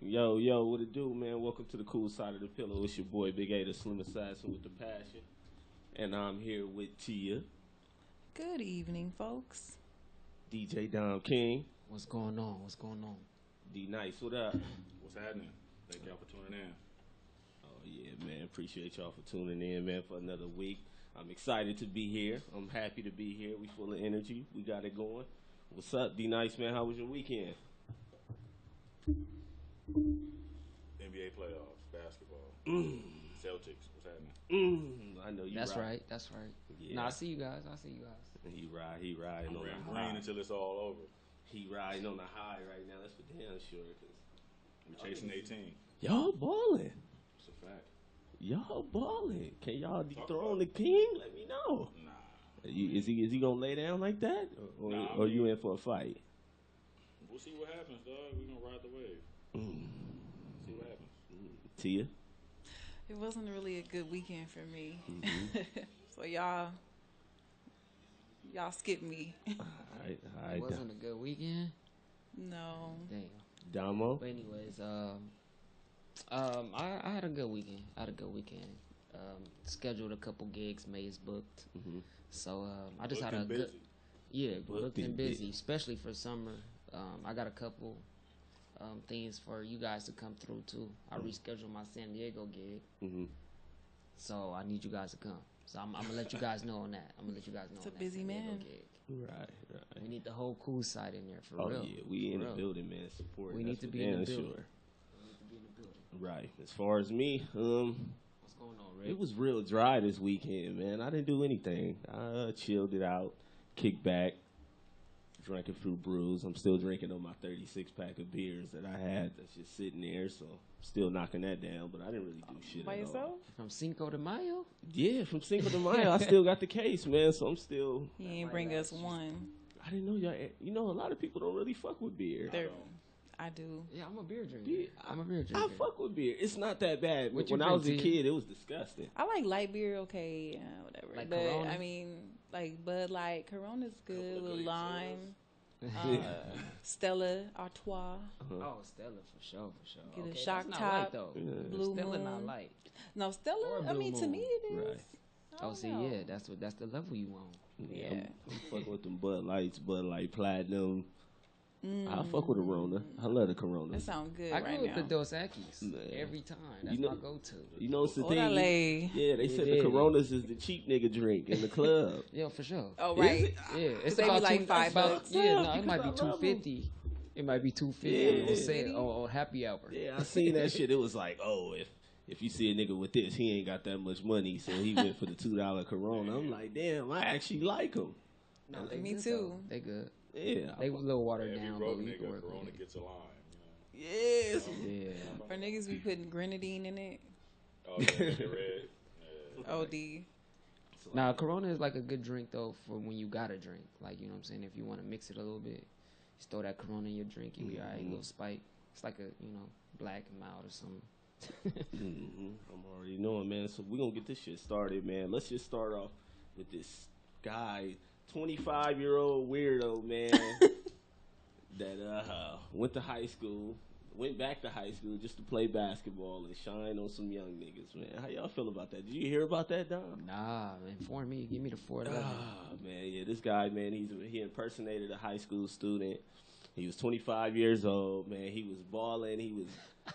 Yo, yo, what it do, man? Welcome to the cool side of the pillow. It's your boy Big A, the Slim Assassin with the passion. And I'm here with Tia, Good evening, folks. DJ Dom King, What's going on? What's going on? D.Nice, what up? What's happening? Thank y'all for tuning in. Oh, yeah, man. Appreciate y'all for tuning in, man, for another week. I'm excited to be here. I'm happy to be here. We full of energy. We got it going. What's up, D.Nice, man? How was your weekend? NBA playoffs, basketball, Celtics. What's happening? I know you That's right. right. That's right. Yeah. Nah, I see you guys. I see you guys. He riding on the Rain high. until it's all over. He riding on the high right now. That's for damn sure. We're chasing 18. Y'all balling. It's a fact. Y'all balling. Can y'all Talk dethrone about the king? Let me know. Nah. Is he gonna lay down like that, or Nah, or you in for a fight? We'll see what happens, dog. We're gonna ride the wave. See what happens. Tia. It wasn't really a good weekend for me. Mm-hmm. So y'all skipped me. All It right. wasn't a good weekend. No. Damn. Damo. But anyways, I had a good weekend. Scheduled a couple gigs. May is booked. Mm-hmm. So I just Booked had a and good. busy. Yeah, Booked booked and and busy. busy, especially for summer. I got a couple things for you guys to come through too. I rescheduled my San Diego gig, Mm-hmm. so I need you guys to come. So I'm gonna let you guys know on that. It's a on that busy San Diego man. gig. Right. We need the whole cool side in there for Oh real. yeah, we in For the real. building, man. Support. We That's need to for be in the damn building. sure. We need to be in the building. Right. As far as me, What's going on, Rick? it was real dry this weekend, man. I didn't do anything. I chilled it out, kicked back, drank a few brews. I'm still drinking on my 36 pack of beers that I had that's just sitting there, so still knocking that down. But I didn't really do shit By at yourself? all. From Cinco de Mayo? Yeah, from Cinco de Mayo, I still got the case, man. So I'm still. He ain't bring us one. I didn't know y'all. You know, a lot of people don't really fuck with beer. There, I do. Yeah, I'm a beer drinker. Yeah, I'm a beer I drinker. fuck with beer. It's not that bad. What you When I was a drink, Tia? kid, it was disgusting. I like light beer, okay, whatever. Like but Corona? I mean, like Bud Light, Corona's good. Couple of With good lime, Yeah. Stella Artois. Oh, Stella for sure. Get a Okay, shock that's not light top. though. Blue Stella Moon. not light. No, Stella. Or I Blue mean, to Moon. me it is. Right. I Oh, don't see, know. yeah, that's the level you on. Yeah, Yeah. I'm fucking with them Bud Lights, Bud Light Platinum. I fuck with a Corona. I love the Corona. That sounds good I go right with now. the Dos Equis Man. every time. That's You know- my go-to. You know what's the thing? Orale. Yeah, they It said the is. Coronas is the cheap nigga drink in the club. Yeah, for sure. Oh, Is right. it? Yeah, it's They be about like two- $5. about- Yeah, Yeah, no, it because might I be love 250. It might be 250 Yeah. on sale or happy hour. Yeah, I seen that shit. It was like, oh, if you see a nigga with this, he ain't got that much money, so he went for the $2 Corona. I'm like, damn, I actually like him. No, they Me good, too. though. They good. Yeah, They a little watered Every down, broke but we can nigga, work Corona with it. gets a line. yes. Yeah. For niggas be putting grenadine in it. Oh, yeah, make it red. Yeah. OD. Now, Corona is like a good drink though for when you gotta drink. Like, you know what I'm saying? If you want to mix it a little bit, just throw that Corona in your drink, you be alright. A little spike. It's like a black and mild or something. I'm already knowing, man. So we're gonna get this shit started, man. Let's just start off with this guy, 25-year-old weirdo, man, that went to high school, went back to high school just to play basketball and shine on some young niggas, man. How y'all feel about that? Did you hear about that, Dom? Nah, inform me. Give me the 411. Man, yeah, this guy, man, he impersonated a high school student. He was 25 years old, man. He was balling. He was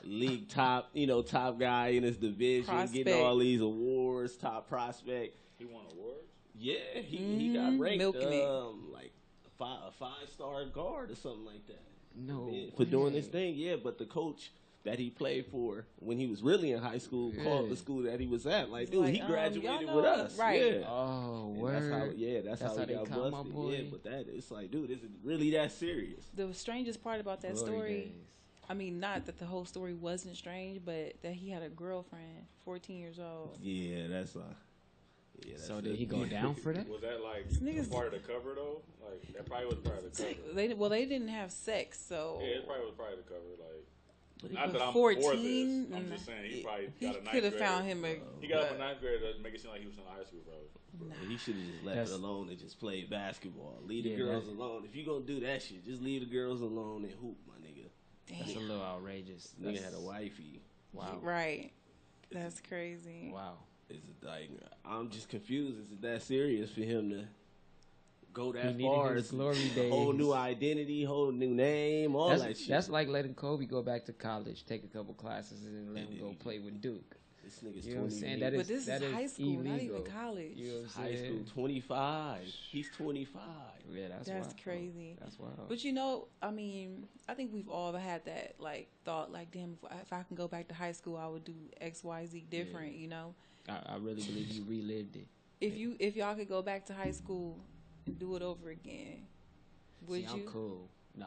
league top, top guy in his division, Prospect. getting all these awards, top prospect. He won awards? Yeah, he got ranked Milking it. like a five-star guard or something like that. No Man, for doing this way. thing, yeah. But the coach that he played for when he was really in high school called Yeah. the school that he was at. Like, It's dude, like, he graduated y'all with know- us. right. Yeah. Oh, And word. that's how he they got caught my busted. boy. Yeah, but it's like, dude, is it really that serious? The strangest part about that Glory story, days. I mean, not that the whole story wasn't strange, but that he had a girlfriend, 14 years old. Yeah, that's So did he go down for that? Was that like niggas- a part of the cover though? Like that probably was part of the cover. They didn't have sex, so Yeah, it probably was part of the cover. Like, But he not was that I'm 14, for this. I'm just saying he probably he got a ninth could have grade. found him a. He got up in ninth grade to make it seem like he was in high school, bro. He should have just left That's- it alone and just played basketball. Leave the Yeah, girls that's- alone. If you gonna do that shit, just leave the girls alone and hoop, my nigga. That's a little outrageous. Nigga had a wifey. Wow. Right. That's crazy. Wow. Is it like, I'm just confused. Is it that serious for him to go that He far? needed his It's glory a whole days. new identity, whole new name, all that shit. That's like letting Kobe go back to college, take a couple classes, and let him go play with Duke. This nigga's You know what I'm 20. saying? That But is this that is high school, not even illegal. college. You know what I'm high saying? school, 25. He's 25. Yeah, that's That's wild. crazy. That's wild. But you know, I mean, I think we've all had that like thought, like, damn, if I can go back to high school, I would do X, Y, Z different. You know, I really believe you relived it. if y'all could go back to high school and do it over again, would See, you? I'm cool. Nah.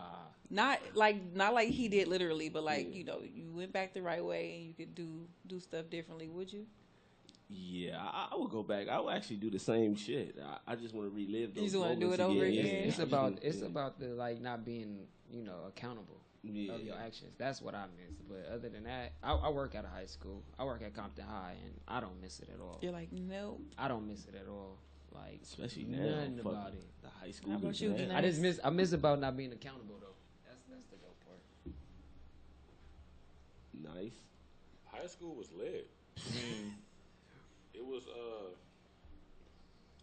Not like he did literally, but like you know, you went back the right way and you could do stuff differently. Would you? Yeah, I would go back. I would actually do the same shit. I just want to relive those You just want to do moments it over again. again. Yeah, It's I about just want- about the like not being accountable yeah. of your actions. That's what I miss. But other than that, I work at a high school. I work at Compton High, and I don't miss it at all. You're like, no. I don't miss it at all. Like Especially now, nothing fuck about it. the high school. How about you, D.Nice? I miss about not being accountable though. That's the dope part. Nice. High school was lit. I mean, it was.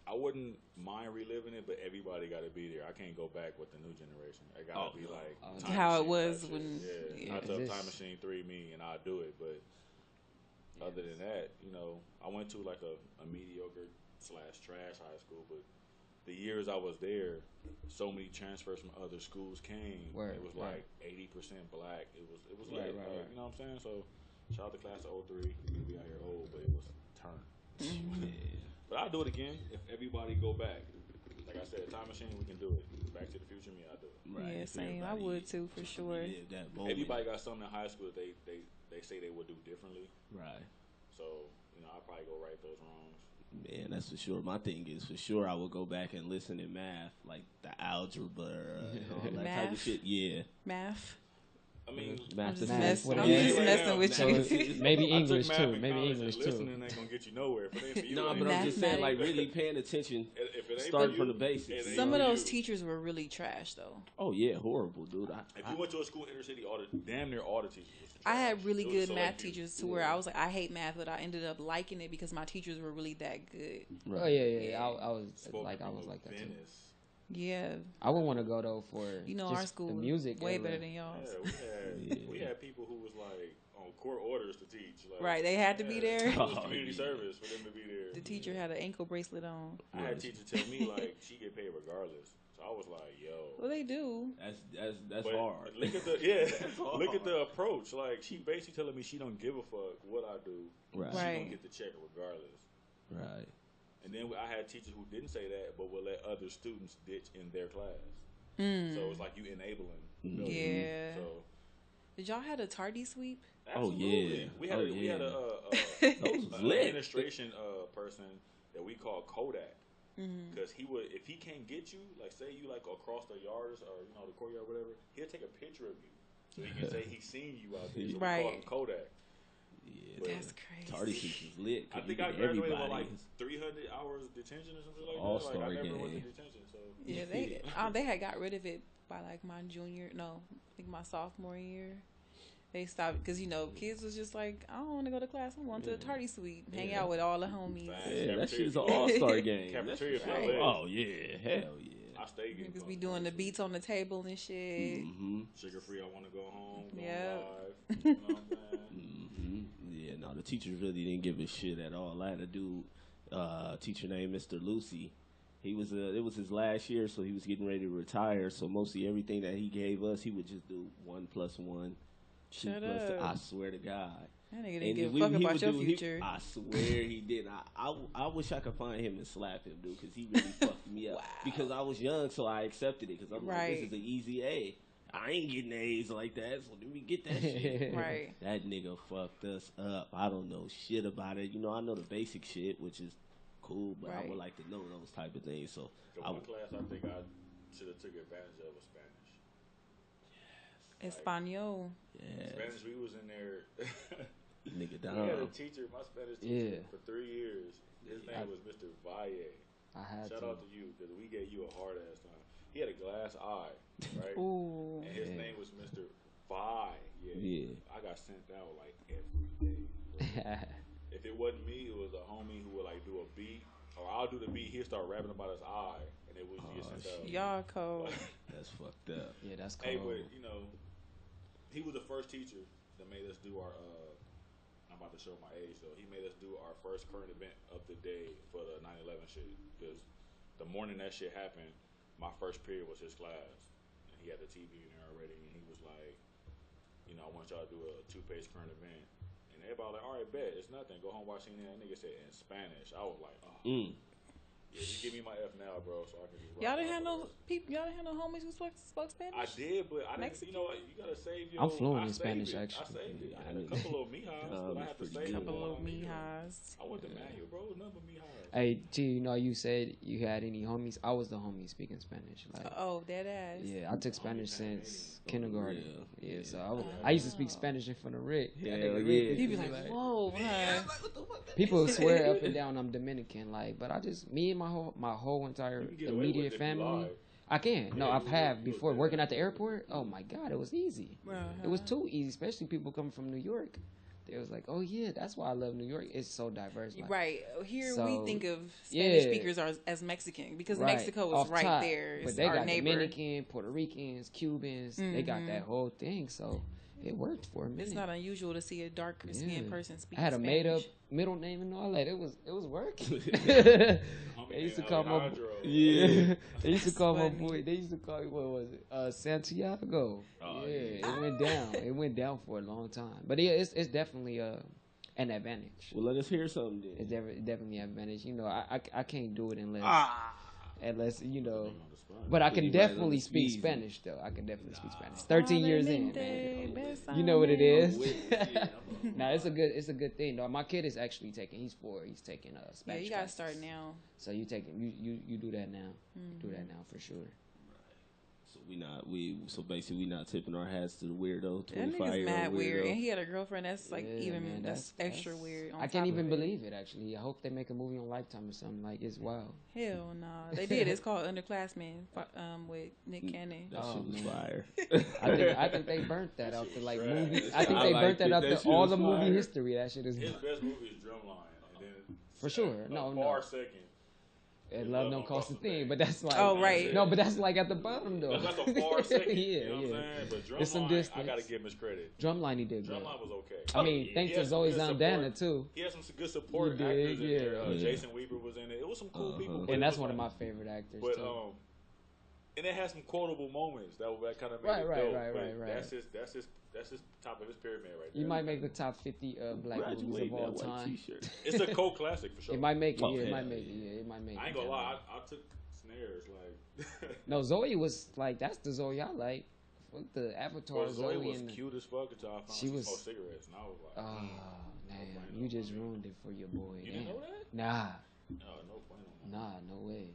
I wouldn't mind reliving it, but everybody got to be there. I can't go back with the new generation. It got to be like Time How it Machine was type when- shit. yeah. I took Is Time this- Machine 3 me, and I'll do it. But other than that, I went to like a mediocre / trash high school. But the years I was there, so many transfers from other schools came. Word, it was right. like 80% black. It was Right, lit. right, right. You know what I'm saying? So shout out to class of 03. We out here old, but it was turn. But I'll do it again if everybody go back. Like I said, Time Machine, we can do it. Back to the Future, me, I do it. Right. Yeah, if same. I everybody would too, for sure. relive that moment. Everybody got something in high school that they say they would do differently. Right. So, I'll probably go right those wrongs. Man, that's for sure. My thing is, for sure, I will go back and listen to math, like the algebra and all that type of Math? shit. Yeah. Math. I mean, Math just is messing- I'm just messing with So you. it's maybe I took English math too. in Maybe college, English and too. listening ain't gonna get you nowhere. If it ain't for you, No, it ain't but for I'm you. just saying, like, Mathematic. really paying attention. If it ain't Start for from you, the basics. it ain't Some of for those you. teachers were really trash, though. Oh yeah, horrible, dude. If you went to a school inner city, damn near all the teachers was I trash. had really It was good so math like you- teachers to where I was like, I hate math, but I ended up liking it because my teachers were really that good. Oh yeah. I was spoke like from like that too. Venice. Yeah, I would want to go though for our just school the was music way era. better than y'all's. Yeah, we had people who was like on court orders to teach. Like, Right, they had to be there. It was Oh, community yeah. service for them to be there. The teacher had an ankle bracelet on. I had teachers tell me like she get paid regardless. So I was like, yo. Well, they do. That's But hard. Look at the look at the approach. Like she basically telling me she don't give a fuck what I do. Right. She Right. gonna get the check regardless. Right. And then I had teachers who didn't say that, but would let other students ditch in their class. So it's like you enabling. Yeah. So Did y'all had a tardy sweep? Oh, absolutely. yeah. We had Oh, we had yeah. an was lit. administration person that we call Kodak. Because he would, if he can't get you, like say you like across the yards or the courtyard, or whatever, he'll take a picture of you so he can say he's seen you out there. So we call him Right. Kodak. Yeah. But That's crazy. Tardy season's lit. I 'cause think you I get graduated with everybody. like 300 hours of detention or something like that. All-star Like I never went to game. detention. So Yeah, they had got rid of it by like my I think my sophomore year. They stopped because kids was just like, I don't want to go to class. I want to a tardy suite, hang out with all the homies. Facts. Yeah, that shit is an Cafeteria. all-star game. Cafeteria That's for for LA. sure. Oh yeah, hell yeah. I stay getting Niggas be fucked. doing the beats on the table and shit. Mm-hmm. Sugar free. I want to go home. Go Yep. live. You know what I'm saying? Yeah, no, the teachers really didn't give a shit at all. I had a dude, teacher named Mr. Lucy. It was his last year, so he was getting ready to retire. So mostly everything that he gave us, he would just do 1 + 1, 2 Shut +2. up. I swear to God. That nigga And didn't give we- a fuck he about would your do- future. I swear he did. I wish I could find him and slap him, dude, because he really fucked me up. Wow. Because I was young, so I accepted it. Because I'm like, Right. this is an easy A. I ain't getting A's like that, so let me get that shit. Right. That nigga fucked us up. I don't know shit about it. I know the basic shit, which is cool, but I Right. would like to know those type of things. So The I one class I think I should have took advantage of was Spanish. Espanol. yeah, Spanish, we was in there. nigga We had a down. teacher, my Spanish teacher, Yeah. for 3 years. His name was Mr. Valle. I had Shout to. out to you because we gave you a hard ass time. He had a glass eye, right? Ooh. And his name was Mr. fire. Yeah. I got sent out like every day. If it wasn't me, it was a homie who would like do a beat, or I'll do the beat. He'll start rapping about his eye, and it was get sent out. Y'all cold. That's fucked up. Yeah, that's cold. Hey, but you know, he was the first teacher that made us do our. I'm about to show my age though. He made us do our first current event of the day for the 9/11 shit. Because the morning that shit happened, my first period was his class, and he had the TV in there already, and he was like, you know, I want y'all to do a 2-page current event. And everybody was like, all right, bet, it's nothing. Go home, watch CNN. That nigga said in Spanish. I was like, oh. Yeah, you give me my F now, bro, so I can just Y'all didn't have no people. Y'all didn't have no homies who spoke Spanish. I did, but I didn't. Mexican? You know what? You gotta save your. I'm fluent in Spanish, actually. I saved it. I had a couple of mijas, but I had to save A couple one. of mijas. I went to Manual, bro. It was nothing but mijas. Hey, T, you know, you said you had any homies. I was the homie speaking Spanish. Like, Oh, dead ass. yeah, I took Spanish since kindergarten. Yeah. Yeah, so I used to speak Spanish in front of Rick. Yeah, That nigga yeah. Rick, He be like, whoa, man. people swear up and down I'm Dominican, like, but I just, me and my whole entire You can get away with it immediate if you family. lie. I can. No, Yeah, I've you have look before bad. working at the airport. Oh my God, it was easy. It was too easy, especially people coming from New York. They was like, oh yeah, that's why I love New York. It's so diverse. Like, Right. Here So, we think of Spanish yeah. speakers as Mexican because right, Mexico is off right top. there. It's But they our got neighbor. Dominican, Puerto Ricans, Cubans. They got that whole thing. So it worked for a minute. It's not unusual to see a dark skinned Yeah. person speak I had a Spanish. made up middle name and all that. It was working. They used to call my Alejandro. Yeah. they used to call my funny. boy. They used to call me, what was it? Santiago. Oh, yeah, yeah. it went down. It went down for a long time. But yeah, it's definitely an advantage. Well, let us hear something then. It's definitely an advantage. You know, I can't do it unless you know. But I Put can you right on definitely the speak speed. Spanish though. I can definitely speak Spanish. 13 years in, man. You know what it I'm is. with it, yeah. Nah, it's a good thing though. My kid is actually taking. He's 4. He's taking Yeah, Spanish. you gotta classes. start now. So you do that now. Do that now for sure. So basically we not tipping our hats to the weirdo, That 25 nigga's year mad old weird, and weirdo. he had a girlfriend that's like Yeah, even man, that's extra weird. On I can't top even of it. believe it. Actually, I hope they make a movie on Lifetime or something. Like it's wild. Hell nah, they did. It's called Underclassmen with Nick Cannon. That Oh, shit was man. fire. I think they burnt that out the like movie. I think I they liked burnt that it. out That the shit all was the movie fire. history. That shit is His best movie is Drumline, and then for sure. No, far second. And Love Don't Cost a Thing, but that's like Oh, right. No, but that's like at the bottom though. That's a far second. yeah, You know what I'm yeah. saying? But It's some Drumline, distance. I gotta give him his credit. Drumline he did good. Drumline was okay. I mean, thanks He to had some Zoe good Saldana support. too. He had some good support He did, actors in yeah. there. Yeah. Jason Weaver was in it. It was some cool people. but And it that's was one of like- my favorite actors But too. and it had some quotable moments that kind of made Right, it right, dope. right, but right, right. That's his top of his pyramid right there. You might make the top 50 black movies of Graduate all that white time. t-shirt. It's a cult classic for sure. It might make it. Oh, Yeah, it hell might make it. yeah. Yeah, it might make it. I ain't gonna lie. I took snares like. No, Zoe was like that's the Zoe I like. Fuck the Avatar But Zoe was and the, cute as fuck until I found She she was- smoked cigarettes, and I was like, oh man, you just ruined it for your boy. You Damn. didn't know that? Nah, No point no way.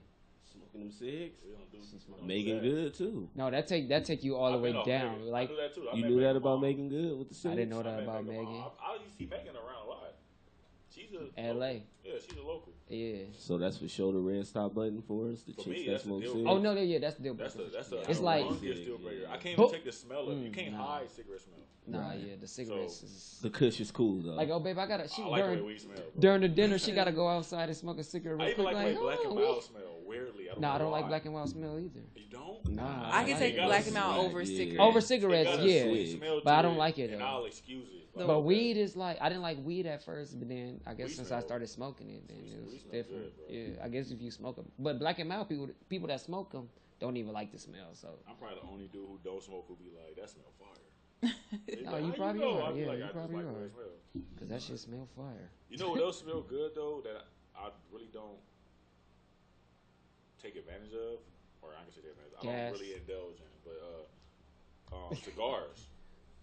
Smoking them cigs. We don't do. She's we don't Making do that. good too. No, that take you all the I've way been off down. Megan. Like I knew that too. I You met knew that Megan about mom. making good with the cigs? I didn't know I that met about Megan Megan. mom. I used to see Megan around a lot. She's a L.A. Yeah, she's a local. Yeah. So that's for sure the red stop button for us. The For chicks me, that that's a smoke deal cigs. Oh no, yeah, that's deal That's breaker. a It's like humongous deal breaker. I can't Oh. even take the smell of it. You can't nah. hide cigarette smell. nah, yeah, the cigarettes is The kush is cool though. like, oh babe, I gotta. She I like the way during weed smell. Bro. during the dinner, she gotta go outside and smoke a cigarette. I Real even quick, like the way black and oh, mild smell. Weirdly, I don't Nah, know I don't why. like black and wild smell either. You don't? Nah, I can like take it. black and mild Yeah. over Yeah. cigarettes. Over It cigarettes, got a yeah. sweet smell But to I don't like it, and though. I'll excuse it. Like, But weed is like I didn't like weed at first, but then I guess Weed since smell- I started smoking it, then it was weed smell different. good, bro. Yeah, I guess if you smoke them, but black and mild people that smoke them don't even like the smell. So I'm probably the only dude who don't smoke who be like, that smell fire. No, you How probably know? are. I be Yeah, like, you I just probably like the way are. it smell. because that shit smell fire. You know what else smell good though that I really don't take advantage of, or I can say take advantage. I Gas. don't really indulge in, but cigars.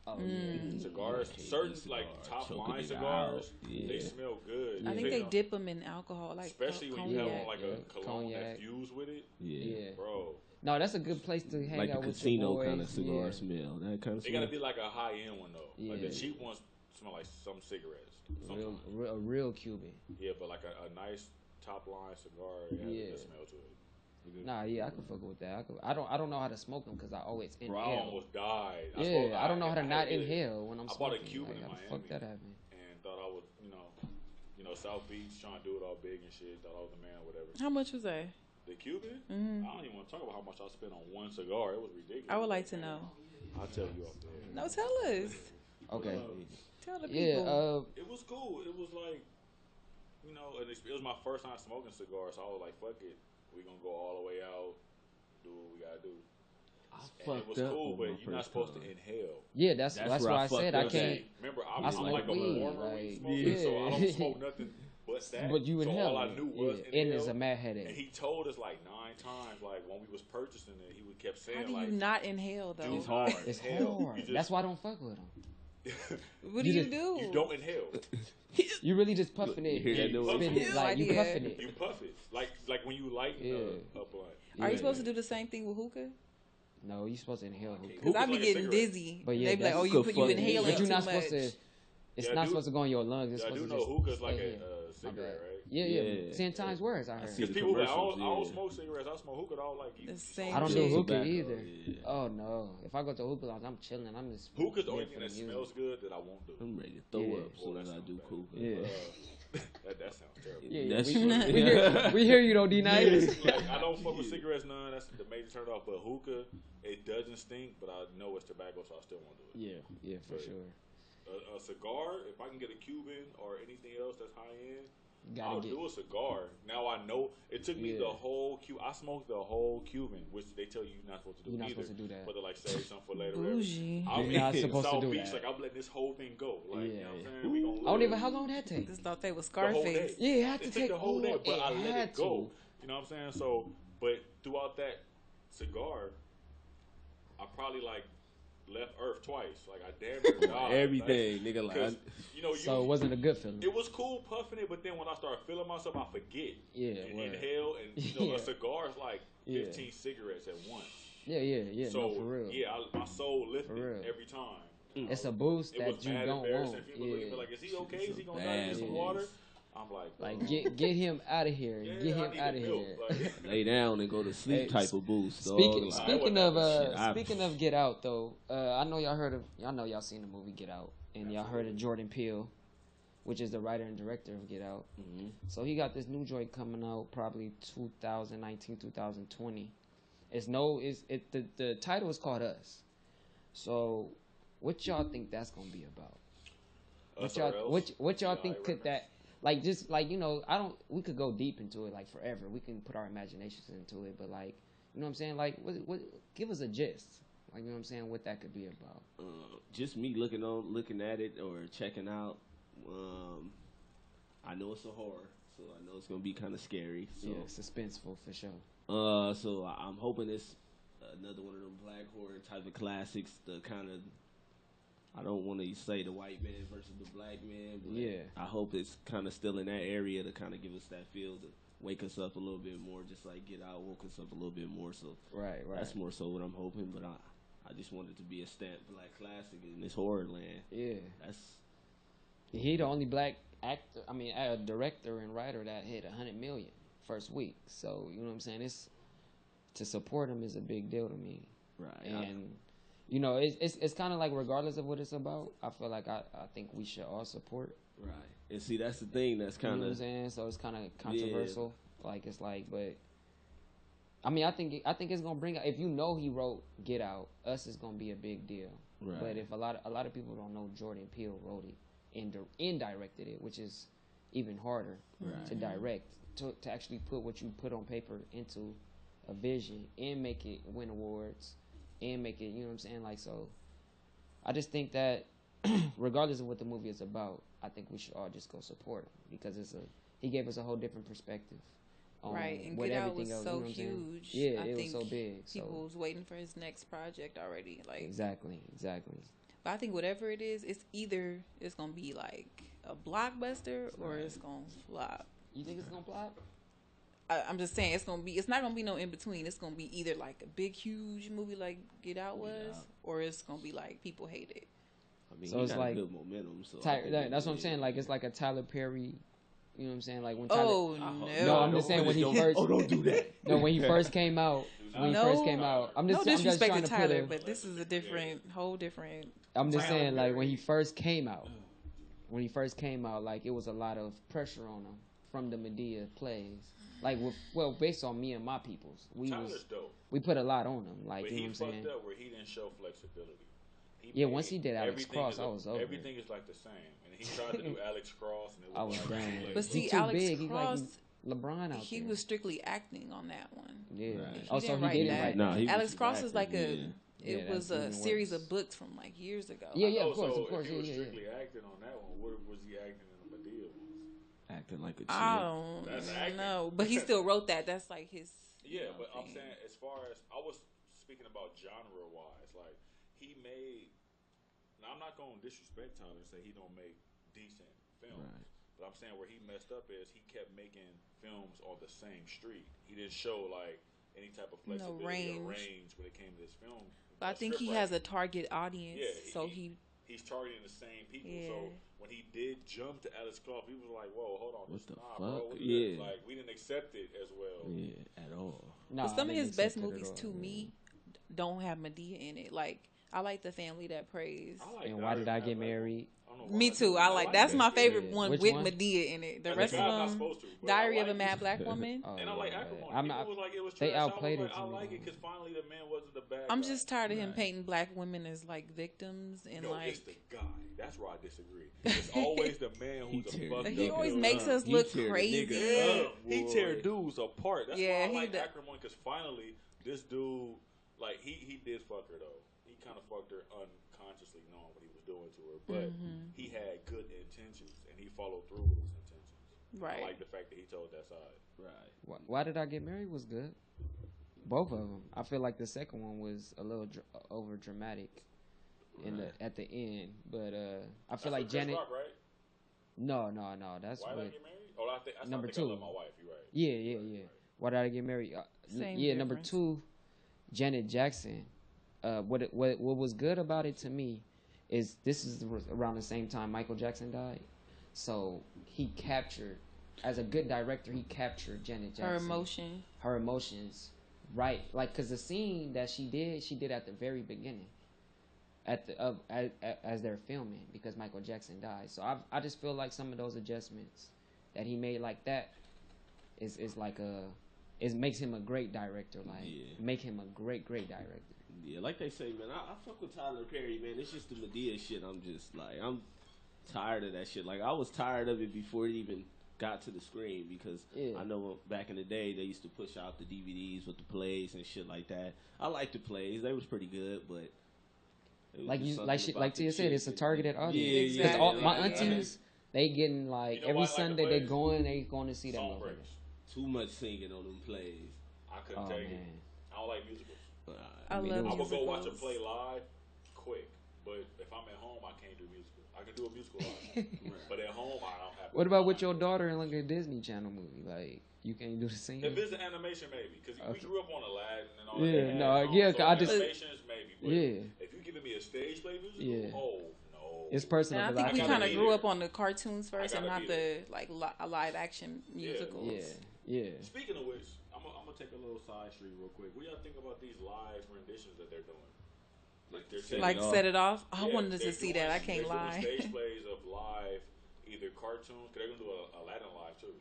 Oh yeah. Cigars, I hate certain these like cigars. top Choking line it cigars, out. Yeah. they smell good. I think they dip them in alcohol, like especially when you cognac. have on like Yeah, a cologne cognac. that fuse with it, Yeah. bro. No, that's a good place to hang Like the out with casino your boys. kind of cigar Yeah. smell. That kind of It smell. gotta be like a high end one though. Like the Yeah. cheap ones smell like some cigarettes. Real, Sometimes. a real Cuban. Yeah, but like a nice top line cigar, it has a Yeah. good smell to it. Nah, yeah, I could fuck with that. I don't know how to smoke them because I always inhale. Bro, I almost died. I don't know how to not inhale when I'm smoking. I bought a Cumin in how Miami. the fuck that happened? And thought I was, South Beach, trying to do it all big and shit. Thought I was the man or whatever. How much was that? The Cumin? Mm-hmm. I don't even want to talk about how much I spent on one cigar. It was ridiculous. I would like to know. I'll tell you off there. No, tell us. Okay. Tell the people. It was cool. It was like, it was my first time smoking cigars, so I was like, fuck it. We gonna go all the way out, do what we gotta do. It was cool, but you're not supposed to inhale. Yeah, that's why I said I can't. Remember, I'm like a warmer smoker, so I don't smoke nothing but that. But you inhale. So all I knew was and it's a mad headache. And he told us like 9 times, like when we was purchasing it, he would kept saying, how do like, you not inhale though? It's hard. It's hard. That's why I don't fuck with him. What do you do? You don't inhale. You really just puffing it, spin it, like you puffing it. You puff it, like when you light a blunt. Are you supposed to do the same thing with hookah? No, you're supposed to inhale hookah. Because I be getting dizzy. But yeah, they be like, oh, you inhaling but you're not too supposed much. to. It's not supposed to go in your lungs. It's supposed to just hookah's like stay a cigarette, right? Yeah. 10 times worse, I heard. Because people like, I don't smoke cigarettes. I smoke hookah. I don't like you. I don't do hookah either. Oh no! If I go to hookah lounge, I'm chilling. I'm just hookah's the only thing that smells good that I won't do. I'm ready to throw up as soon as I do hookah. Yeah. That sounds terrible. Yeah, we hear you though, D.Nice. Like, I don't fuck with cigarettes, none. That's the major turn off. But hookah, it doesn't stink, but I know it's tobacco, so I still won't do it. Yeah, for sure. A cigar, if I can get a Cuban or anything else that's high end, I'll do a cigar. Now I know it took me the whole I smoked the whole Cuban, which they tell you you're not supposed to do. You're not supposed to do that. But they're like save something for later. Bougie. You're not supposed to do Beach, that. like I'm letting this whole thing go. Like you know what I'm saying? We gonna I don't even. How long did that take? Just thought they was Scarface. Yeah, it had to take the whole day, but I let it go. To. You know what I'm saying? So, but throughout that cigar, I probably like left Earth twice. Like I damn near died. Everything, nigga. Like, so it wasn't a good feeling. It was cool puffing it, but then when I start feeling myself, I forget. Inhale, and a cigar is like 15 cigarettes at once. Yeah. So no, for real. my soul lifted every time. It's a boost that you don't want. People look like, is he okay? Is he gonna die? Get some water? I'm like get him out of here. Get him out of here. Like, lay down and go to sleep type of boost. Speaking of Get Out though, I know y'all seen the movie Get Out, and y'all heard of Jordan Peele, which is the writer and director of Get Out. Mm-hmm. So he got this new joint coming out probably 2019, 2020. The title is called Us. So what y'all think that's gonna be about? What y'all think could that? Like, just like, we could go deep into it like forever. We can put our imaginations into it, but like, you know what I'm saying? Like, what give us a gist. Like, you know what I'm saying? What that could be about. Just me looking at it or checking out. I know it's a horror, so I know it's gonna be kind of scary. So. Yeah, suspenseful for sure. So I'm hoping it's another one of them black horror type of classics. The kind of, I don't want to say the white man versus the black man, but I hope it's kind of still in that area to kind of give us that feel to wake us up a little bit more, just like Get Out woke us up a little bit more. So right. That's more so what I'm hoping. But I just want it to be a stamped black classic in this horror land. Yeah, he the only black actor. I mean, director and writer that hit 100 million first week. So you know what I'm saying? To support him is a big deal to me. Right. And it's kind of like regardless of what it's about, I feel like I think we should all support. Right. And see, that's the thing that's kind of, you know what I'm saying? So it's kind of controversial. Yeah. Like, it's like, but I mean, I think it's gonna bring. If he wrote Get Out, Us is gonna be a big deal. Right. But if a lot of people don't know Jordan Peele wrote it and directed it, which is even harder to direct, to actually put what you put on paper into a vision and make it win awards and make it, you know what I'm saying? Like, so I just think that regardless of what the movie is about, I think we should all just go support him because he gave us a whole different perspective. Right, and Get Out was so huge. Yeah, it was so big. People was waiting for his next project already. Like Exactly. But I think whatever it is, it's either it's gonna be like a blockbuster or it's gonna flop. You think it's gonna flop? I'm just saying it's not gonna be no in between. It's gonna be either like a big huge movie like Get Out was, or it's gonna be like people hate it. I mean, so it's like good momentum. So that's what I'm saying. Like, it's like a Tyler Perry You know what I'm saying? Like when Tyler. Oh No, I'm just saying when he first. Oh, don't do that. No, when he first came out. When he first came out, I'm just no I'm just disrespect trying to to Tyler, put but this is a whole different. I'm just saying, like, when he first came out, like, it was a lot of pressure on him from the media plays. Like, based on me and my peoples, we put a lot on him. Like, but you know what I'm saying? He fucked up where he didn't show flexibility. Once he did Alex Cross, I was over. Everything is like the same, and he tried to do Alex Cross, and it was done. But see, too Alex big. Cross, LeBron out he there. was strictly acting on that one. Yeah. He didn't write that. No, Alex Cross is like Yeah, it was a even series worse. of books from like years ago. Yeah, of course. If he was strictly acting on that one, what was he acting in the Medea ones? Acting like a chick. I don't know, but he still wrote that. That's like his. Yeah, but I'm saying as far as I was speaking about genre wise, like he made. Now I'm not going to disrespect Tyler and say he don't make decent films, Right. but I'm saying where he messed up is he kept making films on the same street. He didn't show like any type of flexibility or range when it came to this film. But I think he has a target audience, so he's targeting the same people. Yeah. So when he did jump to Alex Cross, people were like, "Whoa, hold on, What the fuck?" fuck? Bro. Yeah. Like we didn't accept it as well. Yeah, at all. Nah, but some I of his didn't best accept it movies at to all, me don't have Medea in it. Like I like The Family That Prays. And Why Did I Get Married? Me too. I like that's my favorite Yeah. one Which with one? Medea in it. The And rest I'm not of them, supposed to, but Diary I of a like Mad it. Black Woman. Oh, And I like Acrimony. I'm People not. was like it was They trash. outplayed I it was to like, I me, like it though. because finally the man wasn't the bad I'm guy. just tired of him Right. painting black women as like victims and No, like. it's the guy. That's where I disagree. It's always the man He who's a tear fucked the up. He always nigga makes up. us He look tear the crazy. nigga Yeah, up, he boy. tear dudes apart. That's Yeah, why I he like does. Acrimony because finally this dude, like he did fuck her though. He kind of fucked her unconsciously, knowing what he was doing to her, but he had good intentions and he followed through with his intentions. Right. I like the fact that he told that side. Right. Why Did I Get Married was good. Both of them. I feel like the second one was a little over dramatic at the end, but I feel like Janet. Rock, right? No. That's Why did I with get married? Oh, I number think two. I love my wife. You're right. Yeah. Right. Why Did I Get Married? Same number difference. 2, Janet Jackson. What was good about it to me is this is around the same time Michael Jackson died, so he captured, as a good director, he captured Janet Jackson. Her emotions, right? Like, cause the scene that she did at the very beginning, as they're filming, because Michael Jackson died. So I just feel like some of those adjustments that he made like that is like it makes him a great director. Like, make him a great director. Yeah, like they say, man, I fuck with Tyler Perry, man. It's just the Medea shit. I'm just like, I'm tired of that shit. Like, I was tired of it before it even got to the screen, because I know back in the day they used to push out the DVDs with the plays and shit like that. I liked the plays; they was pretty good, but like Tia said, it's a targeted audience. Yeah, exactly. My aunties, they getting like every Sunday they going to see that movie. Too much singing on them plays. I couldn't take it. I don't like musicals. I love I musicals. would go watch a play live, quick. But if I'm at home, I can't do musical. I can do a musical live, but at home, I don't have. What about with your daughter and like a Disney Channel movie? Like, you can't do the same. If it's an animation, maybe, because we grew up on Aladdin and all Yeah, that. no, yeah, so I just animations maybe. But yeah. If you giving me a stage play musical, oh no, It's personal. And I think we kind of grew up on the cartoons first and not the like live action musicals. Yeah. Speaking of which, I'm gonna take a little side street real quick. What y'all think about these live renditions that they're doing? Like they're taking Set It Off. I Yeah, wanted to they're see doing- that. I can't they're lie. doing stage plays of live, either cartoons. Cause they're gonna do a Aladdin live too.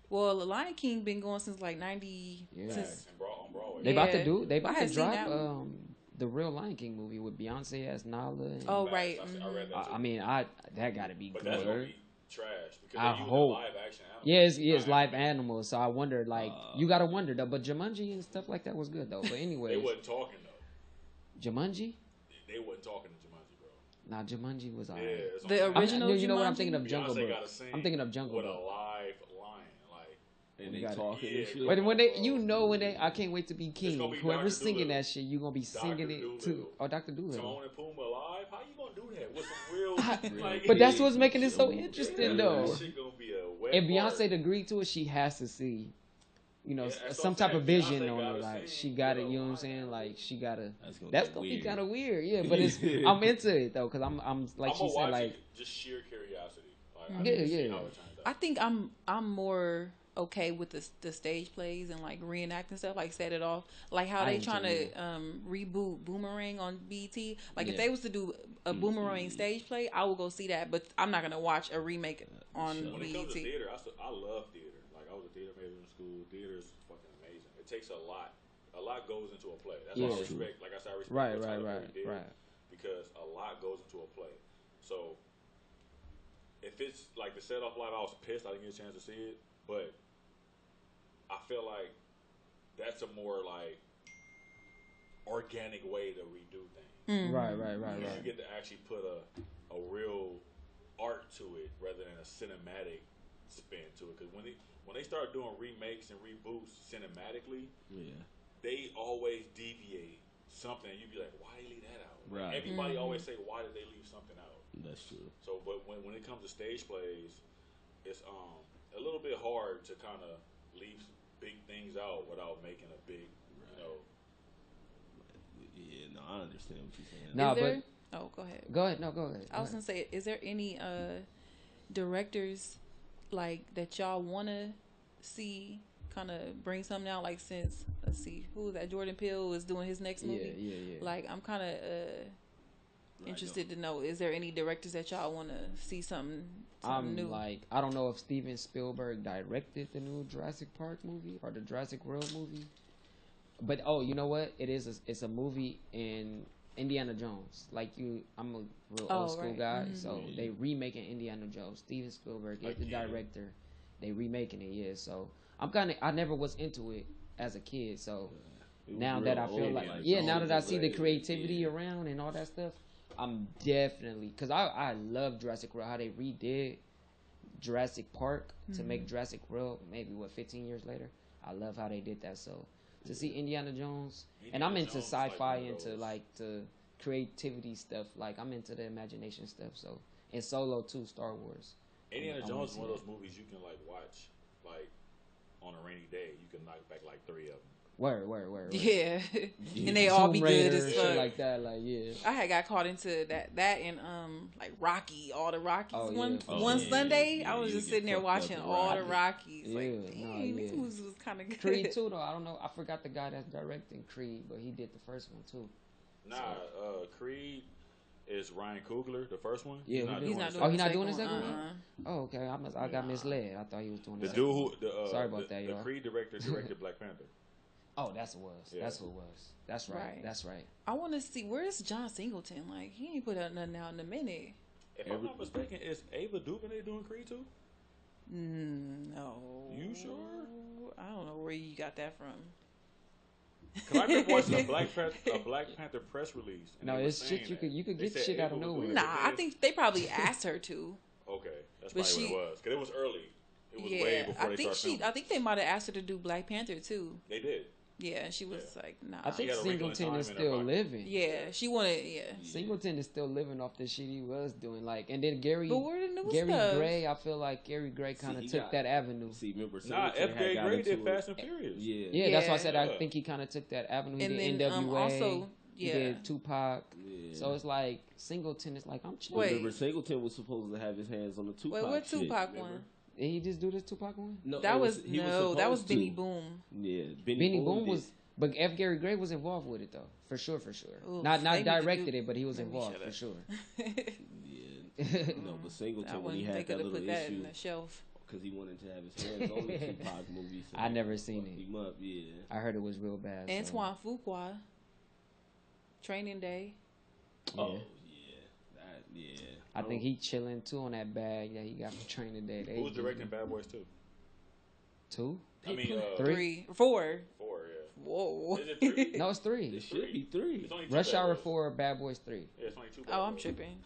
Well, The Lion King been going since like 90. Since, on Broadway. They about to do. They I about had to seen drop that the real Lion King movie with Beyonce as Nala. And, oh right. I read that too. I mean, that gotta be But good. that's gonna be trash because I they're using hope. live action animals. Yeah, it's live animals. So I wonder, like, you gotta wonder though. But Jumanji and stuff like that was good though. But anyway, They wasn't talking though. Jumanji. They wasn't talking to Jumanji, bro. Nah, Jumanji was alright. Yeah, it's The on- original You know what I'm Jumanji? thinking of? Jungle Beyonce Book. gotta sing I'm thinking of Jungle with Book. a live lion, like. And they got it. talking and shit. But when they, I can't wait to be king. gonna be Whoever's Dr. singing Dolittle. that shit, you gonna be singing Dr. it Dolittle. too. Oh, Dr. Dolittle. Timon and Pumbaa live? How you gonna do that with some real? But that's what's making it so interesting, though. That shit gonna be a wet If Beyonce fart. agreed to it, she has to see, that's what some I'm type saying. of vision Beyonce on gotta it. Like, sing, she got it. yo. You know what I'm saying? Like, she gotta. That's Gonna weird. be kind of weird, yeah. But it's I'm into it though, cause I'm like I'm she gonna said, watch like it just sheer curiosity. Like, I need to see how it turns out. I think I'm more okay with the stage plays and like reenacting stuff, like Set It Off, like how they trying to reboot Boomerang on BT. Like if they was to do a Boomerang stage play, I would go see that, but I'm not gonna watch a remake on BET. When it comes to theater, I love theater. Like I was a theater major in school. Theater is fucking amazing. It takes a lot. A lot goes into a play. That's why I respect. Like I said, I respect Right. Because a lot goes into a play. So if it's like the Set Off Live, I was pissed I didn't get a chance to see it, but I feel like that's a more like organic way to redo things. Right. You get to actually put a real art to it rather than a cinematic spin to it. Because when they start doing remakes and reboots cinematically, they always deviate something. And you be like, why did they leave that out? Right. Like, everybody always say, why did they leave something out? That's true. So, but when it comes to stage plays, it's a little bit hard to kind of leave big things out without making a big, you know. Yeah, no, I understand what you're saying. No, Go ahead. Go ahead. No, go ahead. I was gonna say, is there any directors like that y'all wanna see kind of bring something out? Like since let's see, who was that? Jordan Peele is doing his next movie. Yeah. Like I'm kind of interested to know, is there any directors that y'all want to see something new? Like, I don't know if Steven Spielberg directed the new Jurassic Park movie or the Jurassic World movie, but you know what? It's a movie in Indiana Jones. Like I'm a real old school guy, so they remaking Indiana Jones. Steven Spielberg is the director. They remaking it, So I never was into it as a kid, so now that I feel like now that I see the creativity around and all that stuff, I'm definitely, because I love Jurassic World, how they redid Jurassic Park to make Jurassic World, maybe 15 years later. I love how they did that. So to see Indiana Jones, and I'm into sci-fi, into like the creativity stuff. Like I'm into the imagination stuff. So and Solo too, Star Wars. Indiana Jones is one of those movies you can like watch like on a rainy day. You can knock back like 3 of them. Word. Yeah, and they all be good as fuck. Shit like that, I had got caught into that and like Rocky, all the Rockies. One Sunday, I was just sitting there watching all the Rockies. Like, dang, these movies was kind of good. Creed too, though. I don't know. I forgot the guy that's directing Creed, but he did the first one too. Creed is Ryan Coogler, the first one. Yeah, he's not doing the second one. Oh, okay. I got misled. I thought he was doing the dude who. Sorry about that, y'all. The Creed directed Black Panther. Oh, that's what it was. Yeah. That's what it was. That's right. That's right. I want to see, where's John Singleton? Like, he ain't put out nothing out in a minute. If I'm not mistaken, is Ava DuVernay doing Creed too? No. You sure? I don't know where you got that from. Cause I remember watching a Black Panther press release. No, it's shit you could get shit out of nowhere. Nah, I think they probably asked her to. Okay, that's probably what it was. Cause it was early. It was way before they started filming. I think they might have asked her to do Black Panther too. They did. Yeah, she was like, nah. I think Singleton is still living. Yeah, she wanted. Yeah, Singleton is still living off the shit he was doing. Like, and then Gary stuff? Gray. I feel like Gary Gray kind of took that avenue. Remember? F.Gary Gray did Fast and Furious. Yeah, that's why I said I think he kind of took that avenue. He did NWA. Also, he did Tupac. Yeah. So it's like Singleton is like, I'm chilling. Remember, Singleton was supposed to have his hands on the Tupac. Wait, what Tupac one? Did he just do this Tupac one? No, that was Benny Boom. Yeah, Benny Boom was. But F. Gary Gray was involved with it though, for sure. Ooh, not directed it, but he was involved for sure. No, but Singleton when he had that little that issue in the shelf because he wanted to have his hands on the Tupac movie. So I never seen it. Him up, yeah. I heard it was real bad. Antoine Fuqua, Training Day. Oh yeah, I think he chilling too on that bag that he got from Training Day. Who's directing Bad Boys 2? 2? I mean, 3, 4. 4, yeah. Whoa. Is it 3? No, it's 3. It should be 3. Rush Hour 4, Bad Boys 3. Yeah, it's only 2. I'm tripping.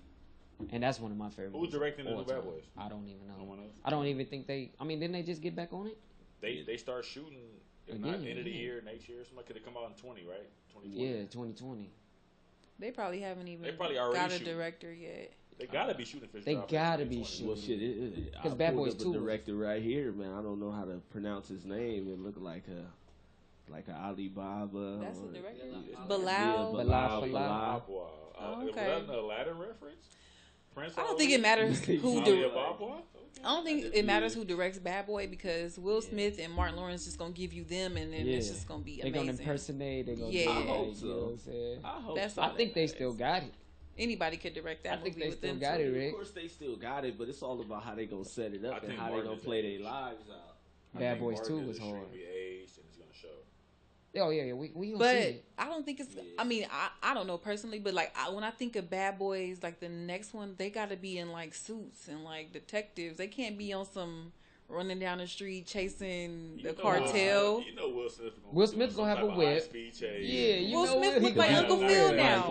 And that's one of my favorite. Who's directing the new Bad Boys? I don't even know. No one else? I don't even think they. I mean, didn't they just get back on it? They start shooting at the end of the year, next year. Something could have come out in 20, right? 2020. Yeah, 2020. They probably haven't even already got a shooting. Director yet. They gotta be shooting for. They gotta be shooting. Well, shit, because Bad Boys 2 director right here, man. I don't know how to pronounce his name. It looked like a Alibaba. That's the director. Yeah, Bilal. Bilal. Oh, okay. Was that an Aladdin reference? Prince I don't always- think it matters who Oh, do. yeah, Bob Boy? Okay. I don't think it matters who directs Bad Boy because Will Smith and Martin Lawrence just gonna give you them, and then it's just gonna be They're amazing. gonna impersonate. They're gonna Yeah. do I it, hope you so. know what I'm saying? I hope. That's so. all I think they still got it. Anybody could direct that I think movie they with still them. got too. it, Rick. Of course, they still got it, but it's all about how they gonna set it I up and think how they Martin gonna is play aged. their lives out. I Bad think Boys Martin 2 is was hard. extremely aged, and it's gonna show. Oh yeah, we gonna But see it. I don't think it's. Yeah. I mean, I don't know personally, but like when I think of Bad Boys, like the next one, they got to be in like suits and like detectives. They can't be on some running down the street chasing the cartel. You know Will Smith. Will Smith gonna have a whip. Yeah, You Will know Smith what? He look like gonna Uncle have a Phil whip. now.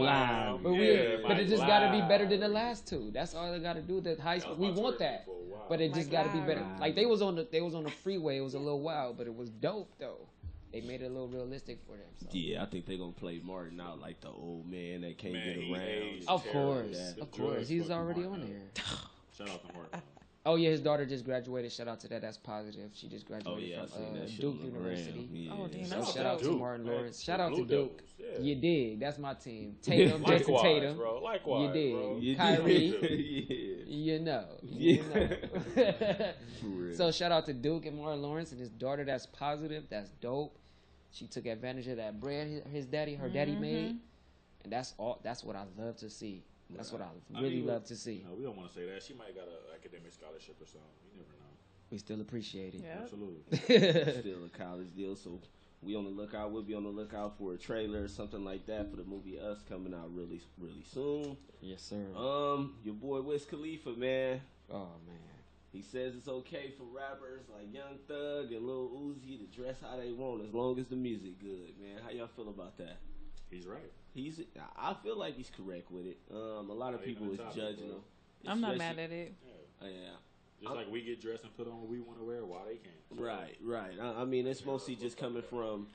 Like, but Yeah, it just like gotta be live. better than the last two. That's all they gotta do. The high school, we want that, but it just Like gotta be live. better. Like they was on the freeway. It was a little wild, but it was dope though. They made it a little realistic for them. So. Yeah, I think they gonna play Martin out like the old man that can't Man, get he around. aged Of terrible. course, The of course, drugs he's fucking already Martin on up. there. Shout out to Martin. Oh yeah, his daughter just graduated. Shout out to that. That's positive. She just graduated Oh yeah, I from seen that shit Duke on the University. gram. Yeah. Oh, damn, So that's shout out to Duke, Martin man. Lawrence. Shout out to Blue Duke. Devils, yeah. You dig? That's my team. Tatum, Jason Likewise, Tatum. bro. Likewise, You did. bro. You Kyrie. did. You know. Yeah. For real. So shout out to Duke and Martin Lawrence and his daughter. That's positive. That's dope. She took advantage of that bread her daddy made, and that's all. That's what I love to see. That's what I really love to see. No, we don't want to say that. She might got an academic scholarship or something. You never know. We still appreciate it. Yeah. Absolutely. Still a college deal, so we on the lookout. We'll be on the lookout for a trailer or something like that for the movie Us coming out really soon. Yes, sir. Your boy Wiz Khalifa, man. Oh man. He says it's okay for rappers like Young Thug and Lil Uzi to dress how they want as long as the music good, man. How y'all feel about that? He's right. I feel like he's correct with it. A lot of Not people even is a topic, judging bro. him. I'm not Especially- mad at it. Yeah. Yeah. Just like we get dressed and put on what we want to wear, why they can't? Right. I mean, it's mostly just coming from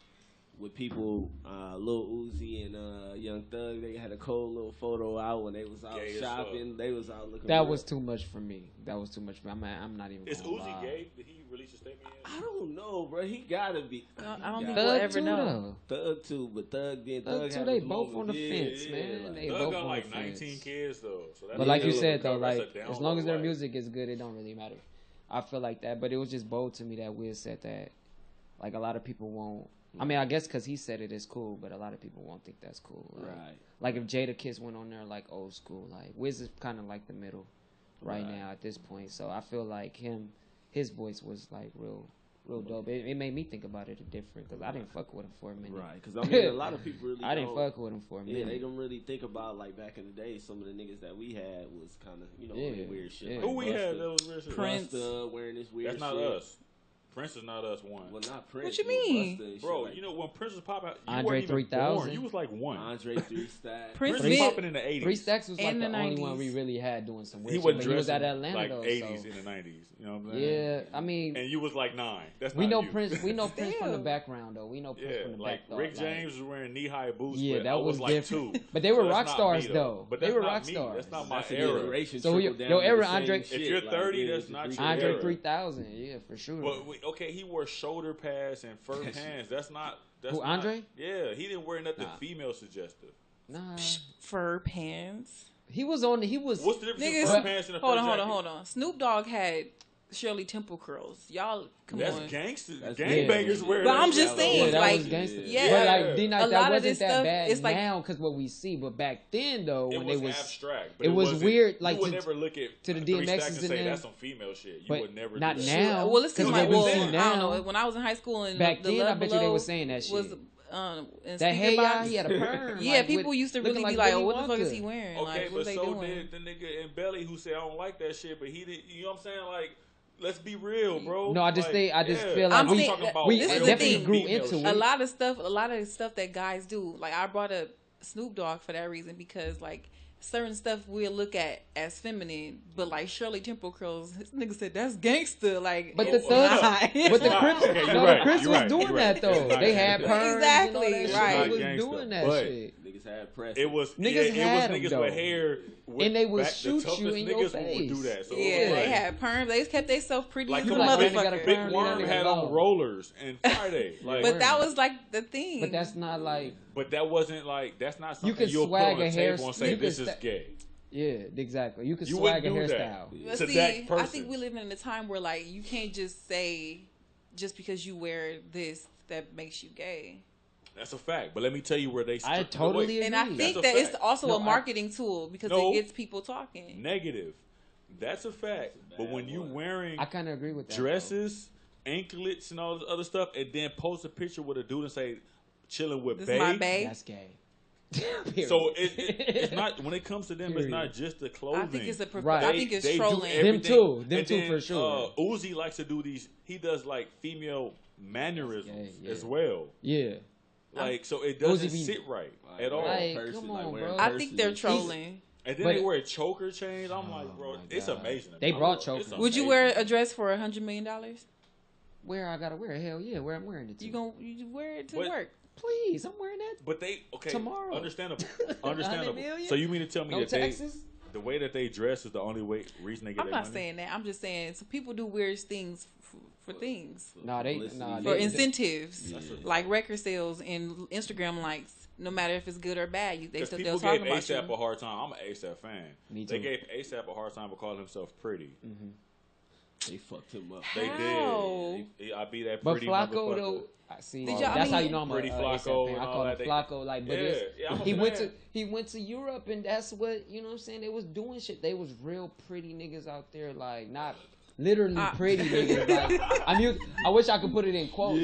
with people, Lil Uzi and Young Thug. They had a cold little photo out when they was out Gay as shopping. fuck. They was out looking. That real- was too much for me. I'm not even. Is gonna Uzi lie. gay? Did he release a statement yet? I don't know, bro. He gotta be. I don't think Thug we'll ever too, know. though. Thug too, but Thug then Thug Thug too, had they his both on moments. the Yeah, fence, man. like- They Doug both got on like the fence. 19 kids though. So that's But like a you down said though, low life. like That's a as down long low as their life. music is good, it don't really matter. I feel like that, but it was just bold to me that Wiz said that. Like a lot of people won't. I mean, I guess because he said it is cool, but a lot of people won't think that's cool. Like, Right. Like if Jada Kiss went on there like old school, like Wiz is kind of like the middle right Right. now at this point. So I feel like his voice was like real dope. It made me think about it different because I didn't fuck with him for a minute. Right, because I mean, a lot of people really. I didn't don't- fuck with him for a Yeah, minute. they don't really think about like back in the day. Some of the niggas that we had was kind of really Yeah, weird shit. yeah. Like Who we had Busta- that was weird shit? Prince. Busta wearing this weird. That's not shit. us. Prince is not us one. Well, not Prince. What you but mean? Busta and shit Bro, like you know when Prince was popping out, you Andre weren't even 3000? born. You was like one. Andre 3 Stacks. Prince Prince Vic- was popping in the 80s. 3 Stacks was like In the the only one 90s. we really had doing some weird He shit. was But dressing he was at Atlanta like though. 80s So. in the 90s. You know what I'm saying? Yeah, I mean, And you was like 9. That's we not know you. Prince. We know Prince from the Still. background though. We know Prince Yeah, from the like back. Rick though, like- James was wearing knee-high boots. Yeah, but that I was was like different. 2. But they were So that's rock not stars, me, though. But They that's were not rock me. stars. That's not my That's the era. generation So trickled down your to era, the same Andre- shit, If you're like, 30, yeah, that's the not three your Andre era. 3000, yeah, for sure. But okay, he wore shoulder pads and fur pants. That's not. That's Who, not, Andre? Yeah, he didn't wear nothing Nah. female suggestive. Nah, Fur pants. he was on. He was. What's the difference Niggas, between fur pants and a hold fur on, jacket? hold on. Snoop Dogg had Shirley Temple curls. Y'all, come That's on. gangster. That's gangbangers yeah. wear But that I'm shit. just saying, Yeah, that like, was gangster. yeah. But like D-Nice, A that lot of wasn't this that stuff, bad it's like- now because what we see. But back then though, It when was they was abstract. But it was wasn't- weird, like, you would to- never look at to the 3 DMXs Stacks and and say them. that's some female shit. You But would never. not do that. now. Well, it's Cause because what like, we well, see I don't now- know. When I was in high school and Back the then, I Love bet you they Below was saying that shit. was, in That hey speaker y'all, box. he had a perm. Yeah, like, people with- used to looking really like be like, Willy "Oh, what the fuck is Wonka. he wearing? Okay, Like, but what they so doing?" did the nigga in Belly who said I don't like that shit, but he did. You know what I'm saying? Like, let's be real, bro. No, I just Like, think- I just feel like I'm we- saying talking about we this is real the definitely thing. grew female into shit. it. a lot of the stuff that guys do. Like I brought up Snoop Dogg for that reason because like certain stuff we'll look at as feminine, but like Shirley Temple curls, this nigga said that's gangster. Like, But it's the thugs, not. but the not. Crips, Okay, you're no, right, the Crips you're was right, doing you're that right. though. It's not They had gangster. perms, Exactly, and all that shit. right. They was Gangster, doing that but- shit. Niggas had press. It was Niggas it had was 'em, niggas though. with hair, with And they would back, shoot the toughest you in your niggas would do face. that. So it Yeah, was they like, had perms. They kept themselves pretty like as a come on, Big Big, got a motherfucker. Big perm, Worm leave that had nigga on alone. rollers and Friday. Like, But that was like the thing. But that's not like but that wasn't like that's not You something can you'll put swag on a the hair. table and say you this can is gay. Yeah, exactly. You could You swag a wouldn't do hairstyle. that. But To see, that I person. think we live in a time where like you can't just say just because you wear this that makes you gay. That's a fact. But let me tell you where they. I totally agree. And I That's think a that it's fact. also No, a marketing tool because No. it gets people talking. Negative. That's a fact. But when you wearing I kind of agree with that. dresses, anklets, and all this other stuff, and then post a picture with a dude and say, "Chilling with This bae." is my though. bae. That's gay. So it's not when it comes to them. It's not just the clothing. I think it's Right. I think it's They do trolling. everything. Them And too, then, for sure. Uzi likes to do these. He does like female mannerisms Yeah. as well. Yeah. Like so, it doesn't Uzi be- sit right at all. Like, Person, come on, wearing bro. I purses think they're and- trolling. And then But- they wear choker chains. I'm like, bro, my it's God. amazing. They brought It's chokers. Would you wear a dress for $100 million? Where I gotta wear it? Hell yeah, where I'm wearing it to. You wear it to But- work? Please, I'm wearing that. But they Tomorrow. Understandable. 100 million? So you mean to tell me No that taxes? the way that they dress is the only reason they get I'm their not money? saying that. I'm just saying so people do weird things for things. Nah, they Publicity. nah, For they- incentives, Yeah. like record sales and Instagram likes. No matter if it's good or bad, they Because still people talk gave about you. ASAP a hard time. I'm an ASAP fan. Me They too. gave ASAP a hard time for calling himself pretty. They fucked him up. They How? did. I be that But pretty Flacco motherfucker. though, I see. Did y'all- I That's how mean- you know I'm a Pretty A$AP Flacco fan. and I all call him that. Flacco, like, but I'm a he went fan. to Europe, and that's what you know. what I'm saying they was doing shit. They was real pretty niggas out there, like not literally pretty niggas. Like I wish I could put it in quotes.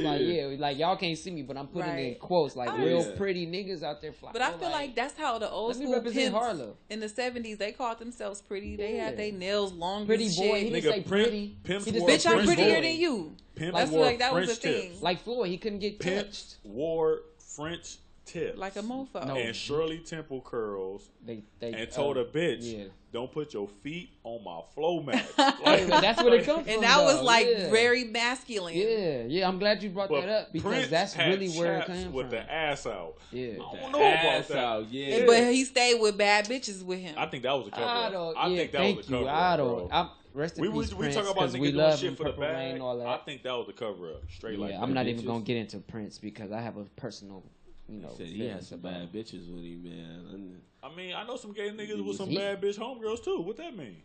Like y'all can't see me, but I'm putting it in Right. quotes. Like I real understand. pretty niggas out there. Flacco, But I feel like that's how the old let me school represent pimps Harlem. in the 70s, they called themselves pretty. They Yeah. had their nails long Pretty as boy. shit. He didn't Nigga, say pretty. Pimps He just wore said Bitch, I'm French prettier boy. than you. Pimp That's wore like that was French the thing. tips. Like Floyd, he couldn't get Pimps touched. wore French tips. Like a mofo. No. And Shirley Temple curls. They And told a bitch, yeah. don't put your feet on my flow mat. Hey, man, that's where it comes from. And that was though. like Yeah. very masculine. Yeah. I'm glad you brought But that up because Prince that's had really where it chaps came with from. the ass out. Yeah. I don't The know about ass that. out, yeah. But he stayed with bad bitches with him. I think that was a cover I up. don't. I yeah, think that thank was a you. cover I up, don't. bro. I'm, rest in We peace, talk Prince, about 'cause niggas we doing love shit him, for the Purple Rain, bag. all that. I think that was a cover up. Straight like Yeah, that. I'm not even bitches. gonna get into Prince because I have a personal, He said he feelings had some about bad him. bitches with him, man. I mean, I know some gay niggas with some He- bad bitch homegirls too. What that mean?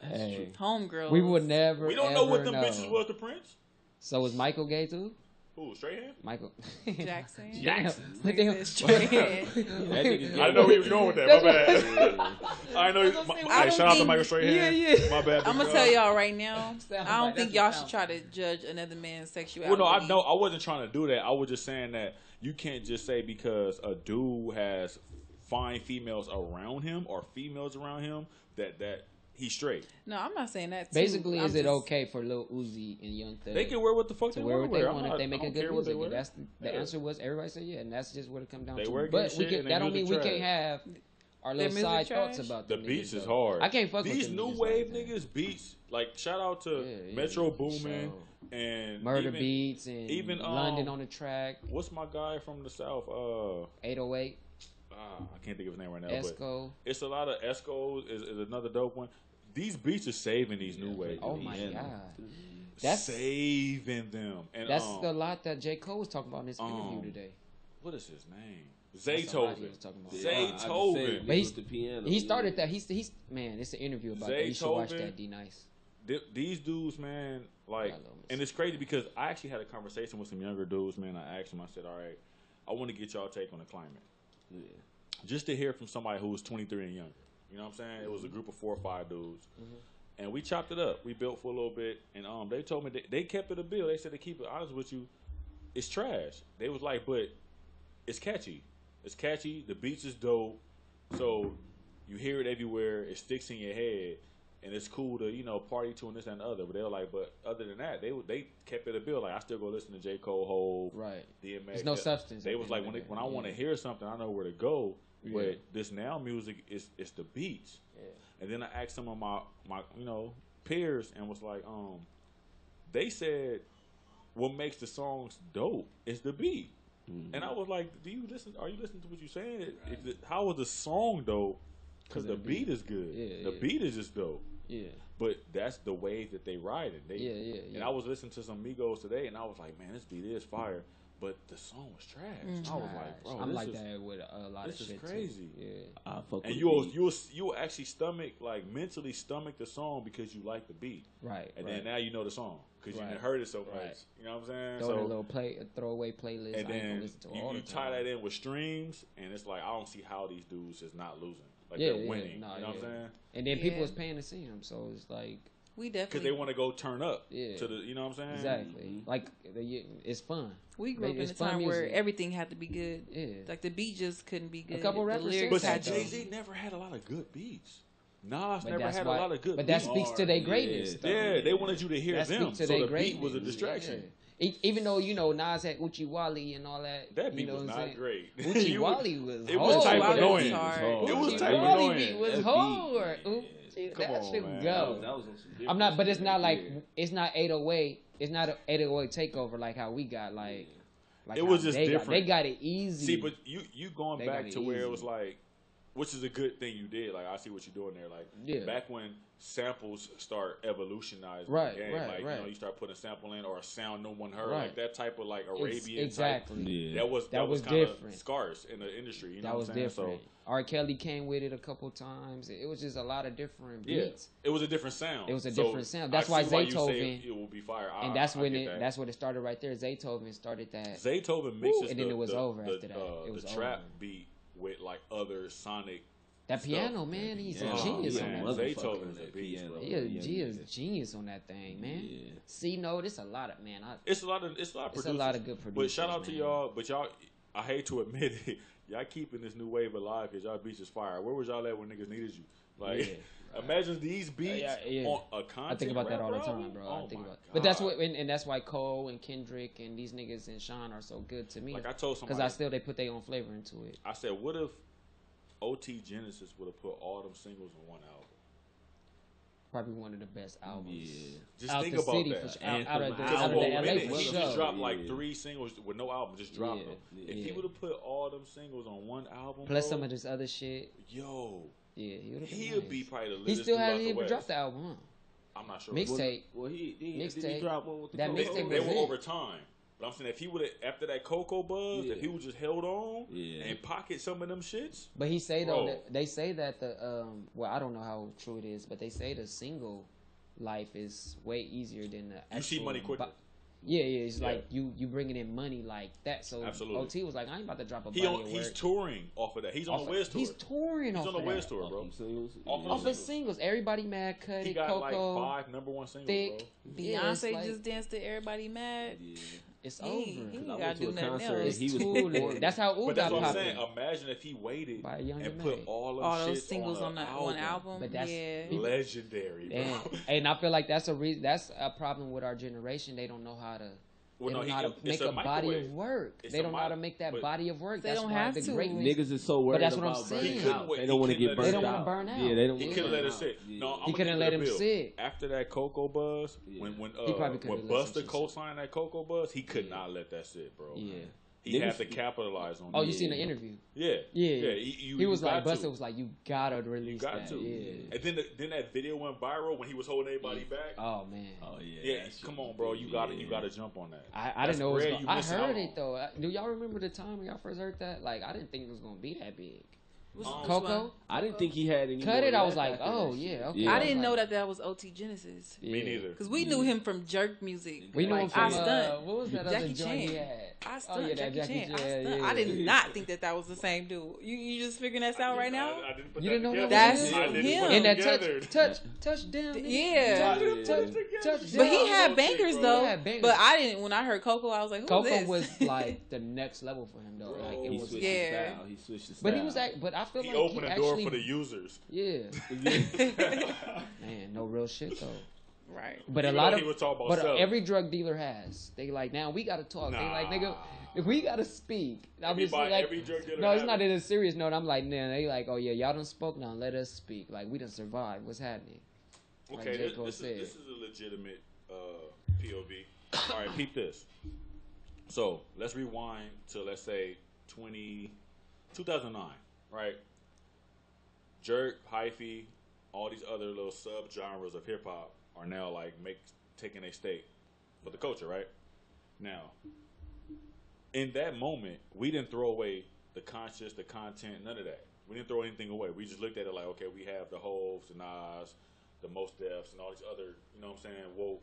That's Hey, Homegirls. we would never. We don't know what ever them bitches was to Prince. So is Michael gay too? Who, straight hand? Michael Jackson. Jackson. What the hell? Nigga straight hand. That nigga gay. I know he was going with that. My bad. I know. I was gonna say, I Hey, don't shout out to think- Michael Straight Hand. Yeah. My bad. I'm big gonna dog. tell y'all right now. Sound I don't like think that's y'all what should sound. try to judge another man's sexuality. Well, no, I know. I wasn't trying to do that. I was just saying that you can't just say because a dude has fine females around him or females around him that he's straight. No, I'm not saying that. Too. Basically, I'm is it just- okay for Lil Uzi and Young Thug They can wear what the fuck to they wear want what to they wear. want if they make a don't good care what they music? wear. And that's the Yeah. answer was everybody said yeah, and that's just what it comes down They to. wear gay But we shit can, and that their don't mean we music can't trash. have our Their little music side trash? thoughts about The them beats niggas, is though. hard. I can't fuck These with them new niggas wave like that. niggas beats. Like shout out to Yeah, Metro for Boomin sure. and Murder even, Beats and even, London on the track, What's my guy from the south? 808, I can't think of his name right now. But Esco. it's a lot of Esco is another dope one. These beats are saving these new wave. Oh dudes. my Yeah. god, that's saving them. And that's the lot that J. Cole was talking about in this interview um, today. what is his name? That's a lot he Zaytoven. was talking about. Zaytoven. But he's- the piano. He started that. He's man. It's an interview about that. You should watch Zaytoven. that. D.Nice. These dudes, man, like, I love him. and it's crazy because I actually had a conversation with some younger dudes, man. I asked them, I said, all right, I want to get y'all take on the climate. Yeah. Just to hear from somebody who was 23 and younger. You know what I'm saying? It was a group of 4 or 5 dudes. And we chopped it up. We built for a little bit. And they told me they kept it a bill. They said to keep it honest with you, it's trash. They was like, but it's catchy. It's catchy. The beats is dope. So you hear it everywhere. It sticks in your head. And it's cool to, party to and this and the other. But they were like, but other than that, they kept it a bill. Like, I still go listen to J. Cole, Hov, Right. DMX. There's no substance. They at was the like, end of it. when I want to hear something, I know where to go. Yeah. But this now music is the beats. Yeah. And then I asked some of my peers and was like, they said what makes the songs dope is the beat. Mm-hmm. And I was like, are you listening to what you're saying? How is the song dope? Because the beat is good. Yeah, the beat is just dope. Yeah. But that's the wave that they ride it. Yeah. And I was listening to some Migos today, and I was like, man, this beat is fire. but the song was trash. I was like, bro, I'm this like is, that with a lot of this shit is crazy. too. Yeah. I fuck And with you'll actually stomach, like, mentally stomach the song because you like the beat. Right. And right. then now you know the song because Right. you done heard it so much. Right. You know what I'm saying? Throw in a little throwaway playlist. And I ain't gonna then listen to all you the tie time. that in with streams, and it's like, I don't see how these dudes is not losing. Like, Yeah, they're yeah, winning. nah, you know what I'm yeah. saying? And then people Yeah. was paying to see him, so it's like We Because definitely they want to go turn up Yeah. to the, you know what I'm saying? exactly like it's fun. we grew up in It's a fun time where music. everything had to be good. Yeah. Like the beat just couldn't be good. couple the rappers lyrics But said had see, that, to though. Jay-Z never had a lot of good beats. Nas But never that's had why- a lot of good But beats. that speaks to their greatness. Yeah. though. Yeah, they wanted you to hear That them, speaks to so their the greatness. beat was a distraction. Yeah. Even though Nas had Uchi Wally and all that. That beat you know was what not I'm saying? great. Uchi You- Wally was it was hard. type Wally annoying. was hard. It was Uchi type Wally annoying. beat was That hard. beat, Oop, Come that on, shit man. go. That was on some I'm not, but it's different not shit like right it's not 808. It's not an 808 takeover like how we got like It was how just they different. They got it easy. See, but you going They got back it to where it easy. was like, which is a good thing you did. Like, I see what you're doing there. Like, Yeah. back when samples start evolutionizing Right, the game, right, like, right. you know, you start putting a sample in or a sound no one heard, Right. like that type of like It's- Arabian exactly. type. Yeah. That was was kind of different. scarce in the industry. You know That what was I'm saying? different. R. Kelly came with it a couple times. It was just a lot of different So, yeah, beats. it was a different sound. It was a So, different sound. I That's why see you say Zaytoven- it will be fire. And that's I when get that. that's when it started right there. Zaytoven started that. Zaytoven mixes Woo, and then the, it was the, over the, after that. It was the trap over. beat with like other sonic. That stuff. piano, man, he's Yeah, a genius yeah, on man. that. motherfucker Zaytoven on is a that beast, piano. bro. He is Yeah. genius on that thing, man. Yeah. See, no, it's a lot of man. It's a lot of It's producers. a lot of good But producers. shout out to man. y'all. But y'all, I hate to admit it, y'all keeping this new wave alive because y'all beats is fire. Where was y'all at when niggas needed you? Like, imagine these beats yeah. on a content. I think about that all the rap time, album? bro. Oh I think my about, but that's God. what, and that's why Cole and Kendrick and these niggas and Sean are so good to me. Like I told Because somebody, they put their own flavor into it. I said, what if OT Genesis would have put all them singles on one album? Probably one of the best albums. Yeah. Just Out think the about city that. for sure. Anthem Out of the, album. out of the Well, LA minute, for he sure. just dropped like Yeah. 3 singles with no album, just dropped Yeah. them. If Yeah. he would have put all them singles on one album, Plus bro, some of this other shit. yo, Yeah, he would have been he'll nice. be probably the He latest still dude out hasn't the even West. dropped the album, huh? I'm not sure. Mixtape. Well, did he Mixtape. drop one with the That Coco? They mixtape were was it. over time. But I'm saying if he would have, after that Coco buzz, Yeah. if he would just held on Yeah. and pocket some of them shits, But he say though, Bro. that, they say that the well, I don't know how true it is, but they say the single life is way easier than the actual. you see money quicker. Yeah, it's Yeah. like you bringing in money like that. So Absolutely. OT was like, I ain't about to drop a He's body of work. touring off of that. He's on Off the of- Wiz tour. He's touring He's off on the of Wiz that. tour, Off bro. them singles? Off Yeah. Off of singles, everybody mad, cut He it, got Coco. like 5 number 1 singles, Thick. bro. Yeah, it's Beyonce like- just danced to Everybody Mad. Yeah. It's He over. ain't I gotta went to do a nothing concert. else. He was Too late. performing. That's how Ooh But got that's what I'm popular. saying. Imagine if he waited By a younger and put man. all them All those shits singles on the that one album. But that's- yeah. Legendary, bro. And I feel like that's a reason. That's a problem with our generation. They don't know how to. Well, They no, don't know how to it's make a a body microwave. of work. It's They a don't know how to make that but- body of work. They That's don't why have the to. greatness. Niggas is so worried that's what I'm about saying. burning out. He They don't want to couldn't get let burnt it- They don't out. wanna burn out. Yeah, they don't He want could to have let burn it out. sit. Yeah. No, I'm He gonna couldn't give let it a him bill. sit. After that Coco buzz, Yeah. when He probably could've when let Busta some shit co-signed that Coco buzz, he could Yeah. not let that sit, bro. Yeah. He Niggas- had to capitalize on Oh, it. you seen the interview? Yeah, Yeah. He He was like, got to. Busta was like, you gotta You release got that. to. Yeah. And then that video went viral when he was holding everybody back. Oh man. Oh yeah. Yeah, that shit come on, was bro. big. You got to Yeah. jump on that. I That's didn't know it was rare gonna, you I missing heard out it on. though. Do y'all remember the time when y'all first heard that? Like, I didn't think it was gonna be that big. Which Coco? one? I didn't think he had any. Cut more it, I was left like, after oh, that yeah, shit. okay. Yeah. I didn't know that was OT Genesis. Me neither. Because we knew him from Jerk Music. We knew him Like, from I stunt. what was that Jackie other joint he Chan. had? I stunt yeah, that Jackie Chan. I Chan, stunt. yeah. I did not think that was the same dude. You just figuring that out right now? I didn't put You that didn't know together. that was I him? didn't put In And it that together. touchdown. Yeah. Touchdown. But he Yeah. had bangers though. He had bangers. But I didn't. When I heard Coco, I was like, "Who's Coco this?" was like the next level for him though. Bro, Like it He was. switched Yeah. his style. He switched his style. But he was like, but I feel He like opened he the door actually, for the users. yeah. Man, no real shit though. right. But Even a lot though of he was talking about but selling. every drug dealer has. They like now we gotta talk. They like nigga, if we gotta speak. I'm just Everybody- like every drug dealer no, it's have not it. in a serious note. I'm like, nah, they like, oh yeah, y'all done spoke now. Let us speak. Like we done survived. What's happening? Like Okay, J. Cole this said. is a legitimate POV. All right, peep this. So let's rewind to let's say 2009, right? Jerk, hyphy, all these other little sub genres of hip hop are now like taking a stake for the culture, right? Now, in that moment, we didn't throw away the conscious, the content, none of that. We didn't throw anything away. We just looked at it like, okay, we have the Hoves, the Nas, the Most Defs, and all these other, you know what I'm saying, woke,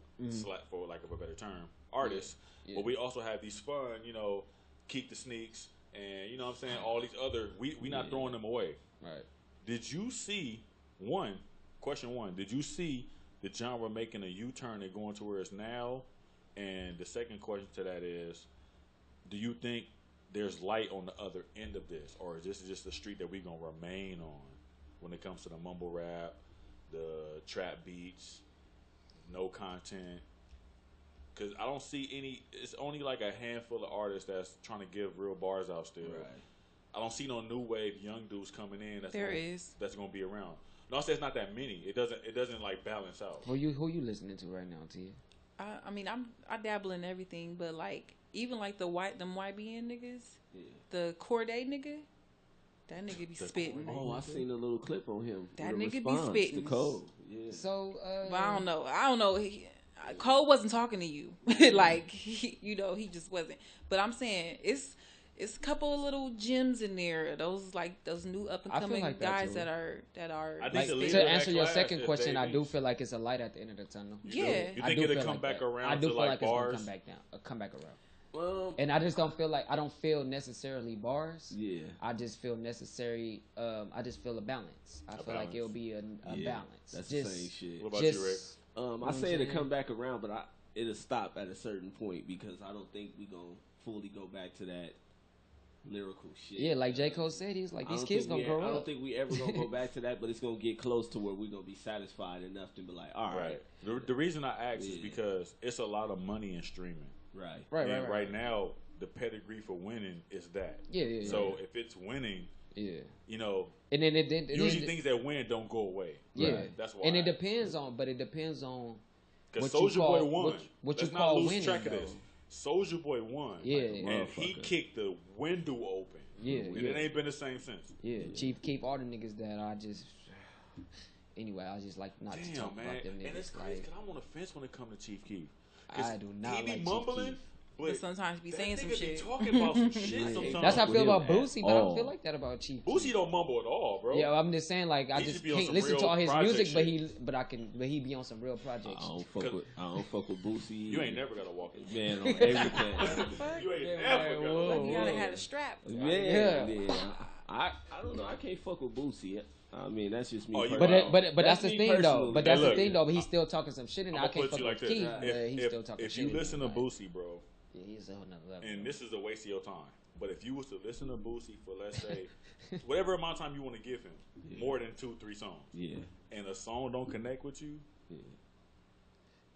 for lack of a better term, artists. Yeah. But we also have these fun, you know, Keep the Sneaks, and you know what I'm saying, all these other, we not throwing them away. Right. Did you see, question one, did you see the genre making a U-turn and going to where it's now? And the second question to that is, do you think there's light on the other end of this, or is this just the street that we're going to remain on when it comes to the mumble rap, the trap beats, no content? Because I don't see any, it's only like a handful of artists that's trying to give real bars out still. Right. I don't see no new wave young dudes coming in that's going to be around. No, I say it's not that many. It doesn't like balance out. Who you listening to right now, Tia? I mean, I dabble in everything, but like even like them YBN niggas, the Corday nigga, that nigga be spitting. Oh, I seen a little clip on him. That nigga be spitting. The Code. Yeah. So, but I don't know. Cole wasn't talking to you, like he just wasn't. But I'm saying it's a couple of little gems in there. Those new up and coming like guys that are. I think like, to answer your second question, I do feel like it's a light at the end of the tunnel. Yeah, you think it'll come back around? I do feel like bars? It's gonna come back around. Well, and I just don't feel like I don't feel necessarily bars. Yeah, I just feel necessary. I just feel a balance. I feel like it'll be a balance. That's just, the same shit. What about you, Rick? I say it'll come back around, but it'll stop at a certain point because I don't think we gonna fully go back to that lyrical shit. Yeah, like J. Cole said, he was like, these kids gonna grow up. I don't think we ever gonna go back to that, but it's gonna get close to where we're gonna be satisfied enough to be like, all right. The reason I ask is because it's a lot of money in streaming. Right now, the pedigree for winning is that. Yeah. So if it's winning, you know, and then usually things that win don't go away. Yeah, right? That's why. And it depends on because Soulja Boy won. What you Let's call not lose winning, track of this. Soulja Boy won. Yeah, and he kicked the window open. Yeah, and it ain't been the same since. Yeah, Chief Keef, all the niggas that I just. Anyway, I just like not to talk about them niggas. And it's crazy because I'm on the fence when it comes to Chief Keef. I do not like Chief Keef. But sometimes be saying some shit. Talking about some shit sometimes. That's how I feel about Boosie, but I don't feel like that about Chief Keef. Boosie don't mumble at all, bro. Yeah, I'm just saying, like, I just can't listen to all his music, but he be on some real projects. I don't fuck with Boosie. You ain't never gotta walk it. Man, on everything. You ain't never gotta. You gotta have a strap. Man, I don't know. I can't fuck with Boosie. I mean, that's just me. But that's the thing, though. But that's the thing, though. But he's still talking some shit, and I can't fuck with Keith. He's still talking shit. If you listen to Boosie, bro. Yeah, he's a whole nother level. And this is a waste of your time. But if you was to listen to Boosie for, let's say, whatever amount of time you want to give him, more than 2-3 songs, and a song don't connect with you,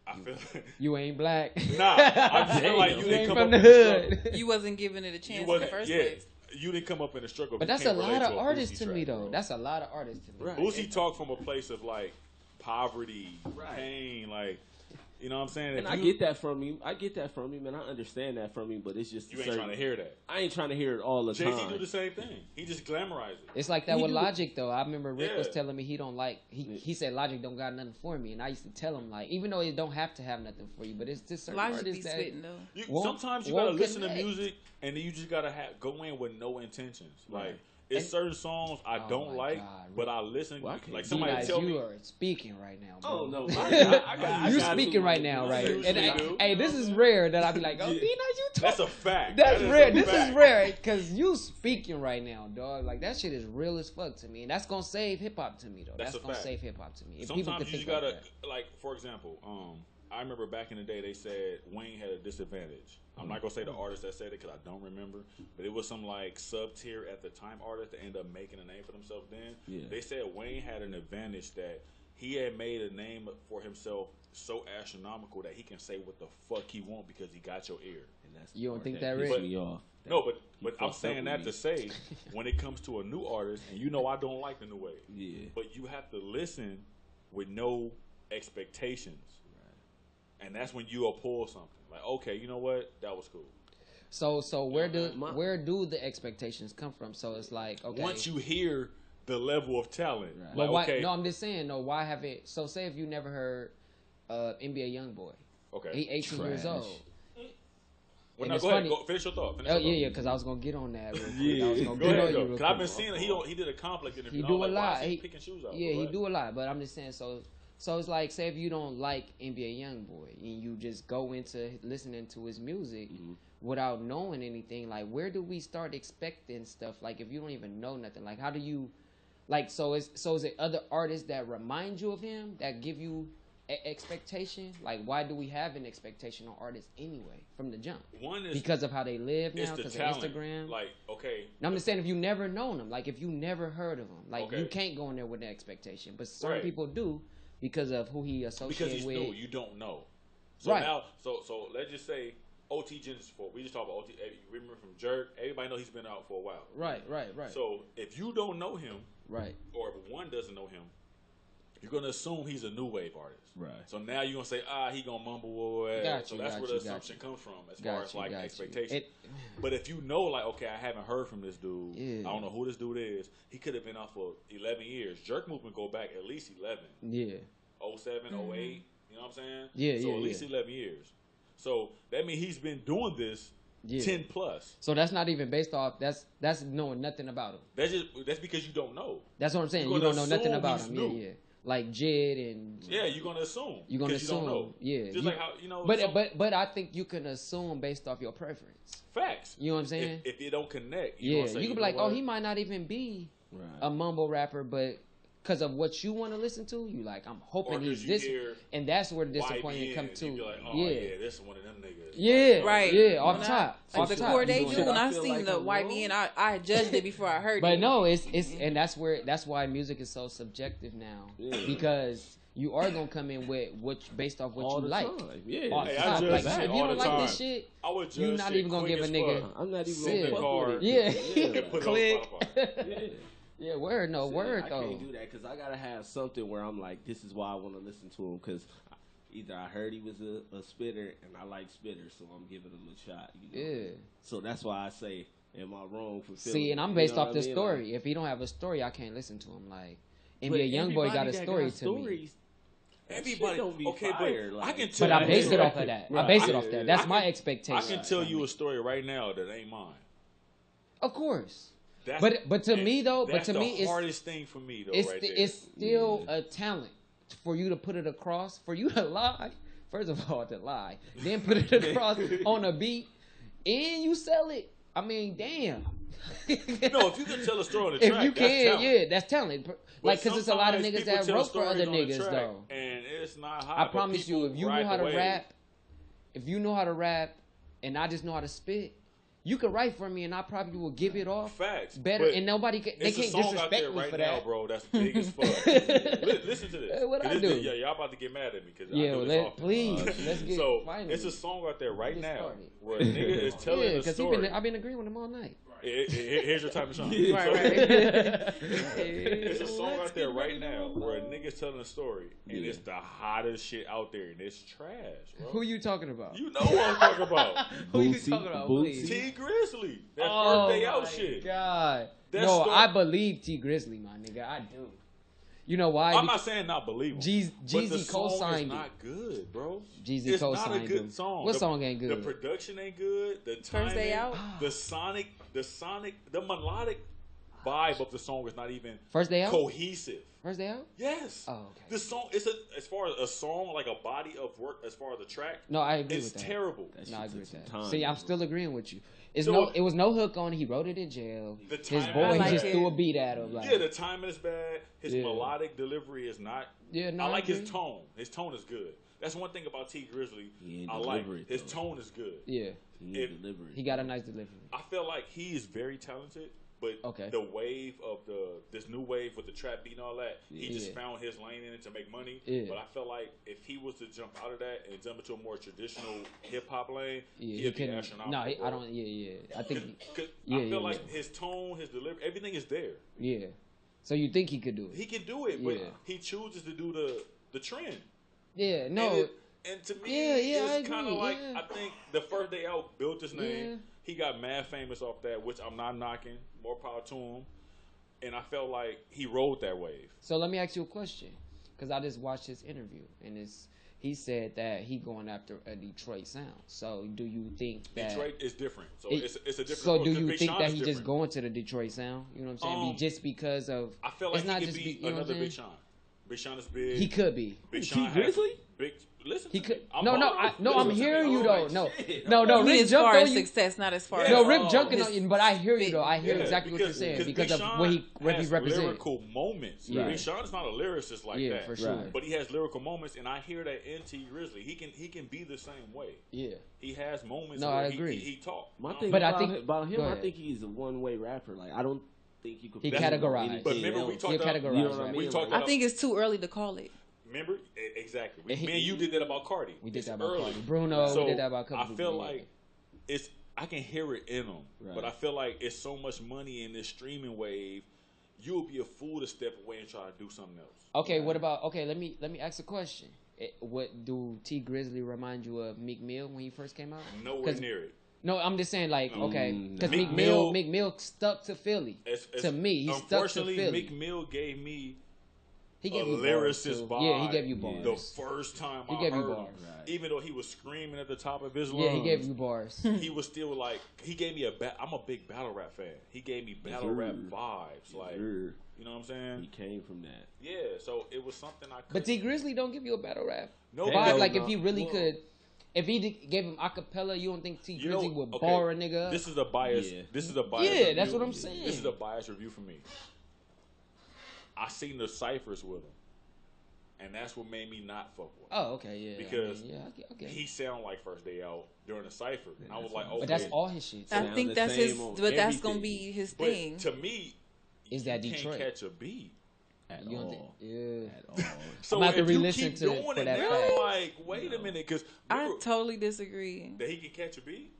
I feel like you ain't black. Nah, I feel like you didn't come from up the hood. You wasn't giving it a chance in the first place. You didn't come up in the struggle. But that's a lot of artists to me, though. Bro. That's a lot of artists to me. Right. Boosie talked from a place of like poverty, pain, like. You know what I'm saying? And I get that from him. And I understand that from him, but it's just you ain't trying to hear that. I ain't trying to hear it all the time. Jay-Z do the same thing. He just glamorized it. It's like that with Logic, though. I remember Rick was telling me he don't like. He said Logic don't got nothing for me, and I used to tell him like, even though it don't have to have nothing for you, but it's just certain Logic artists be that spitting though. Sometimes you gotta listen to music, and then you just gotta go in with no intentions, like. It's certain songs I don't like, but I listen. Like somebody tell me, you are speaking right now. Bro. Oh no, you speaking right now, right? And hey, this is rare that I be like, oh, D-Nice, you talking. That's a fact. That's rare. This is rare because you speaking right now, dog. Like that shit is real as fuck to me, and that's gonna save hip hop to me, though. That's gonna save hip hop to me. Sometimes you gotta, like, for example, I remember back in the day they said Wayne had a disadvantage. I'm not gonna say the artist that said it because I don't remember, but it was some like sub tier at the time artist that ended up making a name for themselves. Then they said Wayne had an advantage that he had made a name for himself so astronomical that he can say what the fuck he want because he got your ear. And that's you don't think that pissed me off. No, but I'm saying that to say when it comes to a new artist, and you know I don't like the new wave, but you have to listen with no expectations. And that's when you'll pull something like, okay, you know what, that was cool. So where do the expectations come from? So it's like, okay, once you hear the level of talent, right. But why? Okay. No, I'm just saying. No, why have it? So say if you never heard NBA YoungBoy, he 18 years old. Well, And no, it's go ahead. funny. Go, finish your thought. Oh yeah, because I was gonna get on that. Real quick. Yeah. I was gonna Go get ahead, on though. you real Because I've quick. been seeing he did a conflict interview. He and do I'm a like, why lot. is he picking shoes out? Yeah, Go he ahead. do a lot. But I'm just saying, so it's like, say if you don't like NBA YoungBoy and you just go into listening to his music without knowing anything, like where do we start expecting stuff? Like if you don't even know nothing, like how do you, like so is it other artists that remind you of him that give you expectation? Like why do we have an expectation on artists anyway from the jump? One is Because of how they live now, it's the because of talent. Instagram. Like, okay. Now, I'm just saying, if you never known him, like if you never heard of him, like Okay. you can't go in there with an expectation. But some Right. people do because of who he Because associates he's with. new, you don't know. So Right. now, so let's just say OT Genesis 4. We just talked about OT. You remember from Jerk? Everybody know he's been out for a while. Right. So if you don't know him, Right. or if one doesn't know him, you're gonna assume he's a new wave artist. Right. So now you're gonna say, he gonna mumble. Well, Got so you, that's got where you, the got assumption you. comes from, as Got far as you, like got you. expectation. But if you know, like, okay, I haven't heard from this dude. Yeah. I don't know who this dude is. He could have been out for 11 years. Jerk movement go back at least 11. Yeah. 07, 08. You know what I'm saying? Yeah, So yeah, at least 11 years. So that means he's been doing this 10 plus. So that's not even based off. That's knowing nothing about him. That's because you don't know. That's what I'm saying. You're You don't gonna know nothing assume about he's him. new. Yeah. Like Jid and Yeah, you're gonna assume. you're gonna 'cause assume. You don't know. Yeah. Just like how But I think you can assume based off your preference. facts. You know what I'm saying? If you don't connect, Yeah. gonna say, You could be know like, what? he might not even be Right. a mumble rapper, but because of what you want to listen to, you like, I'm hoping Or 'cause he's you this, hear and that's where the disappointment YBN, comes you be to. like, Yeah, this is one of them niggas. yeah, Right. yeah, off When top, Like off the top. core they You know do, what when I I feel seen like the I'm YBN, wrong? I judged it before I heard But it. no, it's and that's why music is so subjective now, because you are gonna come in with based off what All you the like. time. Yeah. Off Hey, I top. judge Like, shit if you all don't the like this time. shit, I would judge you're not shit even gonna quick give a as nigga. fuck. I'm not even Send gonna the fuck card. with it. Yeah. And put it Click. on Spotify. Yeah. Yeah, word, no word I though. can't do that because I gotta have something where I'm like, this is why I want to listen to him because either I heard he was a spitter and I like spitters, so I'm giving it a little shot. You know? Yeah. So that's why I say, am I wrong for feeling? See, and I'm you based know off what the I mean? story. Like, if he don't have a story, I can't listen to him. Like but NBA YoungBoy got everybody a that story got to me. stories, Everybody, don't be okay, fire, but like- I can tell. But I you base a it story. off of that. I Right. base it Yeah, off that. yeah, That's I my can- expectation. I can tell you a story right now that ain't mine. Of course. That's, But to and me though, that's but to me the it's hardest thing for me though. it's right there. it's still a talent for you to put it across, for you to lie. First of all, to lie, then put it across on a beat, and you sell it. I mean, damn. No, if you can tell a story on the If track, you that's can, talent. yeah, that's talent. But Like, cause it's a lot of sometimes niggas people that tell wrote for stories other on the niggas track, though. and it's not hot. I but promise you, people if you know ride how the to wave. rap, if you know how to rap, and I just know how to spit, you could write for me, and I probably will give it off Facts better, but and nobody can. They it's a can't song out disrespect there me right for now, that. bro. That's big as fuck. Listen to this. Hey, what I 'Cause do? Yeah, y'all about to get mad at me because Yeah, I do well, this often. please, let's get So finally. it's a song out there right Get now started. where a nigga is telling Yeah, a because story. I've been agreeing with him all night. Here's your time to shine. Yeah. So, Right. There's a song out there right now where a nigga's telling a story, and it's the hottest shit out there, and it's trash, bro. Who you talking about? You know what I'm talking about. Who you Bootsy, talking about? Bootsy. Please. T Grizzly. That Oh first day out my shit. God. That No, story- I believe T Grizzly, my nigga. I do. You know why? I'm not saying not believable. Jeezy but the song co-signed is it. not good, bro. Jeezy It's not a co-signed good him. song. What The- song ain't good? The production ain't good. The timing, First Day Out? the melodic vibe of the song is not even First Day Out? cohesive. First Day Out? Yes. Oh, okay. The song as far as a song, like a body of work, as far as the track, No, I agree it's with that. terrible. That No, I shit agree took with some that. time, See, I'm bro. still agreeing with you. So- It was no hook on it. He wrote it in jail. The His timing- boy I like just it. threw a beat at him. Like, Yeah, the timing is bad. His Yeah. melodic delivery is not. Yeah, no, I I like his agree. tone. His tone is good. That's one thing about T Grizzly. He ain't I like deliberate, his though. tone is good. yeah, He If- ain't deliberate. he got a nice delivery. I feel like he is very talented, but Okay. the wave of this new wave with the trap beat and all that, he just Yeah. found his lane in it to make money. Yeah. But I feel like if he was to jump out of that and jump into a more traditional hip hop lane, Yeah, he'd he be couldn't. astronomical. No, I bro. don't. Yeah. I think. 'Cause Yeah, I feel yeah, like yeah. his tone, his delivery, everything is there. Yeah. So you think he could do it? He can do it, but Yeah. he chooses to do the trend. Yeah. No. And to me, Yeah, I it's kind of agree, like yeah. I think the first day out built his name. Yeah. He got mad famous off that, which I'm not knocking. More power to him. And I felt like he rode that wave. So let me ask you a question. because I just watched his interview, and he said that he going after a Detroit sound. So do you think that Detroit is different? So it's a different. So do approach, you Big think Sean that is he different. just going to the Detroit sound? You know what I'm saying? Just because of I feel like it's not he could just be you know another what I'm Big saying? Sean. Big Sean is big. He could be. Big T Sean has Grizzly? big. Listen, He to could. me. I'm I'm hearing you though. No, no, I mean, Rick as far jumped as on you. success, not as far No, as Rick jumping his on you, but I hear you though. I hear Yeah, exactly what you're saying because Big of Sean what he has represents. lyrical moments. Yeah. Big Sean is not a lyricist like Yeah, that. for sure. Right. But he has lyrical moments, and I hear that in T Grizzly. He can be the same way. Yeah. He has moments No, where I agree. he talk. My thing But I about, think- about him, go I ahead. think he's a one-way rapper. Like, I don't think you could. He put him on categorized. anything But remember, we else. talked He'll about. categorize You know what I rap. mean? We talked I about. think it's too early to call it. Remember exactly. And Me and you did that about Cardi. We did It's that about early. Cardi. Bruno, So we did that about a couple I feel people, like it's. I can hear it in them, Right. but I feel like it's so much money in this streaming wave. You'll be a fool to step away and try to do something else. Okay, what about let me ask a question. What do T Grizzly remind you of Meek Mill when he first came out? Nowhere 'Cause- near it. No, I'm just saying like okay, because Meek Meek Mill stuck to Philly. It's- To me, he stuck to unfortunately, Philly. Meek Mill gave me He a gave you bars, lyricist too. vibe. Yeah, he gave you bars. The first time He I gave you heard him, bars. Right. even though he was screaming at the top of his lungs. Yeah, he gave you bars. He was still like he gave me I'm a big battle rap fan. He gave me battle rap vibes, like Sure. you know what I'm saying? He came from that. Yeah, so it was something I could. But T Grizzly don't give you a battle rap No, vibe. no, Like no. if he really Well- could, if he gave him acapella, you don't think T You know, Grizzly would okay, bar a nigga up? This is a bias. Yeah. This is a bias. Yeah, that's review. what I'm saying. This is a bias review for me. I seen the ciphers with him, and that's what made me not fuck with him. Oh, okay, yeah. Because I mean, yeah, okay. He sound like First Day Out during the cipher, and I was like, okay. But that's all his shit. I Sound think the that's same his, on but that's gonna everything. be his But thing. to me, Is that you Detroit? can't catch a beat. At You don't all. think? Yeah. At all. So I'm about to if you re-listen keep to doing it for it that now, fact. like, wait a minute, because I totally disagree. that he can catch a beat.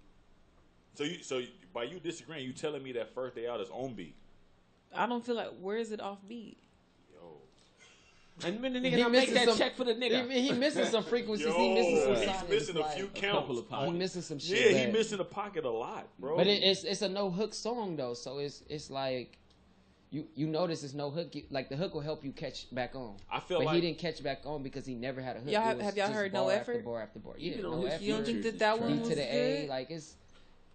So by you disagreeing, you telling me that First Day Out is on beat. I don't feel like where is it off beat? Yo, And then the He nigga not make missing that some- check for the nigga. He missing some frequencies. yo, he missing some he's sonics, missing a like- few couple counts. of pockets. He missing some shit. Yeah, he that- missing a pocket a lot, bro. But it's a no hook song though, so it's like you notice it's no hook. Like the hook will help you catch back on. I feel But like he didn't catch back on because he never had a hook. Y'all It have- was have y'all just heard No bar after Effort? bar after bar. Yeah, Even no on his effort. You don't think Features that is one D was to the A, good? like it's.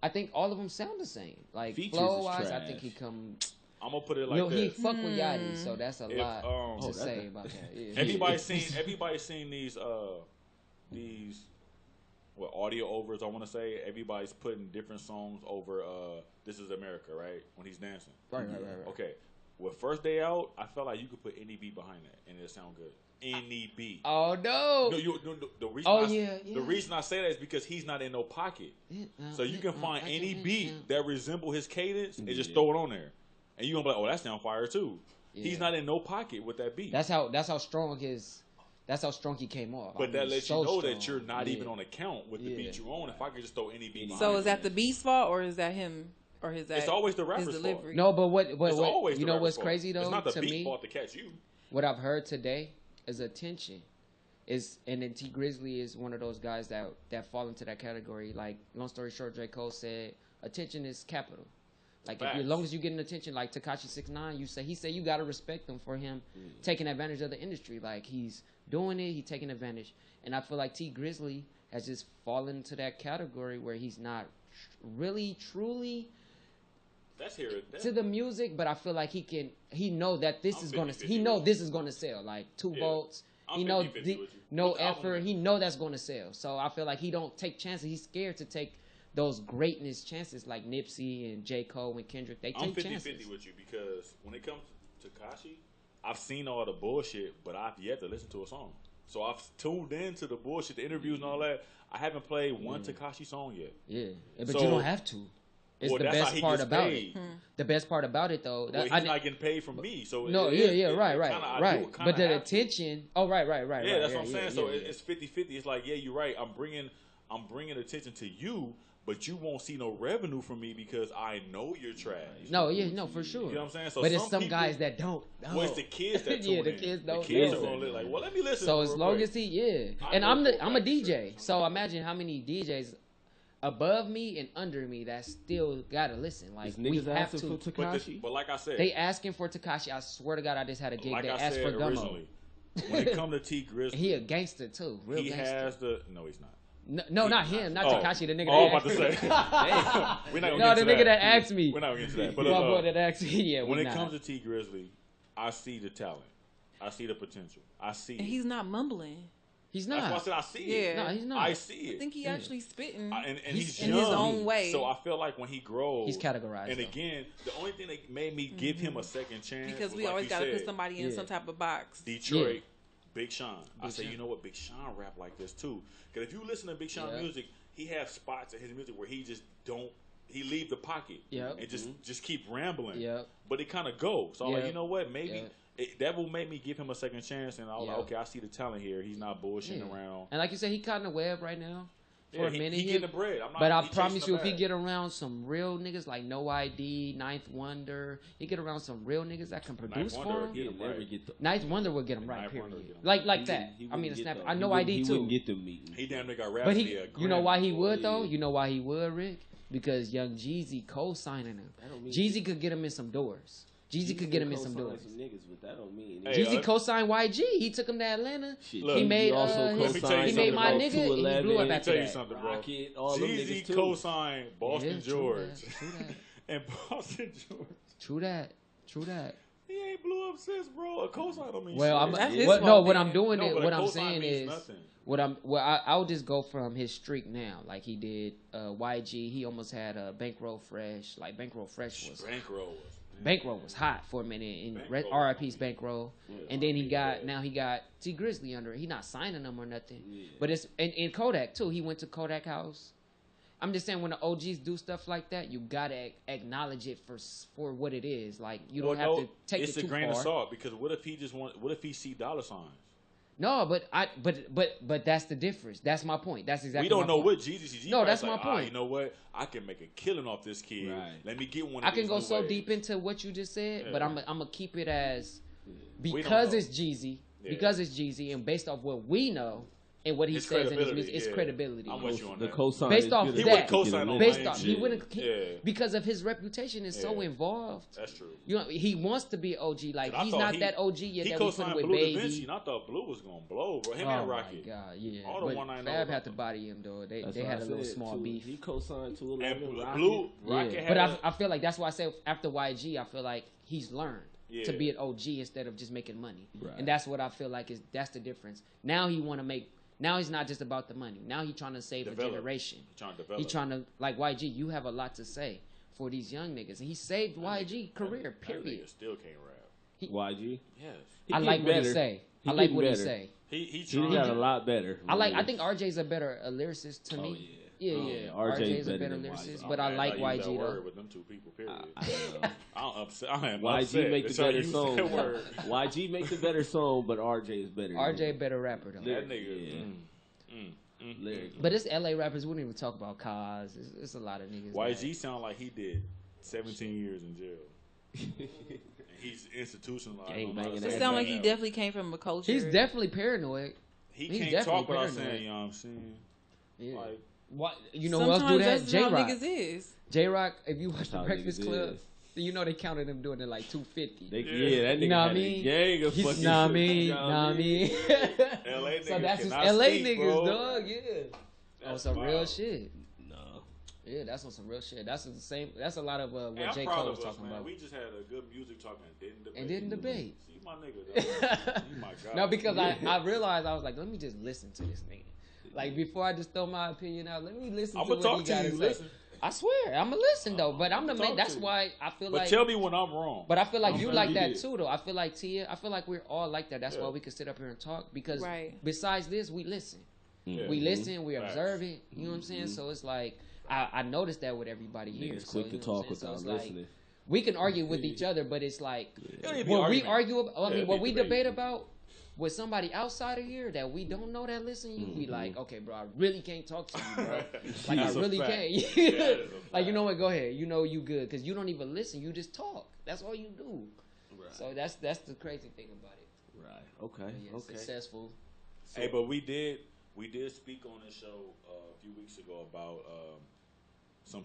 I think all of them sound the same. Like Features flow is wise, I trash. think he come. I'm gonna put it like No, he this. fuck with Yachty, so that's a If, lot oh, to that's say a- about that. Yeah. Everybody seen these what audio overs I want to say. Everybody's putting different songs over This Is America, right? When he's dancing. right. Okay. With First Day Out, I felt like you could put any beat behind that and it'll sound good. Any beat. Oh no! No, the reason Oh, I, yeah. the reason I say that is because he's not in no pocket. So you can find any beat that resemble his cadence and just throw it on there. And you're gonna be like, oh, that sound fire too. He's Yeah. not in no pocket with that beat. That's how strong he came off. But I that mean, lets so you know strong. that you're not Yeah. even on account with the Yeah. beat you own. If I could just throw any beat behind So it. is that the beat's fault or is that him or his It's always the rapper's his fault. delivery? No, but what It's always you the know what's rapper's fault. crazy though It's not the to beat me? fault to catch you. What I've heard today is attention. And then T Grizzly is one of those guys that fall into that category. Like long story short, J. Cole said attention is capital. Like if you, as long as you getting attention, like Tekashi 6ix9ine, he said you gotta respect him for him taking advantage of the industry. Like he's doing it, he's taking advantage. And I feel like T Grizzly has just fallen into that category where he's not really truly That's here. to the music, but I feel like he know that this I'm is gonna 50-50 he know with this is gonna sell like 2 Yeah. volts. I'm He know 50-50 with you. no Which album effort. is it? He know that's gonna sell. So I feel like he don't take chances. He's scared to take those greatness chances like Nipsey and J. Cole and Kendrick. They I'm take 50-50 chances. with you because when it comes to Tekashi, I've seen all the bullshit, but I've yet to listen to a song. So I've tuned into the bullshit, the interviews and all that. I haven't played one Tekashi song yet. Yeah, but So- you don't have to. It's Well, the that's how best he part gets about paid. it. The best part about it though. Well, he's not getting paid from me, so No, it- yeah, it- it right. kinda- I do But kinda the have to. attention. Oh, right. Yeah, that's what I'm saying. So yeah. it's 50-50. It's like, yeah, you're right. I'm bringing attention to you, but you won't see no revenue from me because I know you're trash. No, yeah, no, for sure. You know what I'm saying? So but it's some people- guys that don't. Well, it's the kids that tune Yeah, the in. kids The don't kids know. are gonna like, well, let me listen. So real as long quick. as he, yeah, I and know I'm for a a fact DJ. So imagine how many DJs above me and under me that still gotta listen. Like Is we niggas have asking to. for But, Tekashi? but like I said, they asking for Takashi. I swear to God, I just had a gig. like They I asked said for Gummo. originally, when it comes to T Grizzly, He a gangster too. Real he gangster. has the. No, he's not. No, not him. Not Tekashi, the nigga. Oh, that I'm about to say. We're not gonna no, get the into nigga that asked me. We're not gonna get into that. But My boy that asked me. Yeah, when it comes to T Grizzly, I see the talent. I see the potential. I see. And it. he's not mumbling. He's That's not. why I said I see Yeah. it. No, he's not. I see it. I think he actually spitting and he's in young, his own way. So I feel like when he grows, He's categorized. And though. again, the only thing that made me give him a second chance because was we like always you got to said, put somebody in some type of box. Detroit, Big Sean. I say, Sean. you know what, Big Sean rap like this too. Because if you listen to Big Sean music, he has spots in his music where he just don't. He leave the pocket and just keep rambling. Yep. But it kind of goes. So I'm like, you know what, maybe. Yep. That will make me give him a second chance, and I was like, okay, I see the talent here. He's not bullshitting around. And like you said, he caught in the web right now for a minute. He getting the bread. I'm not, but I he promise you, if he bag. get around some real niggas like No ID, Ninth Wonder, he get around some real niggas that can produce for him. He'll never get the. Ninth Wonder will get him right. Ninth Period. Wonder will get him Like that. I mean, snap. I know ID He too. wouldn't get them meetings. He damn near got rap. But he, you know why he would though? You know why he would, Rick? Because Young Jeezy co-signing him. Jeezy could get him in some doors. Jeezy could get him in some doors. Some niggas, but that don't mean Jeezy co-signed YG. He took him to Atlanta. Look, he made he made my nigga, and he blew up after tell you that. something, bro. Rocket, all them niggas Jeezy too. co-signed Boston George. True that. And Boston George. True that. He ain't blew up since, bro. A cosign don't mean Well, shit. what I'm doing No, is but what a I'm cosign saying means is nothing. I'll just go from his streak now, like he did YG. He almost had a Bankroll Fresh. Like Bankroll Fresh was Bankroll was hot for a minute. In RIP's Bankroll, and then he got T Grizzly under it. He not signing them or nothing. Yeah. But it's in Kodak too. He went to Kodak House. I'm just saying when the OGs do stuff like that, you gotta acknowledge it for what it is. Like you don't have to take it too far. It's a grain of salt because what if he see dollar signs? No, but that's the difference. That's my point. That's exactly. We don't know point. what Jeezy sees. No, that's my point. You know what? I can make a killing off this kid. Right. Let me get one. I can go so deep into what you just said, but I'm gonna keep it as because it's Jeezy. Yeah. Because it's Jeezy, and based off what we know and what he says in his music, it's credibility. I'm with you on the that. cosign based off he that, based off he wouldn't because of his reputation is so involved. That's true. You know, he wants to be OG. Like he's not that OG yet. That we put with Blue Baby. Da Vinci, and I thought Blue was gonna blow, bro. Him and Rocket. Oh my god, yeah. All the one I know. Fab had to body him though. They had a little small beef. He co-signed to Blue Rocket. But I feel like that's why I said after YG, I feel like he's learned. To be an OG instead of just making money, and that's what I feel like that's the difference. Now he want to make. Now he's not just about the money. Now he's trying to save a generation. He's trying to like YG. You have a lot to say for these young niggas, and he saved YG career. Period. Still can't rap. YG. Yes. I like what he say. I like what he say. He got a lot better. I think RJ's a better lyricist to me. Yeah. RJ's a better lyricist, but I like YG though. With them two people, period. I'm upset. YG make the better song. YG makes the better song, but RJ is better. RJ better rapper though. That nigga. But it's LA rappers. We don't even talk about Kaz. It's a lot of niggas. YG sound like he did 17 years in jail. He's institutionalized. It sound like he definitely came from a culture. He's definitely paranoid. He can't talk without saying, you know what I'm saying? Yeah. Like, what, you know who else do that? J-Rock. J-Rock, if you watch the Breakfast Club, you know they counted him doing it like 250. That nigga know what I mean? Gang of fucking know what I mean? LA niggas. So that's his LA niggas, bro. Dog, yeah. On some real shit. No. Yeah, that's on some real shit. That's the same. That's a lot of what J. Cole was talking about. We just had a good music talk and didn't debate. See my nigga, you my God. No, because I realized, I was like, let me just listen to this nigga. Like, before I just throw my opinion out, let me listen to what he got to say. Listen. I swear, I'm going to listen, though. But I'm the man. That's why I feel like... But tell me when I'm wrong. But I feel like you like that, too, though. I feel like, Tia, I feel like we're all like that. That's why we can sit up here and talk. Because besides this, we listen. Yeah. We listen, we observe it. You know what I'm saying? So it's like, I noticed that with everybody here. Niggas quick to talk without listening. Like, we can argue with each other, but it's like... What we argue about... I mean, what we debate about... With somebody outside of here that we don't know that listen, you be like, okay, bro, I really can't talk to you, bro. Like, I really can't. Like, you know what? Go ahead. You know you good because you don't even listen. You just talk. That's all you do. Right. So that's the crazy thing about it. Right. Okay. Yeah, okay. Successful. So, hey, but we did speak on this show a few weeks ago about some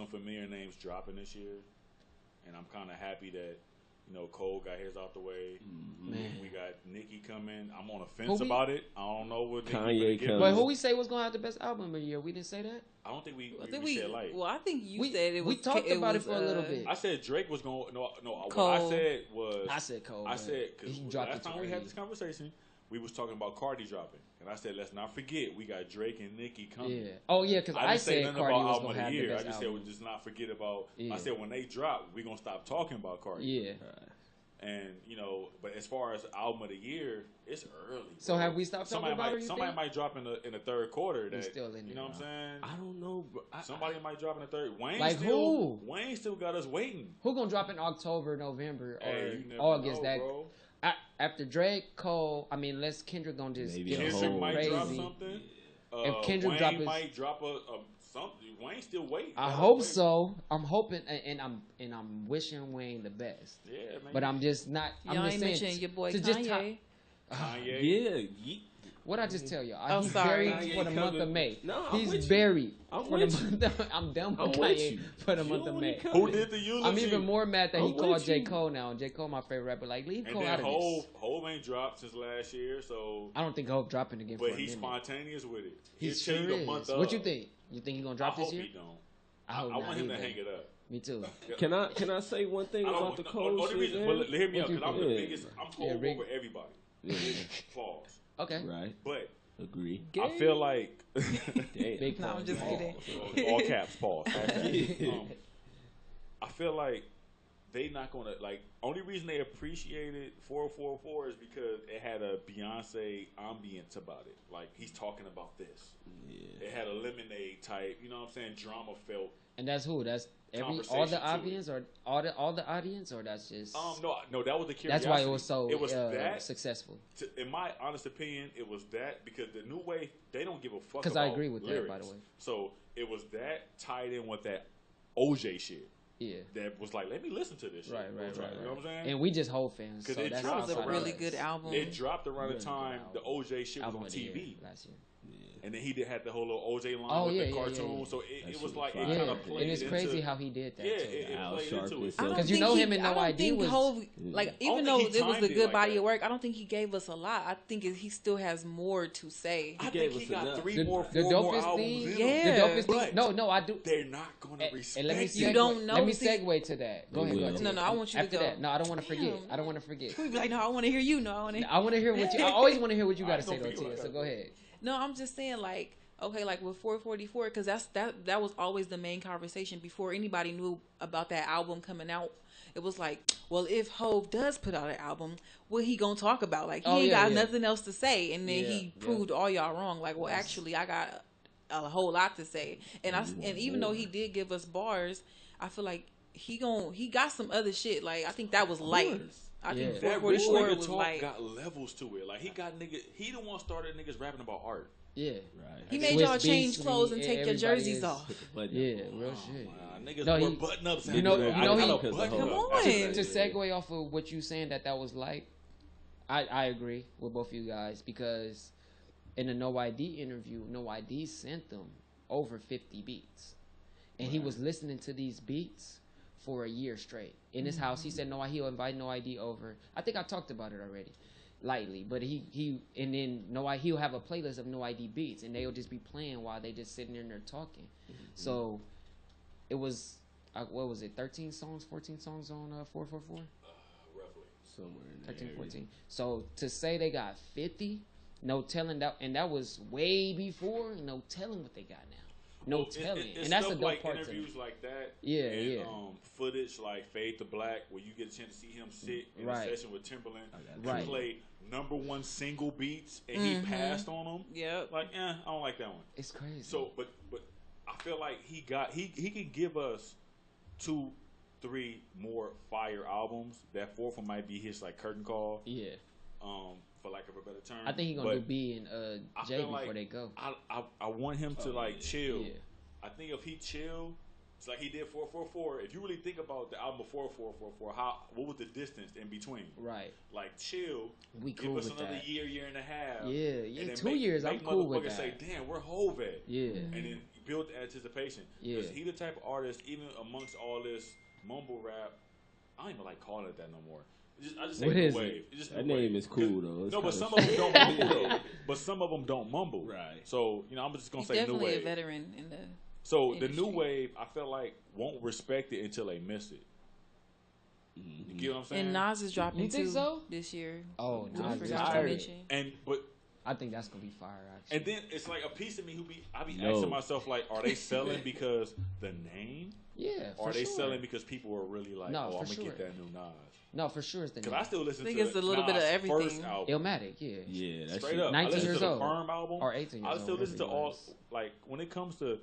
familiar names dropping this year, and I'm kind of happy that You know, Cole got his out the way. Man. We got Nicki coming. I'm on a fence about it. I don't know what Kanye Nicki coming. But who we say was going to have the best album of the year? We didn't say that. I don't think we said like. Well, I think you said it was. We talked about it for a little bit. I said Drake was going. No. Cole. What I said was. I said Cole. I said because last time we had early. this conversation, we was talking about Cardi dropping, and I said let's not forget we got Drake and Nicki coming. Yeah. Oh yeah, because I didn't say said nothing Cardi about was album going of to the have year. the I best just album. said we just not forget about. Yeah. I said when they drop, we gonna stop talking about Cardi. Yeah. And you know, but as far as album of the year, it's early. So bro. have we stopped talking about her? Somebody might drop in the third quarter. That still in you there, know what I'm saying? I don't know, bro. Somebody might drop in the third. Wayne still got us waiting. Who gonna drop in October, November, or Hey, you never August? know, That bro. after Drake, Cole. I mean, unless Kendrick gonna just Maybe get a Kendrick whole might crazy. drop something. If Kendrick Wayne might drop a something. Wayne still waiting. I hope so. I'm hoping, and I'm wishing Wayne the best. Yeah, man. But I'm just not. Y'all I'm ain't just saying, mentioning your boy to Kanye. just Kanye. Yeah. What I just tell you? Oh, He's sorry. buried for the month of May. No, I'm he's with you. buried I'm for the with you. month. I'm done I'm with with Kanye you. for the You month of only May. come- Who did the eulogy? I'm even more mad that he I'm called with J. you. Cole now. J. Cole, my favorite rapper. Like, leave And Cole then out of this. Hove ain't dropped since last year, so. I don't think Hove dropping again for But a he's minute. spontaneous with it. He He'll sure tell you the is. month What of. you think? You think he's gonna I drop hope this year? he don't. I I hope want not him to either. hang it up. Me too. Can I say one thing about the Cole only shit? reason, man? well, hear me out, What you because I'm think? the Yeah. biggest. I'm Yeah, Cole Rick. over everybody. Yeah. Pause. Okay. Right. But Agree. I feel like Damn. Big No, I'm pause. just kidding. all caps. Pause. I feel like they not gonna like. Only reason they appreciated 444 is because it had a Beyonce ambience about it. Like he's talking about this. Yeah. It had a Lemonade type. You know what I'm saying? Drama felt. And that's who? That's all Conversation the to audience, or all the audience, or that's just. No, that was the curiosity. That's why it was so that successful. in my honest opinion, it was that because the new wave they don't give a fuck. Because about I agree with lyrics. that, by the way. So it was that tied in with that OJ shit. Yeah. That was like, let me listen to this shit. Right. You know what I'm saying? And we just whole fans. 'Cause So it that's dropped That was a around really good album. It dropped around Really the time good the OJ shit was album on of the year TV. last year. And then he had the whole little OJ line Oh, with yeah, the yeah, cartoon. yeah. So That it shit was was like, fire. it Yeah, kind of played and it's into, crazy how he did that. Yeah, too. it Al played Sharpton into it. said- I don't 'Cause you think know he- him and No I don't ID think was- Hov, Yeah. like I even don't though think he it was a timed it good like body that. of work, I don't think he gave us a lot. I think he still has more to say. I gave think he us got enough. 3 The- more, the 4 more dopest albums thing- in him. Yeah. The dopest But thing. No, I do. they're not going to respect And let me You segue. don't know, Let me see- segue to that. Go ahead. will. Go ahead. No, I want you to After go. that. No, I don't want to forget. Damn. I don't want to forget. We'd be like, no, I want to hear you. No, I want to. I want to hear what you. I always want to hear what you got to I say, don't though, feel Tia. like So I go do. ahead. No, I'm just saying, like, okay, like with 444, because that was always the main conversation before anybody knew about that album coming out. It was like, well, if Hov does put out an album, what he gonna talk about? Like, he ain't got nothing else to say, and then he proved all y'all wrong. Like, well, actually, I got a whole lot to say, and even though he did give us bars, I feel like he got some other shit. Like, I think that was light. I think Yeah. That rich 444 nigga was talk light. got levels to it. Like he got niggas. He the one started niggas rapping about art. Yeah. Right. He made Swiss y'all change Beats, clothes I and mean, take your everybody jerseys is- off. But Yeah. Real shit. Niggas No, wore he- button ups. you know he- Come on. To segue off of what you saying that was like, I agree with both of you guys because in the No ID interview, No ID sent them over 50 beats, and he was listening to these beats for a year straight in his house. He said he'll invite No ID over. I think I talked about it already, lightly, but he and then he'll have a playlist of No ID beats, and they'll just be playing while they just sitting in there talking. So it was what was it, 13 songs, 14 songs on 444? Roughly. somewhere in there. 13, 14. So to say they got 50, no telling that, and that was way before, no telling what they got now. No Well, telling, it's and that's a stuff dope like part to interviews me. like that. Yeah, and, yeah. Footage like Fade to Black, where you get a chance to see him sit in Right. a session with Timberland and Right. play #1 single beats, and he passed on them. Yep. Like, I don't like that one. It's crazy. So, but I feel like he can give us 2, 3 more fire albums. That fourth one might be his like curtain call. yeah, For lack of a better term. I think he's gonna do B and I J feel before like they go. I want him to like chill. Yeah. I think if he chill, it's like he did 444. If you really think about the album before 444, what was the distance in between? Right. Like chill. We Give cool us with another that. year and a half. Yeah, and then 2 years. I'm make cool with motherfuckers that. say, damn, where Hov at? Yeah. And then build the anticipation. Yeah. Because he the type of artist, even amongst all this mumble rap, I don't even like calling it that no more. I just say What new is wave. it? It's just That new name wave. is cool though. It's No, but kinda some of them don't mumble though. But some of them don't mumble. Right. So I'm just gonna He's say new definitely wave. a veteran in the. So the industry. new wave, I feel like won't respect it until they miss it. You get what I'm saying? And Nas is dropping You think too so? this year. Oh, I Nas forgot to tired. mention. But I think that's gonna be fire. Actually. and then it's like a piece of me I be No. asking myself like, are they selling because the name, Yeah, or for are they sure. selling because people are really like, No, oh, I'm for gonna get sure. that new Nas? No, for sure it's the Because name. I still listen I think to it's a little bit of Nas' everything. first album. Illmatic, yeah. Yeah, that's Straight up, 19 I listen years to the old. Firm album, Or 18 years I still old, listen to whatever he all was. like when it comes to.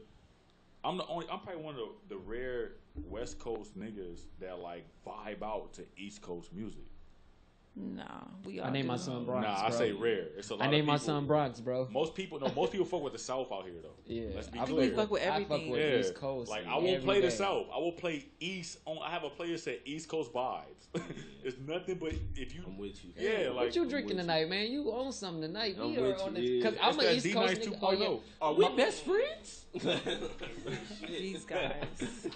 I'm probably one of the rare West Coast niggas that like vibe out to East Coast music. Nah, we all I named do. my son Bronx. Nah, I bro. say rare. It's a lot. I of named my people- son Bronx, bro. Most people fuck with the South out here though. Yeah, Let's be I clear. We fuck with I fuck everything. with Yeah. East Coast. Like I won't every play the day. South. I will play East. I have a playlist that East Coast vibes. It's nothing but if you. I'm with you. Yeah, like What you drinking with tonight, man? You own something tonight. I'm We are with on you, this yeah. because I'm it's an that East D-Nice Coast nigga. 2.0. Oh, yeah. Are we best friends? These guys.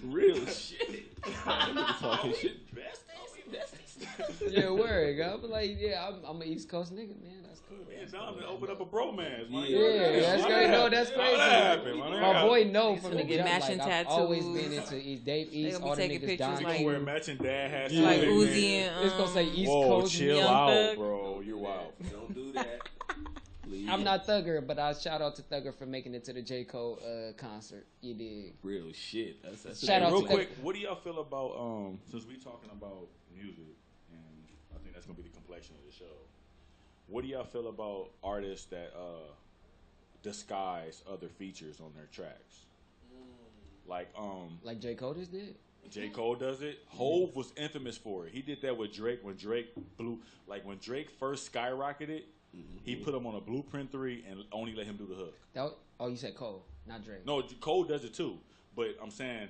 Real shit. Nigga talking shit. Yeah, word. I'm like, yeah, I'm an East Coast nigga, man. That's cool. Yeah, Dom to open up a bromance, man. Yeah, that's crazy. No, that's crazy. Happened, man. My boy know from the They get jump. matching Like, I've always tattoos. been into East Dave They East. gonna be All the taking niggas pictures Don You like- gonna wear Q. matching dad hats? Yeah. Like too, Uzi man. and It's gonna say East Whoa, Coast. chill Young out, Thug. bro. You're wild. Don't do that. Please. I'm not Thugger, but I shout out to Thugger for making it to the J. Cole concert. You dig? Real shit. That's Shout Hey, out real to quick, what do y'all feel about since we talking about music, and I think that's gonna be the complexion of the show. What do y'all feel about artists that disguise other features on their tracks? Like J. Cole just did? J. Cole does it. Hove was infamous for it. He did that with Drake when Drake when Drake first skyrocketed. He put him on a Blueprint 3 and only let him do the hook. Oh, you said Cole, not Drake. No, Cole does it too. But I'm saying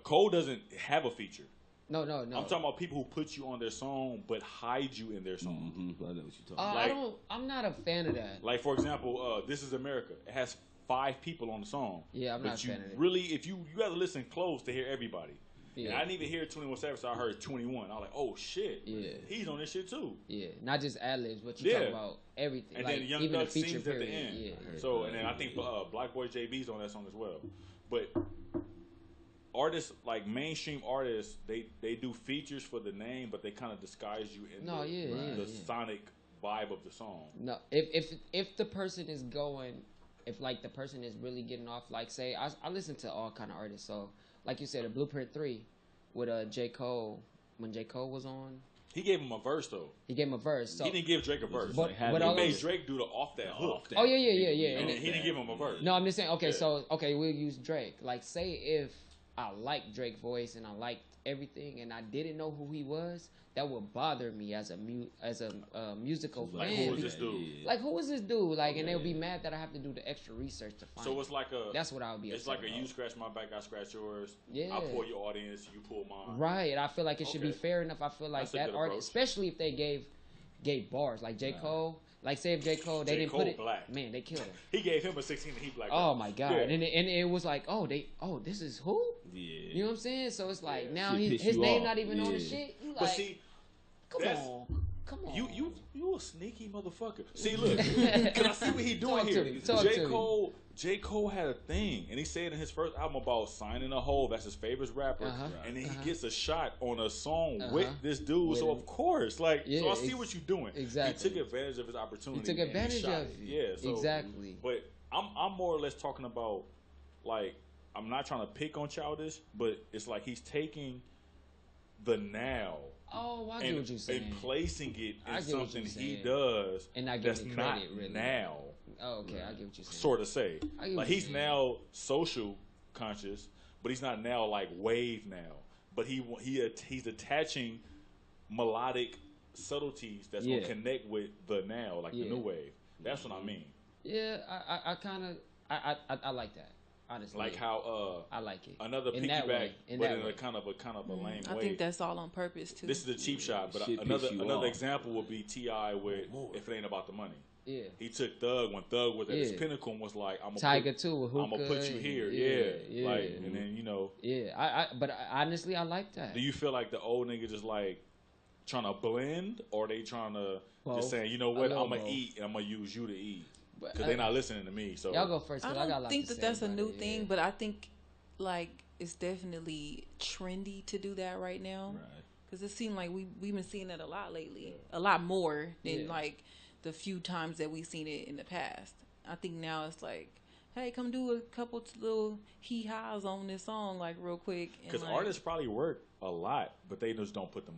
Cole doesn't have a feature. No. I'm talking about people who put you on their song but hide you in their song. I know what you're talking about. I'm not a fan of that. Like for example, This Is America. It has 5 people on the song. Yeah, I'm but not a you fan of it. really, if you got to listen close to hear everybody. Yeah. And I didn't even hear 21 Savage, so I heard 21. I was like, oh shit. Yeah. He's on this shit too. Yeah, not just ad libs, but you Yeah. talk about everything. And like, then Young even Thug the feature sings at the period. end. Yeah. So, and then I think Black Boy JB's on that song as well. But artists, like mainstream artists, they do features for the name, but they kind of disguise you in the sonic vibe of the song. No, if the person is going, if like the person is really getting off, like say I listen to all kind of artists. So like you said, a Blueprint 3 with J. Cole, when J. Cole was on, He gave him a verse though. he gave him a verse. So He didn't give Drake a verse. But He all made those- Drake do the off that hook. oh yeah. And then he didn't give him a verse. No, I'm just saying. Okay, Yeah. so we'll use Drake. Like, say if I liked Drake's voice and I liked everything, and I didn't know who he was, that would bother me as a musical Like, fan. who is this dude? Like, who is this dude? Like, and they'll be mad that I have to do the extra research to find. So it's like a. That's what I would be. It's upset like a about. you scratch my back, I scratch yours. Yeah. I pull your audience, you pull mine. Right. I feel like it should be Okay. fair enough. I feel like That's a that good art, approach. especially if they gave bars like J. Cole. Like, say if J. Cole, they J. didn't Cole put it. black. Man, they killed him. He gave him a 16 and he black. Oh my god! Yeah. And it was like, this is who? Yeah. You know what I'm saying? So it's like now Shit piss his you name off. not even on the Yeah. shit. You But like, see, come that's- on. you a sneaky motherfucker. See, look, can I see what he doing Talk to here? me, talk to me. J. Cole had a thing, and he said in his first album about signing a hole. That's his favorite rapper, and then he gets a shot on a song with this dude. With so him. of course, like, Yeah, so I see what you're doing. exactly. He took advantage of his opportunity. He took and advantage shot of it. it. Yeah, so, Exactly. But I'm more or less talking about, like, I'm not trying to pick on Childish, but it's like he's taking the now. Oh, I get what you're saying. And placing it I in get what something you're he saying. does And not that's giving not credit, really. now. Oh, okay, I get what you're saying. Sort of say. I get what Like you're he's saying. now social conscious, but he's not now like wave now. But he's attaching melodic subtleties that's Yeah. gonna connect with the now, like the Yeah. new wave. That's what I mean. Yeah, I kind of I like that. Honestly, Like how I like it. another In that piggyback, way, in but that in way. a kind of a lame I way. think that's all on purpose too. This is a cheap shot, but Shit piss another you off. example would be T.I. with "If It Ain't About the Money." Yeah. He took Thug when Thug was at his Yeah. pinnacle and was like, I'm Tiger too with gonna hookah. put you here. Yeah. Like, and then, you know. Yeah. But honestly, I like that. Do you feel like the old nigga just like trying to blend, or they trying to just saying, you know what, I'm gonna eat and I'm gonna use you to eat? Because they're not listening to me. So y'all go first. I I don't think that that's a new thing, but I think like it's definitely trendy to do that right now. Right. Because it seemed like we've been seeing it a lot lately, a lot more than like the few times that we've seen it in the past. I think now it's like, hey, come do a couple little hee-haws on this song, like real quick. Because like, artists probably work a lot, but they just don't put the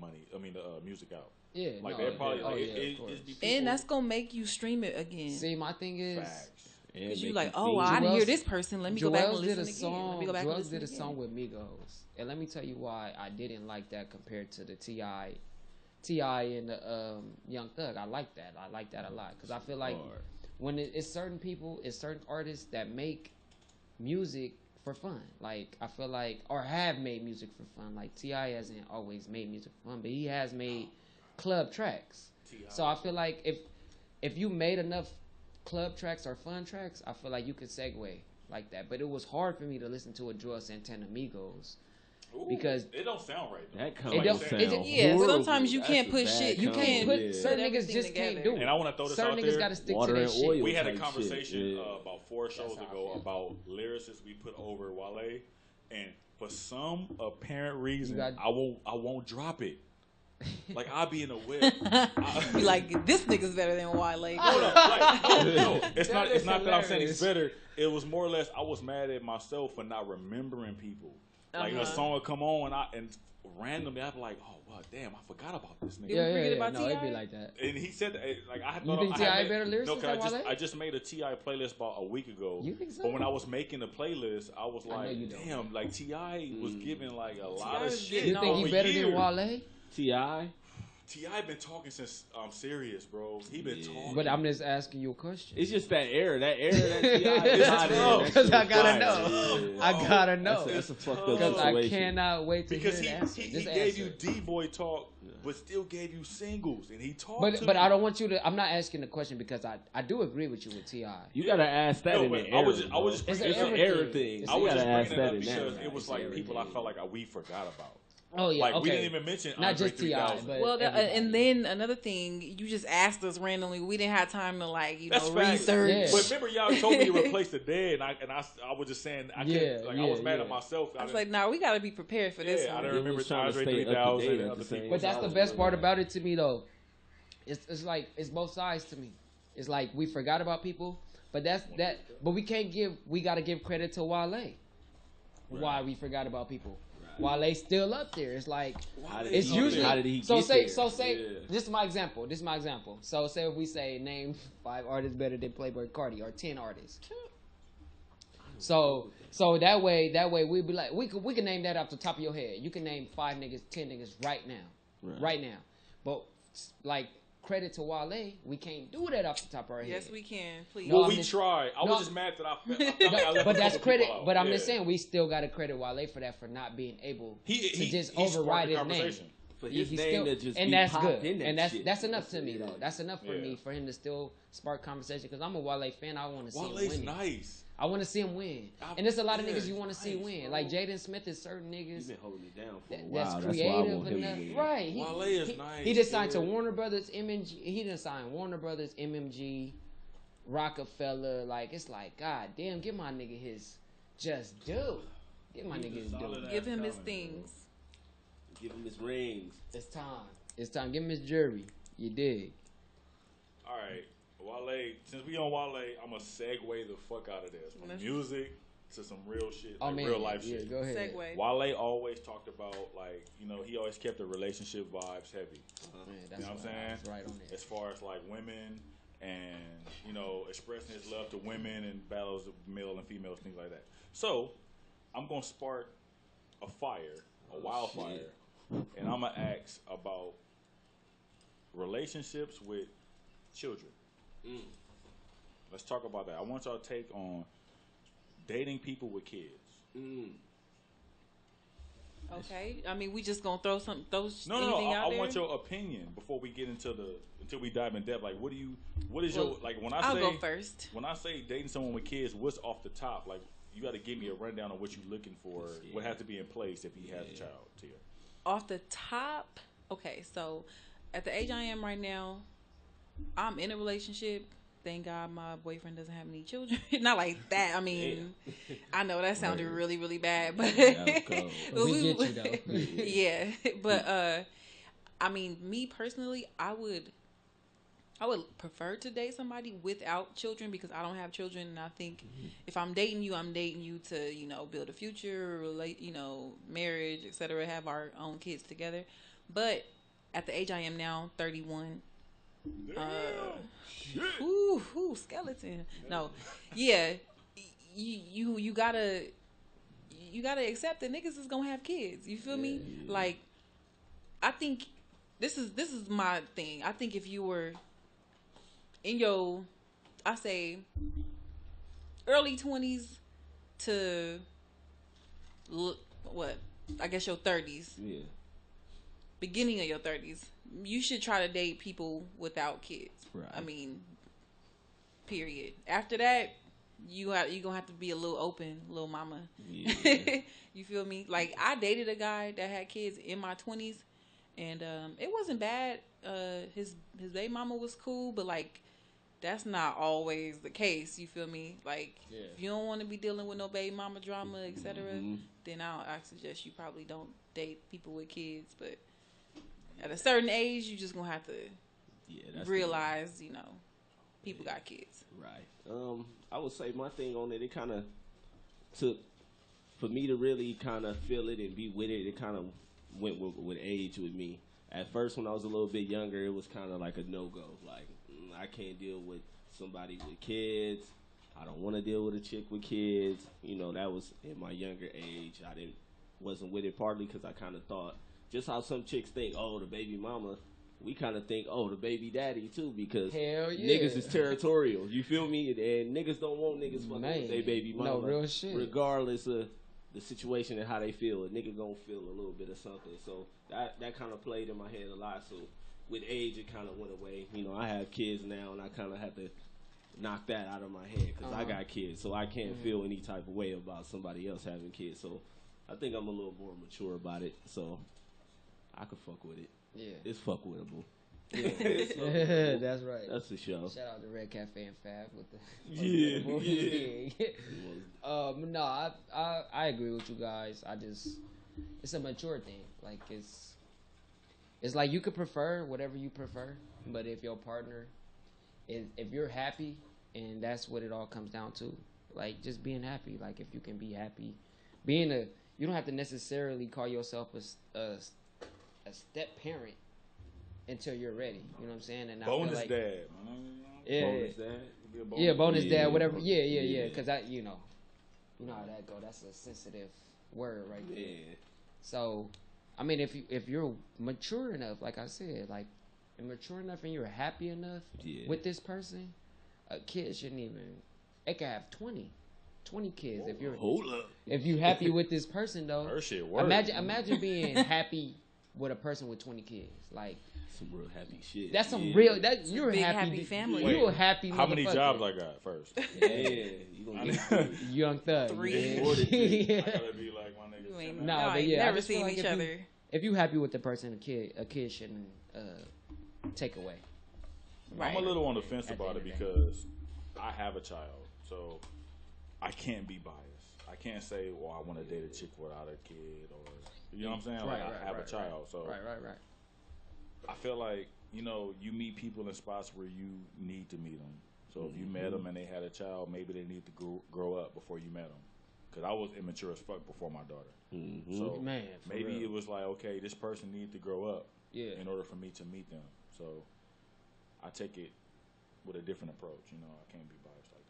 music out. Yeah, like they're probably and that's gonna make you stream it again. See, my thing is, because you like, oh, I didn't hear this person. Let me go back and listen again. Let me go back and listen did a again. song with Migos, and let me tell you why I didn't like that compared to the T.I. and the Young Thug. I like that. I like that a lot because I feel like when it's certain people, it's certain artists that make music for fun. Like I feel like, or have made music for fun. Like T.I. hasn't always made music for fun, but he has made club tracks. So I feel like if you made enough club tracks or fun tracks, I feel like you could segue like that. But it was hard for me to listen to a Joel Santana Migos. Because it don't sound right. Though. That comes yeah, sometimes you can't put shit. You can't put certain niggas just can't do it. And I want to throw this certain out niggas there. Got to stick to their shit. We had a conversation about 4 shows ago about lyricists we put over Wale, and for some apparent reason, I won't drop it. Like I'll be in a whip. Be like, this nigga's better than Wale. No, it's not that I'm saying he's better. It was more or less I was mad at myself for not remembering people. Like a song would come on and randomly I'd be like, oh well, damn, I forgot about this nigga. No, it'd be like that. And he said that, like I thought. You think T.I. better lyricist than Wale? I just made a T.I. playlist about a week ago. You think so? But when I was making the playlist, I was like, damn, like T.I. was giving like a lot of shit. You think he better than Wale? T.I. T.I. been talking since Serious, bro. He been talking. But I'm just asking you a question. It's just that era that T.I. is hot in. Because I gotta know. I gotta know. That's a fucked up because situation. I cannot wait to because hear the answer. He gave you D-boy talk, but still gave you singles, and he talked. But I don't want you to. I'm not asking the question because I do agree with you with T.I. You gotta ask that in the era. I was just it's an era thing. I was just bringing it up because it was like people I felt like we forgot about. Oh yeah, like we didn't even mention not just T.I. but well, and then another thing, you just asked us randomly. We didn't have time to research. Yeah. But remember, y'all told me to replace the dead, and I was just saying I was mad at myself. I was like, nah, we gotta be prepared for this. I didn't remember Andre 3000 and other people. But that's the best part about it to me, though. It's like it's both sides to me. It's like we forgot about people, but But we gotta give credit to Wale. Why we forgot about people. Wale still up there. It's like it's usually. How did he so get say there? so say. This is my example. So say if we say name 5 artists better than Playboi Carti or 10 artists. So that way we'd be like we can name that off the top of your head. You can name 5 niggas, 10 niggas right now. But like credit to Wale, we can't do that off the top of our head. Yes, we can. Please. Well, we tried. I was just mad that I but that's credit. But I'm just saying we still got to credit Wale for that, for not being able to just override his name. For his name to just and be that's popped good. in that And shit. that's enough to me though. That's enough for me, for him to still spark conversation. Because I'm a Wale fan. I want to see him win. Wale's nice. I want to see him win. And there's a lot of niggas you want to see win. Bro. Like Jaden Smith is certain niggas. He's been holding it down for a That's while. creative enough. Right. Wale is nice. He just signed to Warner Brothers, MMG. He done signed Warner Brothers, MMG, Rockefeller. Like, it's like, God damn, give my nigga his just due. Give my nigga his due. Give him his things. Give him his rings. It's time. It's time. Give him his jury. You dig? All right. Wale, since we on Wale, I'm going to segue the fuck out of this. From music to some real shit, real life shit. Go ahead. Segue. Wale always talked about, like, he always kept the relationship vibes heavy. Man, You know what I'm saying? That's right on there. As far as, like, women and, expressing his love to women and battles of male and females, things like that. So, I'm going to spark a wildfire, and I'm going to ask about relationships with children. Let's talk about that. I want y'all to take on dating people with kids. Okay, I mean, we just gonna throw anything No. out I there? want your opinion before we get until we dive in depth. Like, what is your like when I I'll say go first. when I say dating someone with kids, what's off the top? Like, you got to give me a rundown of what you're looking for. Yeah. What has to be in place if he has a child? Tia. Off the top, okay, so at the age I am right now, I'm in a relationship. Thank God my boyfriend doesn't have any children. Not like that. I mean, I know that sounded really, really bad, but But we get you though. yeah. But I mean, me personally, I would prefer to date somebody without children because I don't have children, and I think if I'm dating you to build a future, relate, marriage, etc., have our own kids together. But at the age I am now, 31. Skeleton. No, yeah, you gotta accept that niggas is gonna have kids. You feel me? Like, I think this is my thing. I think if you were in your, I say, early 20s to what? I guess your 30s. Yeah. Beginning of your 30s, you should try to date people without kids. Right. I mean, period. After that, you gonna have to be a little open, little mama. Yeah. You feel me? Like, I dated a guy that had kids in my 20s, and it wasn't bad. His baby mama was cool, but like, that's not always the case. You feel me? Like, if you don't want to be dealing with no baby mama drama, etc., then I suggest you probably don't date people with kids. But at a certain age, you just gonna have to realize, people got kids. Right. I would say my thing on it kind of took, for me to really kind of feel it and be with it, it kind of went with age with me. At first, when I was a little bit younger, it was kind of like a no-go. Like, I can't deal with somebody with kids. I don't want to deal with a chick with kids. That was in my younger age. Wasn't with it partly because I kind of thought, just how some chicks think, oh, the baby mama, we kind of think, oh, the baby daddy too, because niggas is territorial. You feel me? And niggas don't want niggas fucking with their baby mama. No, real shit. Regardless of the situation and how they feel, a nigga gonna feel a little bit of something. So that kind of played in my head a lot. So with age, it kind of went away. I have kids now, and I kind of have to knock that out of my head because I got kids, so I can't feel any type of way about somebody else having kids. So I think I'm a little more mature about it. So I could fuck with it. Yeah, it's fuck wittable. Yeah, that's right. That's for sure. Shout out to Red Cafe and Fab with the No, I agree with you guys. It's a mature thing. Like, it's like you could prefer whatever you prefer, but if your partner if you're happy, and that's what it all comes down to, like, just being happy. Like, if you can be happy, you don't have to necessarily call yourself a step parent until you're ready. You know what I'm saying? And bonus I feel like, dad. Bonus dad. Yeah, bonus dad, whatever. Yeah. Because you know how that go. That's a sensitive word right there. Yeah. So, I mean, if you're mature enough, like I said, like, mature enough and you're happy enough with this person, a kid shouldn't even. It can have 20 kids. Whoa, if you happy with this person though. Her shit work. Imagine being happy with a person with 20 kids. Like, some real happy shit. That's some real. You're a big happy family. You're a happy. How many jobs I got first? Yeah, you gonna get Young Thug. 3. I gotta be like my niggas. But yeah, never I just feel seen like each other. If you happy with the person, a kid shouldn't take away. Right. I'm a little on the fence about it because I have a child, so I can't be biased. I can't say, well, I want to date a chick without a kid, or you know what I'm saying? Like, I have a child, so right. I feel like, you meet people in spots where you need to meet them. So if you met them and they had a child, maybe they need to grow up before you met them. Because I was immature as fuck before my daughter. So maybe it was like, okay, this person needs to grow up in order for me to meet them. So I take it with a different approach. I can't be biased like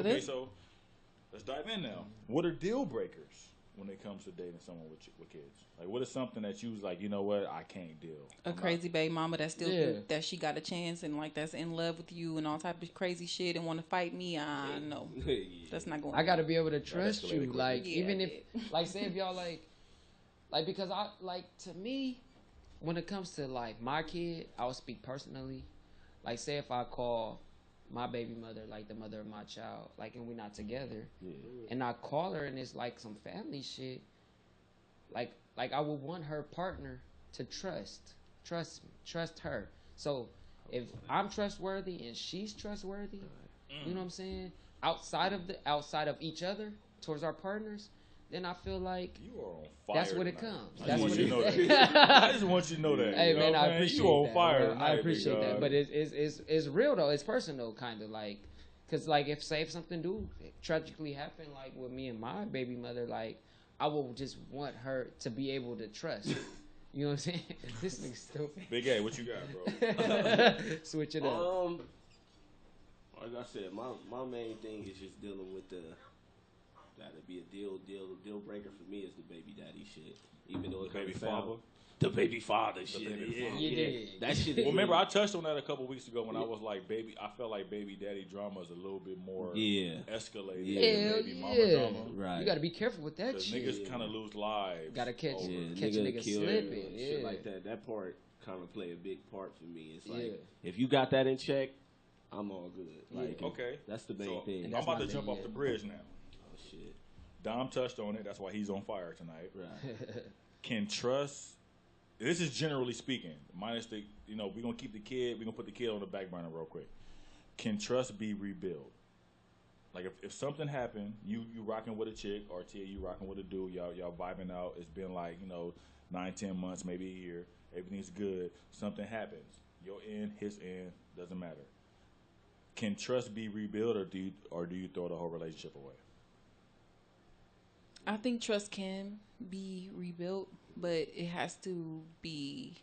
that. Okay, so let's dive in now. What are deal breakers when it comes to dating someone with kids? Like, what is something that you was like, you know what, I can't deal? A crazy baby mama that still that she got a chance and like that's in love with you and all type of crazy shit and want to fight me. No, that's not going. I got to be able to trust you. Like, even if, like, say if y'all like, Like, because to me, when it comes to like my kid, I would speak personally. Like, say if I call my baby mother, like the mother of my child, like, and we're not together, and I call her and it's like some family shit, like I would want her partner to trust her. So if I'm trustworthy and she's trustworthy, you know what I'm saying? Outside of each other towards our partners, then I feel like you are on fire. That's what it tonight. comes. I That's what it is. I just want you to know that. Hey, you know man, I appreciate you on that. fire. Bro. Tonight, I appreciate that, but it, it's real though. It's personal, kind of like, cause like if something do tragically happen, like with me and my baby mother, like I will just want her to be able to trust. You know what I'm saying? This nigga stupid. Big A, what you got, bro? Switch it up. Like I said, my main thing is just dealing with that'd be a deal breaker for me is the baby daddy shit. Even though it's baby father. The baby father shit. Yeah. That shit. Well, remember, I touched on that a couple weeks ago when I was like, I felt like baby daddy drama is a little bit more escalated than baby mama drama. Right. You got to be careful with that Because shit. niggas kind of lose lives. Got to catch a nigga nigga kill slipping. Shit Yeah. like that. That part kind of play a big part for me. It's like, if you got that in check, I'm all good. Like, okay. That's the main thing. I'm about to jump off the bridge now. Oh, shit. Dom touched on it. That's why he's on fire tonight. Right. Can trust, this is generally speaking, minus the, we're going to keep the kid, we're going to put the kid on the back burner real quick. Can trust be rebuilt? Like if something happened, you rocking with a chick, or Tia, you rocking with a dude, y'all vibing out, it's been like, 9-10 months, maybe a year, everything's good, something happens, your end, his end, doesn't matter. Can trust be rebuilt, or do you throw the whole relationship away? I think trust can be rebuilt, but it has to be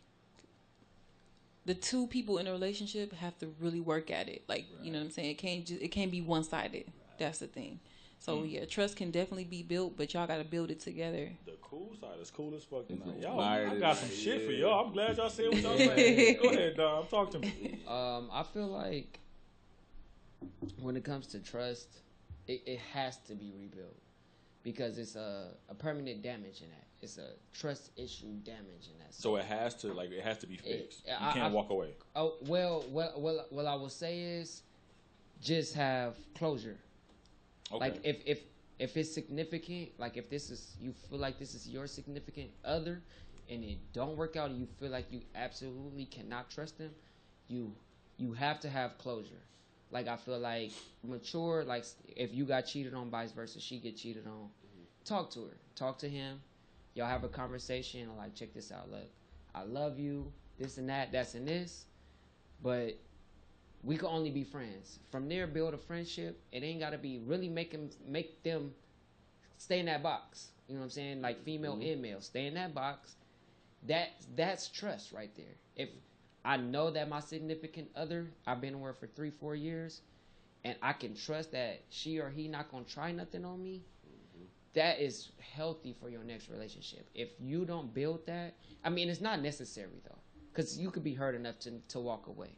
the two people in a relationship have to really work at it. Like, you know what I'm saying? It can't be one-sided. That's the thing. So yeah, trust can definitely be built, but y'all got to build it together. The cool side is cool as fuck tonight. Y'all, I got some shit for y'all. I'm glad y'all said what y'all saying. Go ahead, Dom. Talk to me. I feel like when it comes to trust, it has to be rebuilt because it's a permanent damage in that. It's a trust issue damage in that. So it has to be fixed. You can't walk away. Oh well, what I will say is just have closure. Okay. Like if it's significant, like if you feel like this is your significant other, and it don't work out, and you feel like you absolutely cannot trust them, you have to have closure. Like I feel like mature, like if you got cheated on, vice versa, she get cheated on, talk to her, talk to him, y'all have a conversation, like check this out, look, I love you, this and that, that's and this, but we can only be friends. From there, build a friendship. It ain't gotta be really make them stay in that box. You know what I'm saying? Like female and male, stay in that box. That's trust right there. If I know that my significant other, I've been with her for 3-4 years, and I can trust that she or he not gonna try nothing on me, that is healthy for your next relationship. If you don't build that, I mean, it's not necessary though, because you could be hurt enough to walk away.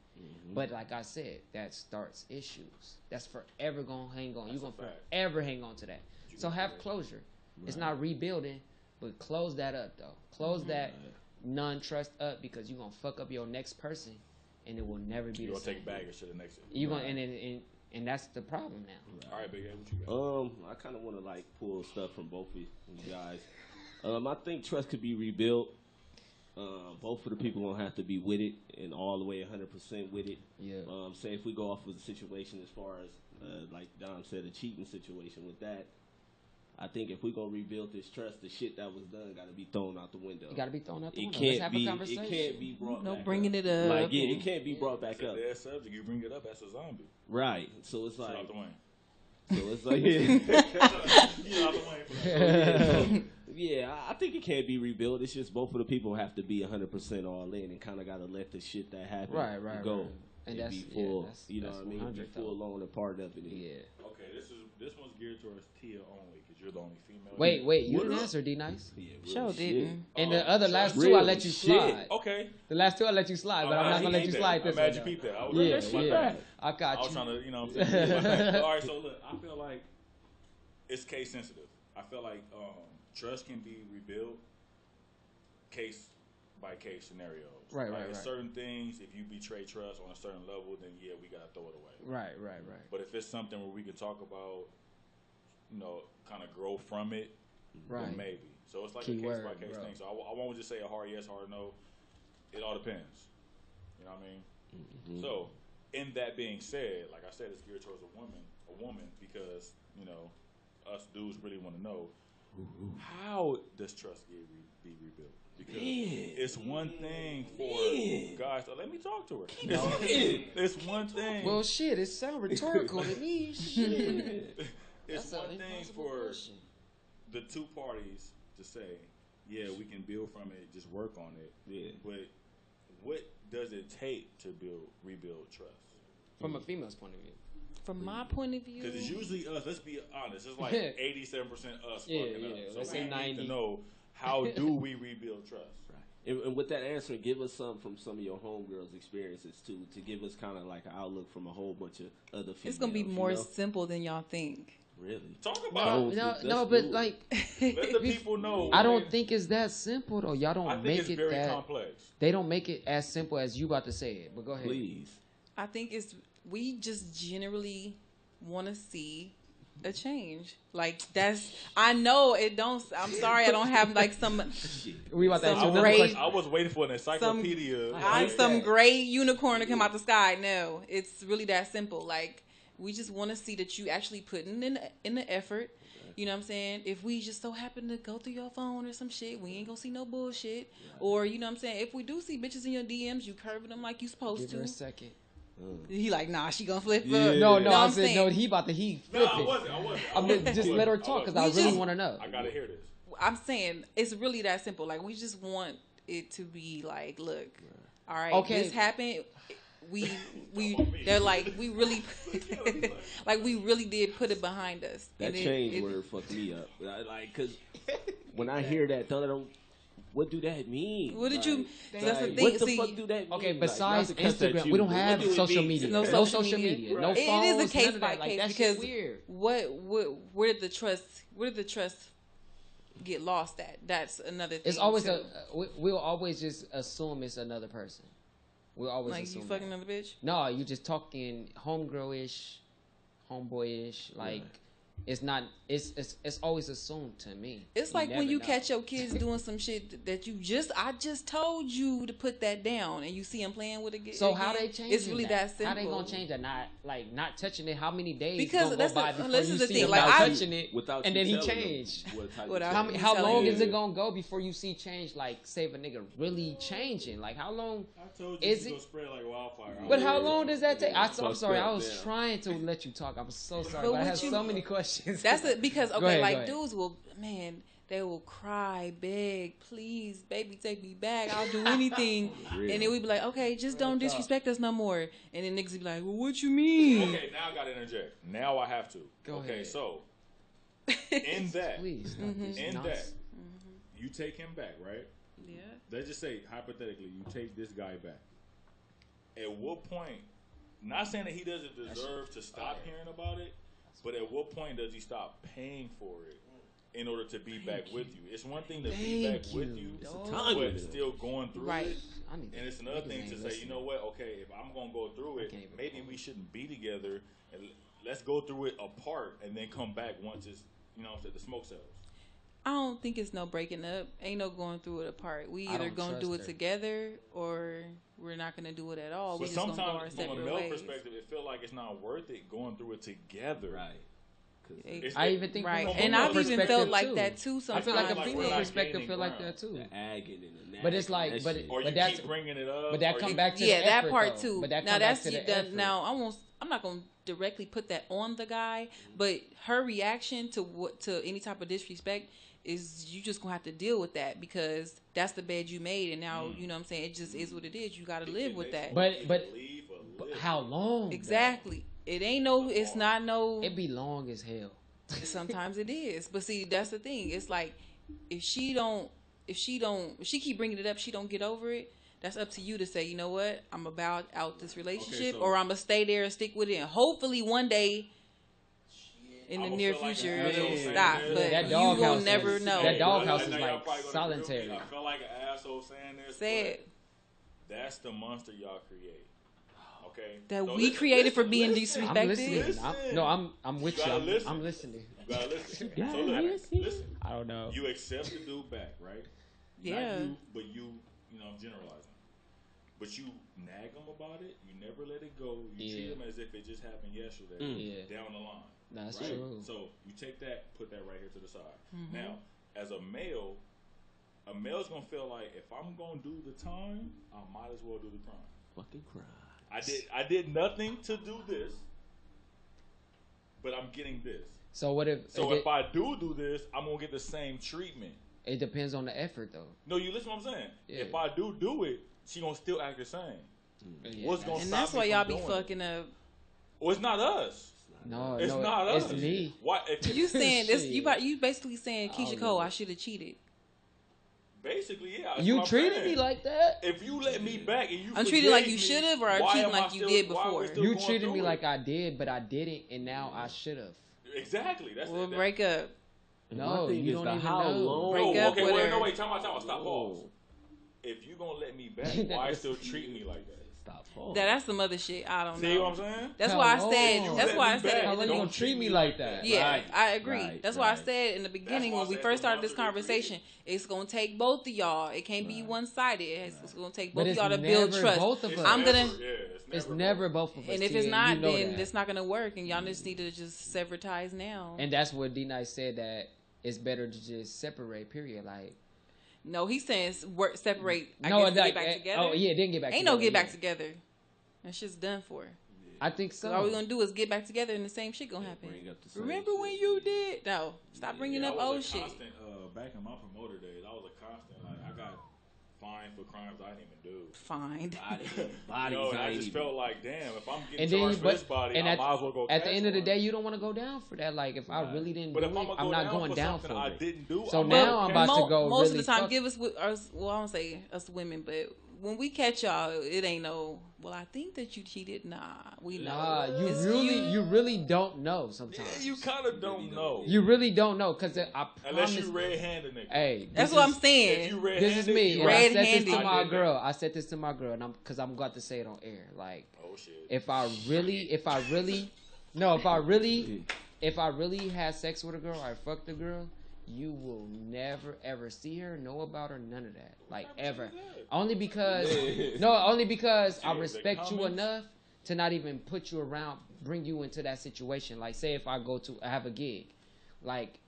But like I said, that starts issues. That's forever gonna hang on. You're gonna forever hang on to that. So have closure. Right. It's not rebuilding, but close that up though. Close that non-trust up, because you're gonna fuck up your next person, and it will never be the same. You're gonna take baggage to the next. You gonna and that's the problem now. All right, Big A, what you got? I kind of want to like pull stuff from both of you guys. I think trust could be rebuilt. Both of the people gonna have to be with it and all the way 100% with it. Yeah. Say if we go off of the situation as far as like Dom said, a cheating situation with that. I think if we gonna rebuild this trust, the shit that was done got to be thrown out the window. It got to be thrown out the window. Let's have a conversation. It can't be brought back bringing up. it up. Like, it can't be brought back up. It's a dead subject. You bring it up, that's a zombie. Right. So it's Shut like. out the wing. So it's like, Get out the wing. Yeah, I think it can't be rebuilt. It's just both of the people have to be 100% all in and kind of got to let the shit that happened go. Right. And that's be full, that's, you know what I mean? Be full on a part of it. Yeah. Okay, this one's geared towards Tia only, because you're the only female. Wait, you didn't answer, D.Nice? Yeah, Show didn't. And the other last two, I let you slide. Okay. The last two, I let you slide, but I'm not gonna let you slide this I'm one. glad you peeped that. I got you. I was trying to, you know what I'm saying? All right, so look, I feel like it's case sensitive. I feel like trust can be rebuilt, case by case scenarios. Right. Certain things, if you betray trust on a certain level, then yeah, we gotta throw it away. Right. But if it's something where we can talk about, kind of grow from it, then maybe. So it's like a case by case thing. So I won't just say a hard yes, hard no. It all depends. You know what I mean? Mm-hmm. So, in that being said, like I said, it's geared towards a woman, because us dudes really want to know how does trust be rebuilt? Because it's one thing for guys. Let me talk to her. It's one thing. Well, shit, it sounds rhetorical to me. Shit. It's one thing for the two parties to say, yeah, we can build from it, just work on it. Yeah. But what does it take to rebuild trust? From a female's point of view. From my point of view, because it's usually us. Let's be honest. It's like 87% us fucking up. So let's we say need 90. to know, how do we rebuild trust? Right. And with that answer, give us some from some of your homegirls' experiences too, to give us kind of like an outlook from a whole bunch of other females. It's gonna be more simple than y'all think. Really? Talk about it. No, but like, let the people know. I don't think it's that simple though. Y'all don't make it very that complex. They don't make it as simple as you about to say it. But go ahead, please. I think we just generally want to see a change. Like I know it don't. I'm sorry, I don't have like some. We about to some answer great. question. I was waiting for an encyclopedia. Some great unicorn to come out the sky. No, it's really that simple. Like, we just want to see that you actually putting in the effort. You know what I'm saying? If we just so happen to go through your phone or some shit, we ain't gonna see no bullshit. Or, you know what I'm saying? If we do see bitches in your DMs, you curving them like you supposed Give to. her a second. He like, nah, she gonna flip Yeah. up. No, No, I I'm said saying, no. He flip I it. wasn't. I'm just let her talk because I really want to know. I gotta hear this. I'm saying it's really that simple. Like, we just want it to be like, look, all right, Okay. this happened. They're like, we really, like, we really did put it behind us. That And change word fucked me up. Like, cause when I hear that, what do that mean? What did you? That's the the thing. What the See, fuck do that mean? Okay, Like, besides not to cuss at Instagram, you, we don't but have what do it social mean? media. No No social social media. media. Right. No it phones. is a case none of by that. Like, case that because shit weird. where did the trust get lost at? That's another thing. It's always too. we'll always just assume it's another person. We'll always like, assume you fucking that. another bitch. No, you just talking homegirl-ish, homeboy-ish. Like, it's not. It's always assumed to me. It's You like when never you know. catch your kids doing some shit that I just told you to put that down, and you see them playing with it again. So how they change? It's really that simple. How they gonna change that? Not touching it. How many days Because gonna that's go by the- before this you is the see thing, him like, not I- touching it, Without and you then he telling them changed? what type of Without change. you How telling long you. is it gonna go before you see change? Like, save a nigga really changing? Like, how long? I told you Is it's it- gonna spread like wildfire. But how long does that take? I'm Fucked sorry. I up, was yeah. trying to let you talk. I'm so sorry, But but I what have you- so many questions. That's it, because Go okay, ahead, like, go ahead. dudes will, man, they will cry, beg, please, baby, take me back. I'll do anything. Real. And then we be like, okay, just don't disrespect us no more. And then niggas be like, well, what you mean? Okay, now I gotta interject. Now I have to. Go okay, ahead. so in that, Please, stop this in that, nonsense. you take him back, right? Yeah. Let's just say hypothetically, you take this guy back. At what point? Not saying that he doesn't deserve to stop hearing about it, but at what point does he stop paying for it in order to be back with you? It's one thing to be back with you, time but limit. still going through Right. it. I need And it's another niggas thing ain't to say, listening. you know what? Okay, if I'm gonna go through it, can't even maybe hold we shouldn't be together, and let's go through it apart, and then come back once it's, the smoke settles. I don't think it's no breaking up. Ain't no going through it apart. We I either don't gonna trust do it her. together or we're not gonna do it at all. We But just gonna go our sometimes, from a separate male ways. perspective, it feel like it's not worth it going through it together. Right. 'Cause It's I the- even think Right, from a and female I've even perspective, felt like too. that too. I Sometimes, feel like a Like, female we're not perspective gaining feel like ground. that too. the agony and the But it's nagging, like- that but- shit. Or you that's- keep bringing it up. But that or come you- back to yeah, the that effort, part though. too. But that Now come back that's to the the, effort. now I'm not gonna directly put that on the guy, but her reaction to any type of disrespect is you just gonna have to deal with that because that's the bed you made, and now you know what I'm saying, it just is what it is. You gotta live with that. But leave or live. how long? though? Exactly. It ain't no. It's not no. It be long as hell. Sometimes it is, but see, that's the thing. It's like if she keep bringing it up, she don't get over it. That's up to you to say, you know what, I'm about out this relationship, so- or I'm gonna stay there and stick with it. And hopefully, one day, in the I'ma near feel like future, an asshole it'll saying stop. this. But That you dog will house never is- know. that dog house Now is y'all like probably gonna solitary. agree with me. I feel like an asshole saying this. Say but it. That's the monster y'all create. Okay. That So we listen, created for listen, being listen. I'm disrespected. listening. Listen. I'm with You you. gotta I'm, listen. I'm listening. You gotta listen. Yeah, So look, listen. listen. I don't know. You accept the dude back, right? Yeah. Not you, but you know, I'm generalizing. But you nag him about it. You never let it go. You treat him as if it just happened yesterday. Yeah. Down the line. That's right? true. So you take that, put that right here to the side. Mm-hmm. Now, as a male's gonna feel like if I'm gonna do the time, I might as well do the crime. Fucking cry. I did nothing to do this, but I'm getting this. So what if? So if I do this, I'm gonna get the same treatment. It depends on the effort, though. No, you listen to what I'm saying. Yeah. If I do it, she gonna still act the same. Yeah, What's gonna And stop that's me why from y'all be doing it? fucking up. Well, it's not us. No, It's no, not us. it's me. Why? If You saying this? Shit. You basically saying Keisha don't Cole, know. I should have cheated. basically, yeah. that's You what I'm treated saying. me like that. If you let me back and you I'm treated like you forgave should me, have, or I'm why treating am like I you still- did why are we before? still You going treated through me it? like I did, but I didn't, and now I should have. Exactly. That's We'll it. break up. No, thing you is don't the even how know. long. Break No, up okay, with wait, her. no, wait, time out, stop, Whoa. pause. If you gonna let me back, why still treat me like that? Stop. Pause. That's some other shit. I don't See know. what I'm saying? That's How why I long? said. You That's let why me I said. back. How it. long you gonna treat me like that? Yeah, Right, I agree. right, That's why I right. said in the beginning why I when we said first the started this monster they conversation, it's gonna take both of y'all. It can't be one sided. It's gonna take both But of it's y'all to build never trust. both of us. I'm gonna. It's never both of us. And if T, it's not, you know then that. it's not gonna work, and y'all just need to just sever ties now. And that's what D-Nice said, that it's better to just separate. Period. Like No, he's saying work separate. I no, guess like, get back together. oh yeah, didn't get back. Ain't together, no get back yeah. together. That shit's done for. I think so. So all we gonna do is get back together, and the same shit gonna happen. Bring up the same Remember when shit. you did? No, stop bringing up old shit. Constant, back in my promoter days, I was a constant. Like I got fined for crimes I didn't even do. Fine. Bodies. And I just felt like, damn, if I'm getting And then, charged for this body, and I might as well go. at the catch end of the one. day, you don't want to go down for that. Like if I really didn't But do if I'm it, gonna I'm go not down going for down something for I it. didn't do. So I'm now not I'm about to go Most really of the time, fuck- give us us. Well, I don't say us women, but when we catch y'all, it ain't no. Well, I think that you cheated. Nah, we know. Nah, It's you really don't know sometimes. Yeah, you kind of don't know. You really don't know, because I Unless promise. you red-handed nigga. Hey, That's this what I'm is- If saying. you This red-handed, is me. you And I said this Red-handed. to my did that. girl. I said this to my girl, and because I'm about to say it on air. Like, Oh shit. if I really had sex with a girl, or I fucked a girl, you will never ever see her, know about her, none of that. Like ever. Only because I respect you comments? enough to not even put you around, bring you into that situation. Like say if I have a gig, like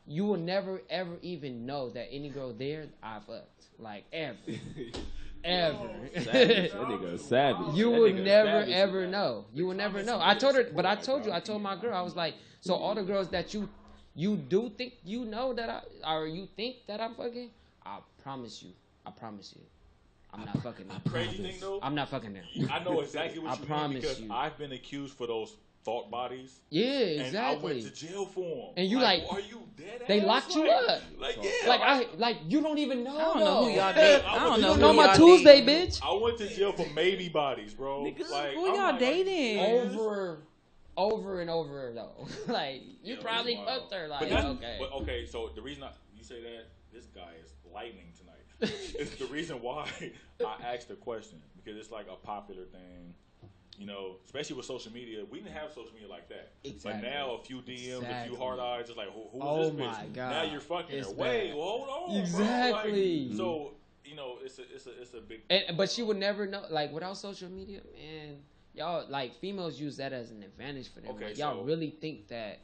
you will never ever even know that any girl there I fucked. Like ever. Ever. Savage. That nigga is savage. You That will nigga never savage. ever know. You will never know. I told my girl, I was like, so all the girls that you do think you know that or you think that I'm fucking, I promise you, I'm not fucking them. Crazy thing though, I'm not fucking them. I know exactly what I you mean promise because you. I've been accused for those thought bodies. Yeah, And I exactly. went to jail for them. And you like, are you dead? they ass? locked you Like- up. Like yeah. Like you don't even know. I don't know who though. y'all date. I I don't went know to who know y'all my Tuesday, dating. bitch. I went to jail for maybe bodies, bro. Nigga, Like, who I'm y'all not dating? Over and over though. Like you Yeah, probably wow. fucked her. But Like that's, okay. But okay, so the reason you say that, this guy is lightning tonight. It's the reason why I asked the question because it's like a popular thing. You know, especially with social media, we didn't have social media like that. Exactly. But now a few DMs, a Exactly. few hard eyes, just like, who Oh is this bitch? my God. Now you're fucking It's her. Wait, bad. well, hold on. bro. Exactly. Like, so you know, it's a big. But she would never know. Like without social media, man, y'all like females use that as an advantage for them. Okay, Like, y'all so- really think that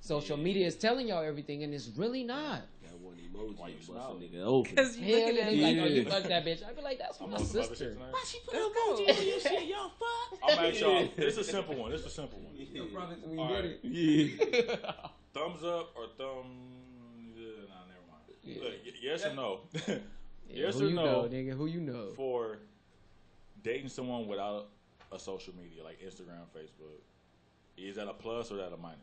social media is telling y'all everything, and it's really not. That one emoji Why you bust a smiling? nigga open. Because you Hell looking yeah, at they me. like, oh, you Yeah. fuck that bitch. I be like, that's I'm my on some other shit sister. tonight. Why she put Let's an go. emoji on your shit? Y'all fuck. I'm at y'all. This is a simple one. This is a simple one. We All did right. it. Yeah. Thumbs up or thumb? Nah, never mind. Yeah. Look, yes or no? Yeah, Yes who or you no? know, nigga? Who you know? For dating someone without a social media like Instagram, Facebook, is that a plus or that a minus?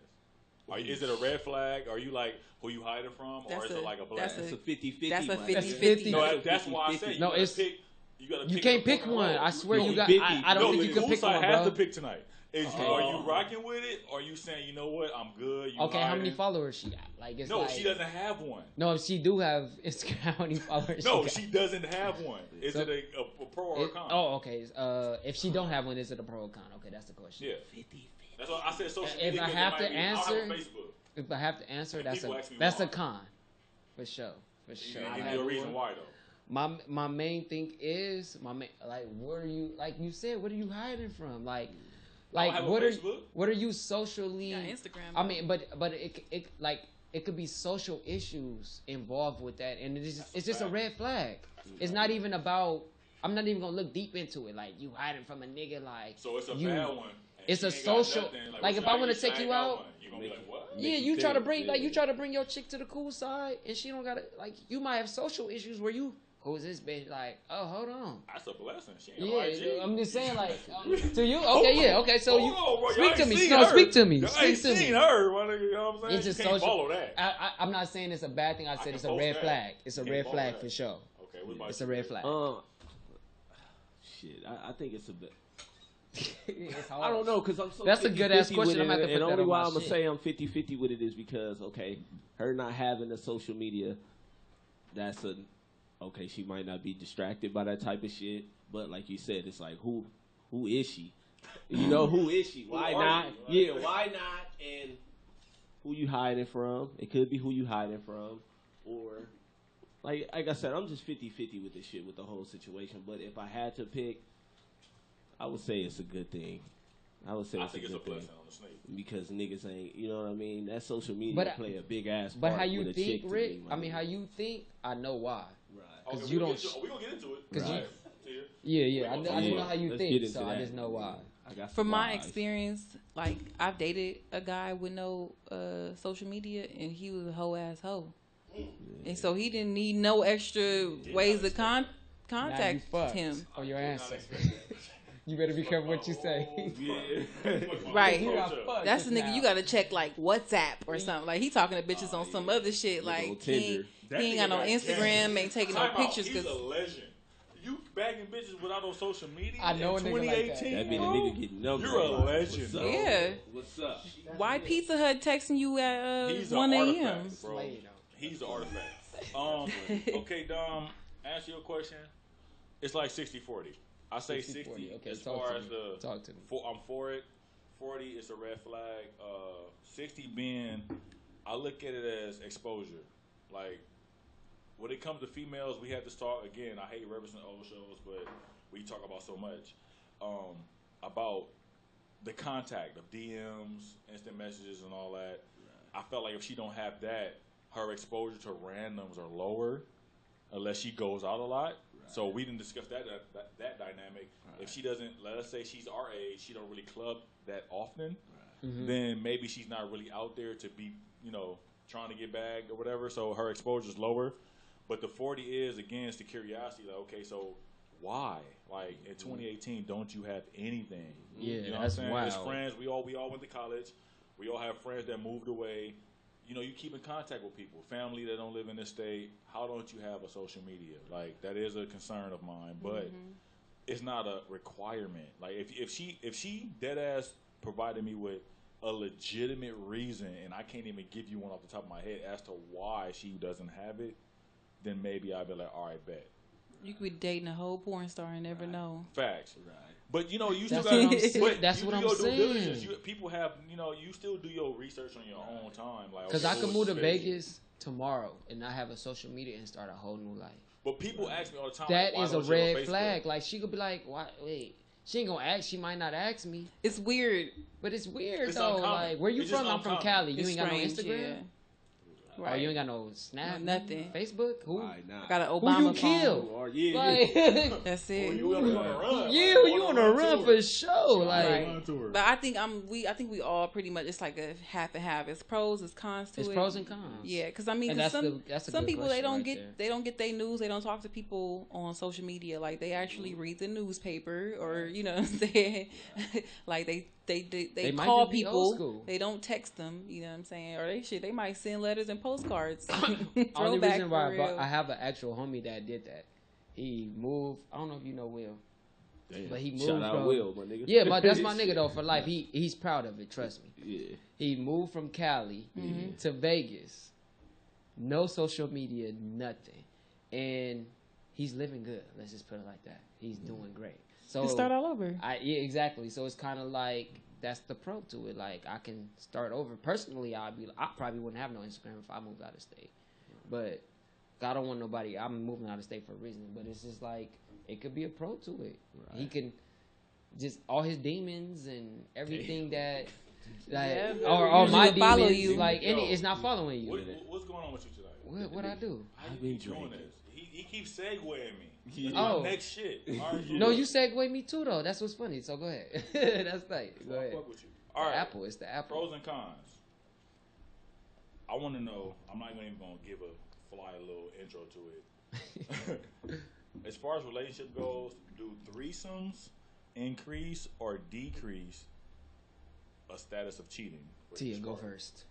Is it a red flag? Are you like who you hiding from, or is it like a black? that's That's a 50-50. That's a man. 50-50. No, that's why I said you No, gotta it's- pick. You gotta. You pick can't the pick fucking one. role. I swear No, you got. 50. I don't No, think you the can cool pick side one, has bro. to pick tonight. Are you rocking with it? Or are you saying, you know what, I'm good? You Okay, how hiding? many followers she got? Like, it's No, like, she doesn't have one. No, if she do have Instagram, how many followers? No, she she doesn't have one. Is it a pro or a con? Oh, okay. If she don't have one, is it a pro or con? Okay, that's the question. Yeah. 50. That's what I said. Social If media. I have to answer, Facebook. if I have to answer, that's a con, for sure. Give me a reason why though. My main thing is what are you, like you said, what are you hiding from? Like what are you socially? Yeah, Instagram. I mean, but it could be social issues involved with that, and it's just a red flag. It's not even about. I'm not even gonna look deep into it. Like, you hiding from a nigga, like. So it's a bad one. It's a social. Like if I want to take you out. You gonna be like, what? Yeah, you try to bring your chick to the cool side, and she don't gotta, like, you might have social issues where you, who's this bitch? Like, oh, hold on. That's a blessing. She ain't yeah, I'm just saying, like, to you, okay, yeah, okay. So speak to me. No, speak to me. I Speak ain't to seen me. her. You know what I'm saying? It's just you can't social. Follow that. I'm not saying it's a bad thing. I said it's a red flag. It's a red flag for sure. Okay, what about it's a red flag. Shit, I think it's a bit. It's hard. I don't know, because I'm so That's a good ass question. I'm gonna have to put and that only on why my I'm gonna shit. say I'm 50-50 with it is because, okay, her not having the social media, that's okay, she might not be distracted by that type of shit, but like you said, it's like, who is she? You know, who is she? Why not? Yeah, why not? And who you hiding from? It could be who you hiding from, or like I said, I'm just 50-50 with this shit, with the whole situation. But if I had to pick, I would say it's a good thing. I would say it's a good thing. On the snake. Because niggas ain't, you know what I mean? That social media play a big ass part. But how you with a think, chick Rick? me, I mean, how you think? I know why. Right. Because okay, you don't. We gonna get into it. Because right. Yeah. I just know how you Let's think, so I just know why. From my experience, like, I've dated a guy with no social media, and he was a whole ass hoe. And so he didn't need no extra ways to contact him. Oh, your answer. You better be careful what you say. Right. That's the nigga you gotta check, like, WhatsApp or something. Like, he talking to bitches on some other shit. Like, he ain't got no Instagram, ain't taking no pictures. He's a legend. You bagging bitches without no social media. I know a nigga like that. That mean a nigga getting numbers. You're a legend. Yeah. What's up? Why Pizza Hut texting you at He's 1 an a.m.? artifact, bro. He's an artifact. Okay, Dom, answer your question. It's like 60-40. I say 60 okay, as far as talk to me. I'm for it. 40 is a red flag. 60 being, I look at it as exposure. Like, when it comes to females, we had this talk again. I hate referencing old shows, but we talk about so much about the contact of DMs, instant messages, and all that. Right. I felt like if she don't have that, her exposure to randoms are lower, unless she goes out a lot. Right. So we didn't discuss that dynamic. Right. If she doesn't, let us say she's our age, she don't really club that often, right. Then maybe she's not really out there to be, trying to get bagged or whatever. So her exposure is lower. But the 40 is, again, it's the curiosity. Like, okay, so why? Like, in 2018, don't you have anything? Yeah, you know that's what I'm saying? wild. As friends, we all went to college. We all have friends that moved away. You keep in contact with people. Family that don't live in this state. How don't you have a social media? Like, that is a concern of mine. But it's not a requirement. Like, if she dead ass provided me with a legitimate reason, and I can't even give you one off the top of my head as to why she doesn't have it, then maybe I'd be like, all right, bet. You could be dating a whole porn star and never know. Facts. Right. But, you still got that's what I'm saying. People have, you still do your research on your own time. Like, because I could move to Vegas tomorrow and not have a social media and start a whole new life. But people ask me all the time. That like, is a red flag. Like, she could be like, "Why? Wait." She ain't gonna ask. She might not ask me. It's weird. But it's weird, it's though. Uncommon. Like, where you it's from? I'm from Cali. You it's ain't got strange, no Instagram? Yeah. Right. Oh, you ain't got no Snap? Nothing. Facebook? Who? Why not? I got an Obama Who you phone. kill? Yeah. Like, that's it. You on a run. Yeah, you on a run for sure. Like, right. But I think we all pretty much, it's like a half and half. It's pros, it's cons to it. It's pros and cons. Yeah, because I mean, some people they don't get their news. They don't talk to people on social media. Like, they actually read the newspaper, or you know what I'm saying. Like they call people. They don't text them. You know what I'm saying? Or they might send letters and postcards. Only reason why I have an actual homie that did that. He moved. I don't know if you know Will. Damn. But he moved Shout out from, Will, my nigga. Yeah, that's my nigga though for life. He's proud of it. Trust me. Yeah. He moved from Cali to Vegas. No social media, nothing, and he's living good. Let's just put it like that. He's doing great. So Just start all over. Yeah, exactly. So it's kind of like that's the pro to it. Like I can start over. Personally, I probably wouldn't have no Instagram if I moved out of state, but I don't want nobody. I'm moving out of state for a reason, but it's just like it could be a pro to it. Right. He can just all his demons and everything that. Like, or my demons, follow you. Like it's not following you. What's going on with you today? What I do? I've been doing this. He keeps segueing me. Yeah. Oh, next shit. No, you segue me too though. That's what's funny. So go ahead. That's nice. Go ahead. Fuck with you. All right. Apple. It's the apple. Pros and cons. I want to know. I'm not even gonna give a fly little intro to it. As far as relationship goes, do threesomes increase or decrease a status of cheating? Tia, go first.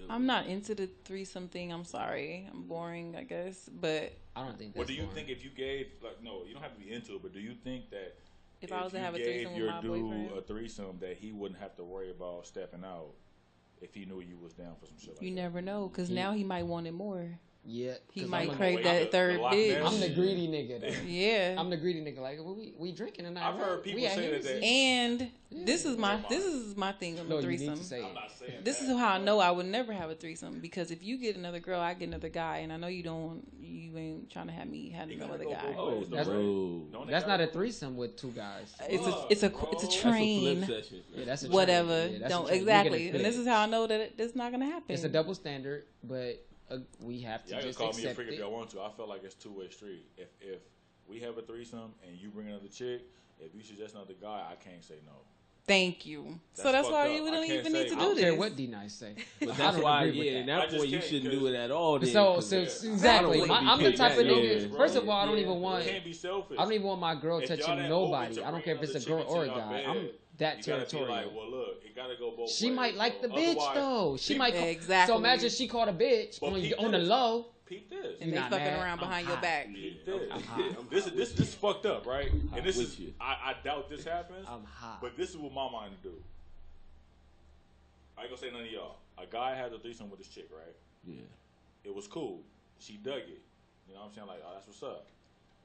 I'm not into the threesome thing. I'm sorry. I'm boring, I guess. But I don't think that's What do you boring. think if you gave, like, no, you don't have to be into it, but do you think that if I was to you have a gave threesome with your my dude boyfriend, a threesome that he wouldn't have to worry about stepping out if he knew you was down for some shit like you that? never know, because now he might want it more. Yeah, He 'cause might I'm crave wait, that third the Loch bitch. Ness? I'm the greedy nigga. Though. Yeah. I'm the greedy nigga. Like we drinking tonight. I've right? heard people We at say that Hennessy. And this is my thing on No, the you need threesome. to say I'm it. not saying This that. is how I know I would never have a threesome, because if you get another girl, I get another guy, and I know you ain't trying to have me have You no gotta other go guy. both ways, though, that's- right? Don't they That's gotta not a go- threesome with two guys. It's a That's a train. flip session. Yeah, that's a train. Whatever. Yeah, that's a Don't train. exactly. You're And this gonna is how I know that it's not gonna happen. It's a double standard, but we have to Y'all can just call me a accept freak if it. y'all want to. I feel like it's two-way street. If we have a threesome and you bring another chick, if you suggest another guy, I can't say no. Thank you. That's So that's fucked why up. you I don't can't even say- need to I do don't care this. what D-Nice say. But I that's don't why, agree with yeah, that. at I that just point you can't, shouldn't because- do it at all. Then, So 'cause exactly, I don't wanna I'm be the type of picked that nigga. way, First of bro. all, I don't Yeah. even want. You can't be selfish. I don't even want my girl If y'all touching that nobody. open to I don't care if it's a bring girl another or a chick into guy. your I'm bed, that you gotta be territorial. like, well, look, it gotta go both She ways. might like the So bitch otherwise- though. She might call, Exactly. So imagine she called a bitch But peep on the this. low. Peep this. And You they not fucking mad? around behind your hot. back. Peep this. I'm hot. This is fucked up, right? And this with is you. I doubt this happens. I'm hot. But this is what my mind do. I ain't gonna say none of y'all. A guy had a threesome with this chick, right? Yeah. It was cool. She dug it. You know what I'm saying? Like, oh, that's what's up.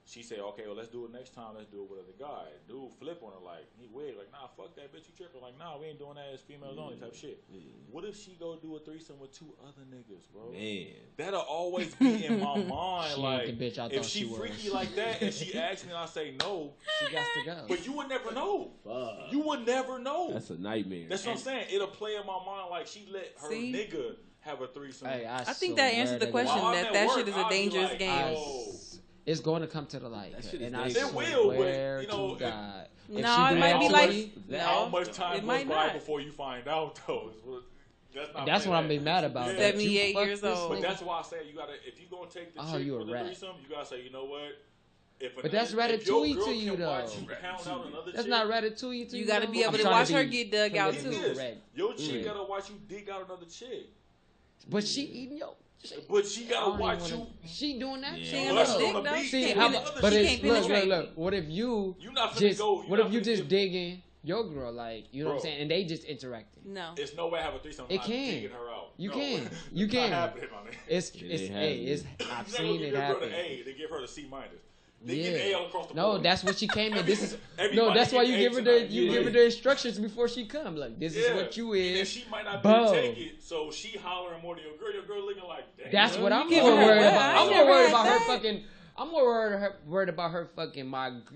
She said, okay, well, let's do it next time. Let's do it with other guy. Dude flip on her like, he weird. Like, nah, fuck that bitch. You tripping. Like, nah, we ain't doing that. It's females only type shit. Yeah. What if she go do a threesome with two other niggas, bro? Man. That'll always be in my mind. She Like, ain't the bitch I if thought she she was. freaky like that and she asks me and I say no, She got to go. but you would never know. Fuck. You would never know. That's a nightmare. That's what I'm saying. It'll play in my mind like she let her See? nigga have a threesome. Hey, I think that answers the question. While I'm That at work, shit is a I'll be dangerous like, game. yo. It's going to come to the light, That shit is and I dangerous. It will, but, swear you know, to God. If No, she it do might that be to like me, How no. much time it goes might by not. before you find out, though? That's that's what I'm being mad about. Yeah. that you 78 fuck years this old. But nigga. that's why I say you gotta. If you gonna take the Oh, chick you a with the rat. threesome, you gotta say, you know what? If But that's another- if your ratatouille girl to you, can though. watch you pound out another That's chick, not ratatouille to You you. got to though? be able I'm to trying watch be her get dug out politically too. Yes. correct. Your chick Yeah. gotta watch you dig out another chick. But she eating yo. But she I gotta don't watch even you. She doing that. Yeah. She ain't Unless got she no on dick the though. beach, She See, can't how, penetrate. but She it's can't look, penetrate. look. What if you You not finna just? go. What if you just digging your girl, like you know what I'm Bro. saying, and they just interacting? No. It's no way I have a threesome. It I'm can. digging her out. You No. can. You It's can. Not happening, my nigga. It's It it's ain't hey, it's happening. I've You're not gonna seen give it your girl happen. the A, they give her the C minus. They Yeah. give A all across the No, board. that's what she came in. This is Everybody no. That's why get you A give her tonight. the give her the instructions before she come. Like this is what you And then is. she might not be Boom. able to take it, so she hollering more than your girl. Your girl looking like, damn. That's what I'm give more her worried that. about. I I'm ain't more never worried had about her that. fucking. I'm more worried about her fucking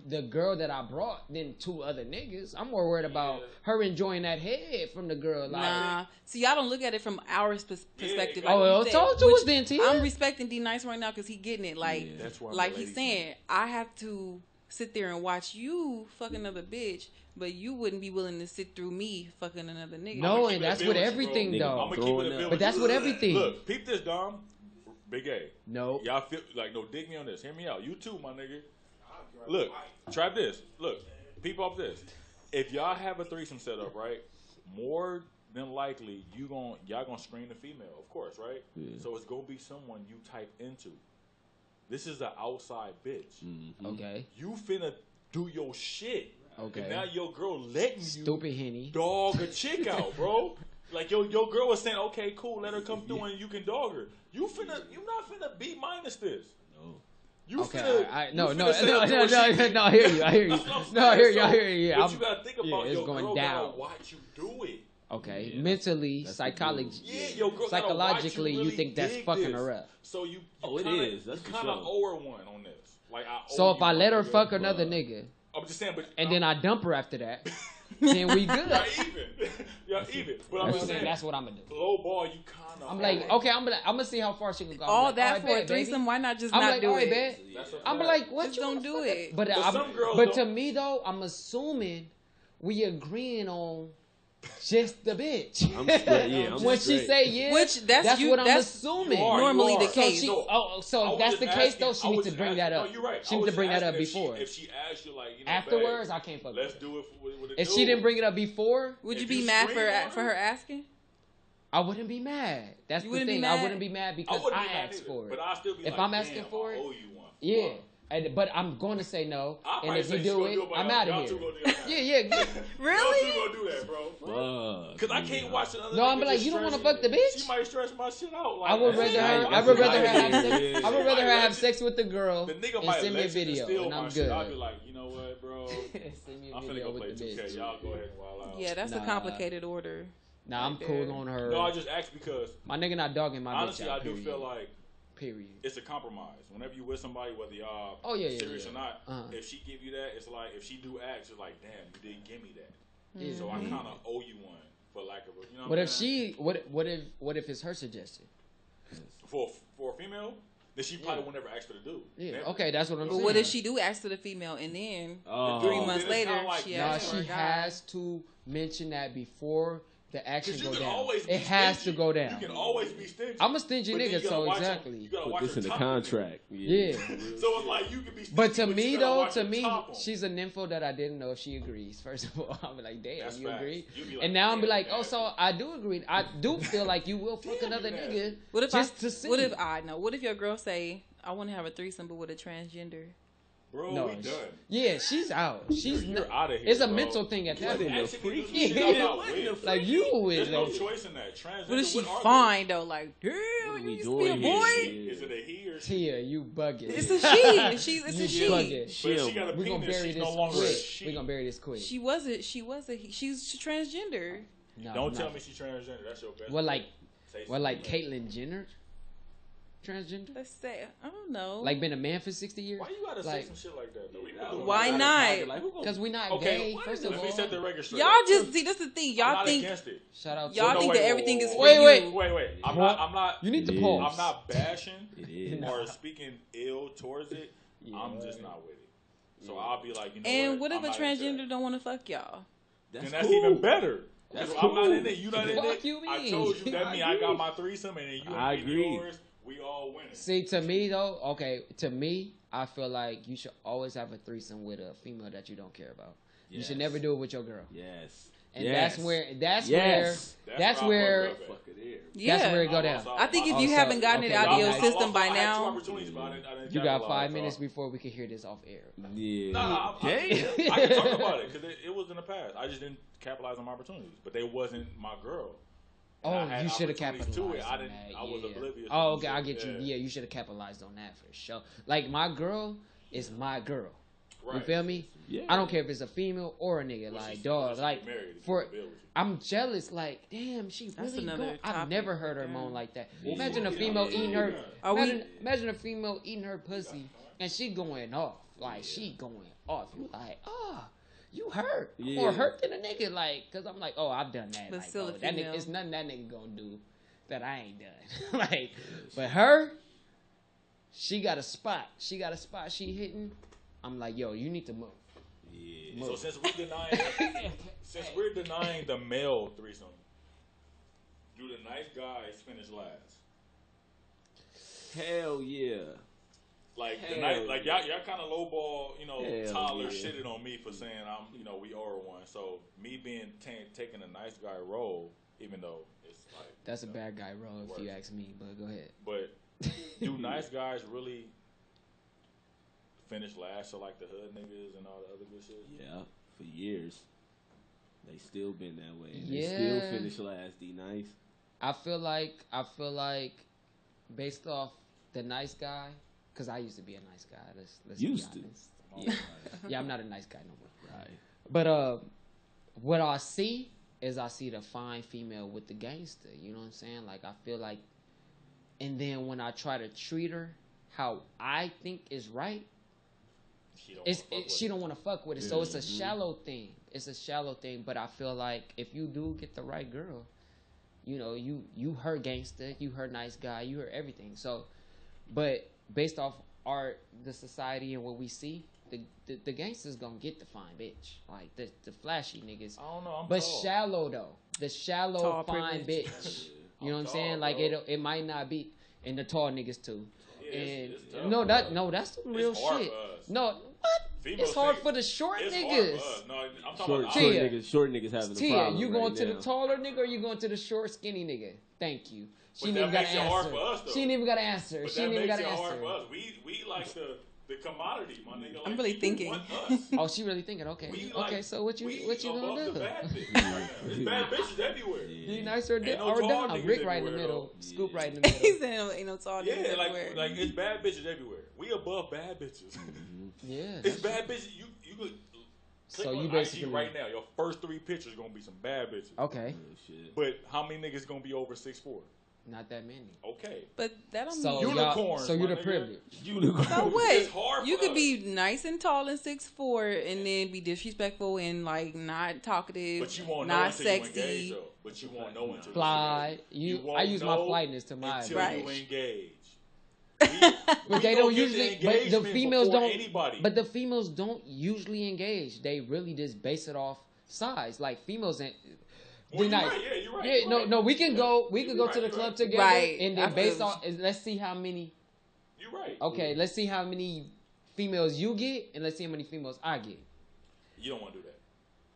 the girl that I brought than two other niggas. I'm more worried about her enjoying that head from the girl. Like, Nah. See, y'all don't look at it from our perspective. Yeah, oh, well, you talk said, to us which then, T. I'm respecting D.Nice right now because he getting it. Like, Yeah. That's why I'm like a he's lady. saying, I have to sit there and watch you fuck another bitch, but you wouldn't be willing to sit through me fucking another nigga. No, keep and it that's a with bill with you, everything bro. though. I'm gonna keep Throwing it a up. bill. But that's with everything. Look, peep this, Dom. Big A. No. Y'all feel like no. Dig me on this. Hear me out. You too, my nigga. Look, try this. Look, peep off this. If y'all have a threesome set up, right? More than likely, y'all gonna screen the female, of course, right? Yeah. So it's gonna be someone you type into. This is an outside bitch. Mhm. Okay. You finna do your shit. Okay. And now your girl letting Stupid you Henny. dog a chick out, bro. Like your girl was saying, okay, cool, let her come through and you can dog her. You not finna B minus this. No. You Okay, finna no, I hear you. I hear you. No, I hear you. Yeah, but you gotta think about it's your going girl down. gotta watch you do it. Okay, Yeah, mentally, that's psychologically, Your girl gotta watch psychologically, you, you really think that's dig fucking this. her up. So you It kinda, is. That's you for kind of sure. owe her one on this. Like I owe So if you I let one, her nigga. fuck another nigga, I'm just saying, but and then I dump her after that, then we good. y'all even. Y'all even. But I'm just saying, That's what I'm gonna do. low ball, you kind of. I'm like, okay, I'm gonna see how far she can go. I'm All like, that right, for bet, a threesome? baby. Why not just I'm not like, do all right, it? bet. That's a I'm fact. like, what Just you don't do fuck- it. But some girls but don't. to me though, I'm assuming we agreeing on just the bitch. I'm straight. Yeah, I'm when straight. she say yeah, Which that's what I'm that's assuming. You are, normally you the are. case. So I if was that's just the case asking- though, she I needs was to just bring that asking- up. No, you're right. She I needs was to bring just that up asking before. If she asked you, like, you know, Afterwards, babe, I can't fuck let's with do it with a If dude. she didn't bring it up before, Would you If be you mad scream on for her asking? I wouldn't be mad. That's You the wouldn't be thing. I mad? wouldn't be mad I because wouldn't I be mad asked either, for it. but I still be If like, I'm asking damn, for I it, owe you one. yeah. But I'm going to say no. I'll And probably if say you she do gonna it, do it, but I'm out y'all of two here. gonna do that. Yeah. Y'all two Really? gonna do that, bro. Fuck. Because I can't watch another No, I'm nigga like, just you don't want to stress- fuck the bitch? She might stress my shit out. Like, I would that's rather her. nice. I would rather her Yeah, have sex. yeah. I would rather her Might have let sex with the girl The nigga and might send me a let you video, steal and my I'm shit. good. I'll be like, you know what, bro? Send me a I'm finna video go play with the 2K. bitch. Y'all go ahead and wild out. Yeah, that's a Nah. complicated order. Nah, I'm right cool there. on her. No, I just asked because My nigga not dogging my honestly, bitch out. I do period. feel like Period. it's a compromise. Whenever you with somebody, whether y'all Oh, yeah, serious yeah. or not, Uh-huh. if she give you that, it's like if she do ask, it's like, damn, you didn't give me that. Yeah. So I kind of owe you one for lack of a, you know. What What if I'm saying? she? What if it's her suggestion? for a female? Then she probably will never ask for the dude. Yeah. Never. Okay, that's what I'm But saying. what if she do ask to the female and then Oh. 3 months Then it's later kinda like, she Nah, asks for she a guy? has to mention that before the action 'Cause you go can down. always be It has to stingy. go down. You can always be stingy. I'm a stingy But then nigga, you gotta so watch exactly. You gotta Put watch this her in the top. contract. Yeah. So it's like you can be stingy, But to you me gotta though, watch to her me, top on. she's an info that I didn't know if she agrees. First of all, I'm like, damn, That's you facts. agree? You be like, And now I'm be damn, like, man. oh, so I do agree. I do feel like you will fuck another man. nigga What if just to see. What if I know? What if your girl say I want to have a threesome but with a transgender? Bro, No, we done. Yeah, she's out. She's You're not. outta here, It's a bro. mental thing at that What in point. the Actually, freak? you Yeah. shit I'm not with. Like you There's is no though. choice in that. Transgender, What if she what are fine though? Like, damn, What are you we used to be a doing boy. here? Is it a he or she? Tia, you bugging. It's a she. It's You a she. bugging. But if she got a We're gonna penis, bury she's this no longer a quick. she. We're gonna bury this quick. She was a. She's transgender. No, Don't I'm tell not. me she's transgender. That's your best. Well, like, Say well, like something. Caitlyn Jenner, transgender. Let's say I don't know. Like been a man for 60 years. Why you gotta say Like, some shit like that? Though? We not doing Why that. not? Like, who gonna- because we not Okay, gay. First of let me all, set the record straight. Y'all just see. That's the thing. I'm Y'all not think. against it. shout out. Y'all to think that everything is for Wait, you. wait. I'm not. You need to It pause. I'm not bashing It is. or speaking ill towards it. Yeah. I'm just not with it. So I'll be like, you know And what what? if a I'm not into transgender that. don't want to fuck y'all? Then that's even better. That's If I'm not cool. in it, you not in Fuck it. you I mean? told you that I mean I agree. got my threesome and then you I and agree. yours. We all winning. See, to me though, okay, to me, I feel like you should always have a threesome with a female that you don't care about. You should Yes. never do it with your girl. Yes. And Yes. that's where Yes. that's where I where fucked up at. Fuck it here. Yeah. that's where it go down. I think if you Also, haven't gotten it okay, out of your y'all- system by I had two now, opportunities, but I didn't You got capitalize, 5 so- minutes before we can hear this off air. Yeah. Nah, Damn. I can talk about it because it was in the past. I just didn't capitalize on my opportunities, but they wasn't my girl. And Oh, I had you should have opportunities capitalized to it. on that. I was yeah. oblivious. Oh, to okay, shit. I get you. Yeah, you should have capitalized on that for sure. Like my girl is my girl. You Right. feel me? Yeah. I don't care if it's a female or a nigga. Well, Like she dog, get like married if for she build with you. I'm jealous. Like damn, she That's really another go. I've topic. never heard her Yeah. moan like that. Yeah. Imagine a female eating her. Are we- Imagine a female eating her pussy and she going off. Like she going off. You like you hurt. I'm Yeah. more hurt than a nigga. Like cause I'm like I've done that. But like, still bro, a that female. nigga, it's nothing that nigga gonna do that I ain't done. Like, but her, she got a spot. She got a spot she hitting. I'm like, yo, you need to move. Yeah. So since we're denying the male threesome, do the nice guys finish last? Hell yeah. Like the Hell night, like yeah. y'all kind of lowball. You know, Hell Tyler yeah. shitted on me for saying we owe her one. So me being taking a nice guy role, even though it's like That's a bad guy role if you ask me. But go ahead. But do nice guys really finish last to like the hood niggas and all the other good shit? Yeah, for years. They still been that way. And Yeah. They still finish last, D-Nice. I feel like based off the nice guy, because I used to be a nice guy. Let's Used be to. honest. Yeah. Yeah, I'm not a nice guy no more. Right. But what I see is I see the fine female with the gangster. You know what I'm saying? Like I feel like, and then when I try to treat her how I think is right, she don't want to fuck with it. So it's a shallow thing. It's a shallow thing. But I feel like if you do get the right girl, you know, you her gangster, you her nice guy, you her everything. So, but based off the society and what we see, the gangsters gonna get the fine bitch, like the flashy niggas. I don't know. But tall. Shallow though, the shallow Tall fine privilege. bitch. You know what I'm saying? Tall, Like bro. it might not be, and the tall niggas too. Yeah, And it's tough, that's some real It's hard shit. for us. No, what? Females It's hard think- for the short It's niggas. hard for us. No, I'm talking about Tia. Short niggas having a Tia, problem you going right to now. the taller nigga or you going to the short skinny nigga? Thank you. She But didn't even that got makes an it hard answer. for us, though. She didn't even got an answer. But She that didn't even makes got it an hard answer. for us. We like the commodity, my nigga. Like, I'm really people thinking. want us. Oh, she really thinking. Okay, We okay. like- So what you we gonna above do? the bad bitches right now. There's bad bitches everywhere. Be nice or Ain't no or tall down. niggas Rick right in the everywhere, middle. though. Scoop right in the He middle. said ain't no tall Yeah, niggas everywhere. like it's bad bitches everywhere. We above bad bitches. Yeah. It's bad bitches. You could click So on you IG basically right now. Your first 3 pictures gonna be some bad bitches. Okay. Oh, shit. But how many niggas gonna be over 6'4"? Not that many. Okay. But that don't So mean. Unicorns, So my you're the nigga. privilege. So what? It's hard You for could us. be nice and tall and 6'4" and then be disrespectful and like not talkative, But you won't know not until you engage, sexy. though. But you won't know until Fly. You I won't use my know flightness to my until advantage. you engage. But they don't usually. But the females don't. Anybody. But the females don't usually engage. They really just base it off size. Like females ain't. Well, They're you're nice. right. Yeah, you're right. Yeah, you're no, right. no. We can go. We You're can go right, to the you're club right. together, Right. and I then based feel on. Let's see how many. You're right. Okay, let's see how many females you get, and let's see how many females I get. You don't want to do that.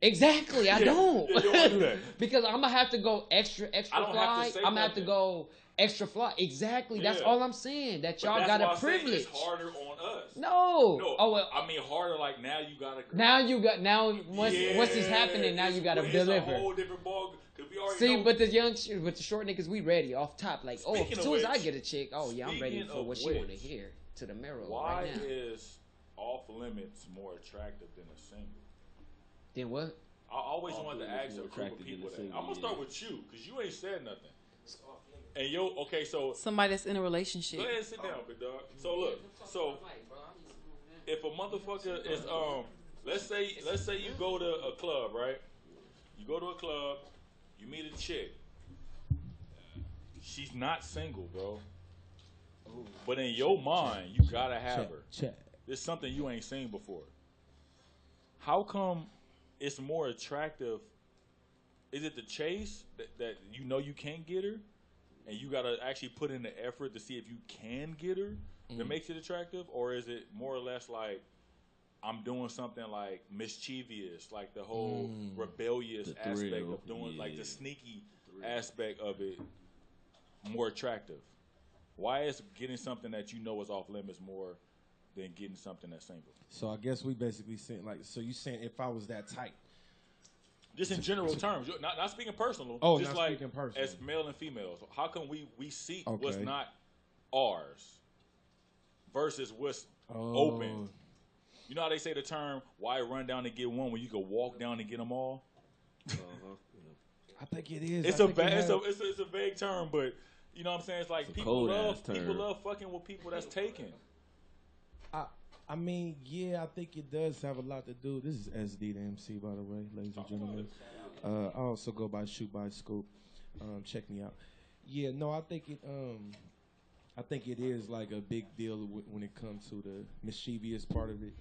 Exactly, I Yeah, don't. yeah, you don't wanna do that. Because I'm gonna have to go extra I don't have to fly. say I'm gonna have to nothing. go extra fly. Exactly. That's Yeah. all I'm saying. That But y'all that's got why a I say privilege. It's harder on us. No. No. Oh well. I mean, harder. Like now you gotta. Now you got once it's happening. Now you gotta deliver. It's a whole different ball. Cause we already See, know. but the short niggas, we ready off top. Like, oh, Speaking as of soon as I which- get a chick, oh yeah, I'm ready speaking for of what she want to which, hear to the mirror Why right now. is off limits more attractive than a single? Then what? I always Off wanted to limits ask more a group of attractive than people a that. single, I'm gonna yeah. start with you because you ain't said nothing. And okay, so Somebody that's in a relationship. go ahead and sit down, big dog. So look, so if a motherfucker is let's say you go to a club, right? You go to a club, you meet a chick. She's not single, bro. But in your mind, you gotta have her. Check. There's something you ain't seen before. How come it's more attractive? Is it the chase that you know you can't get her, and you gotta actually put in the effort to see if you can get her that makes it attractive, or is it more or less like I'm doing something like mischievous, like the whole rebellious The aspect thrill, of doing like yeah. the sneaky aspect of it more attractive? Why is getting something that you know is off limits more than getting something that's single? So I guess we basically saying like, so you saying if I was that type? Just in general terms, not speaking personal. Oh, just not like speaking personal. as male and females. How come we seek Okay. what's not ours versus what's Oh. open? You know how they say the term "why run down to get one when you can walk down to get them all"? I think it is. It's I a think it it's has- a vague term, but you know what I'm saying. It's like It's a people cold-ass term. love fucking with people that's taken. I mean, yeah, I think it does have a lot to do. This is SD the MC, by the way, ladies and gentlemen. I also go by Shoot by Scoop. Check me out. Yeah, no, I think it is like a big deal when it comes to the mischievous part of it,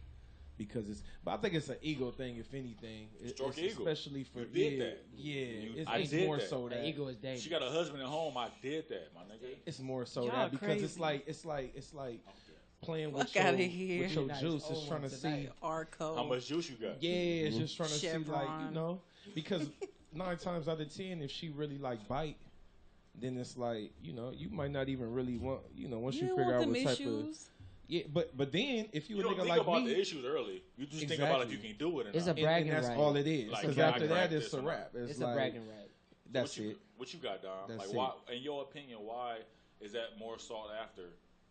because but I think it's an ego thing, if anything. Stroke It's ego. especially for You did that. Yeah, I it's did more that. so The that ego is dangerous. She got a husband at home. I did that, my nigga. it's more so Y'all that because it's crazy. like playing Fuck with your, outta here. with your Nice. juice. Oh, It's trying to see. tonight. Arco. How much juice you got? Yeah, it's just trying to see, like, Chevron. you know, because 9 times out of 10, if she really like bite, then it's like, you know, you might not even really want, you know, once you don't figure want out them what type issues. Yeah, but then if you a don't nigga think like about me, the issues early. You just think about if you can do it. Or It's not. a bragging and that's right. all it is. Like, Because can I after crack that, it's this a or not? wrap. It's like, a bragging right. That's what it. What you got, Dom? That's Like, it. why? In your opinion, why is that more sought after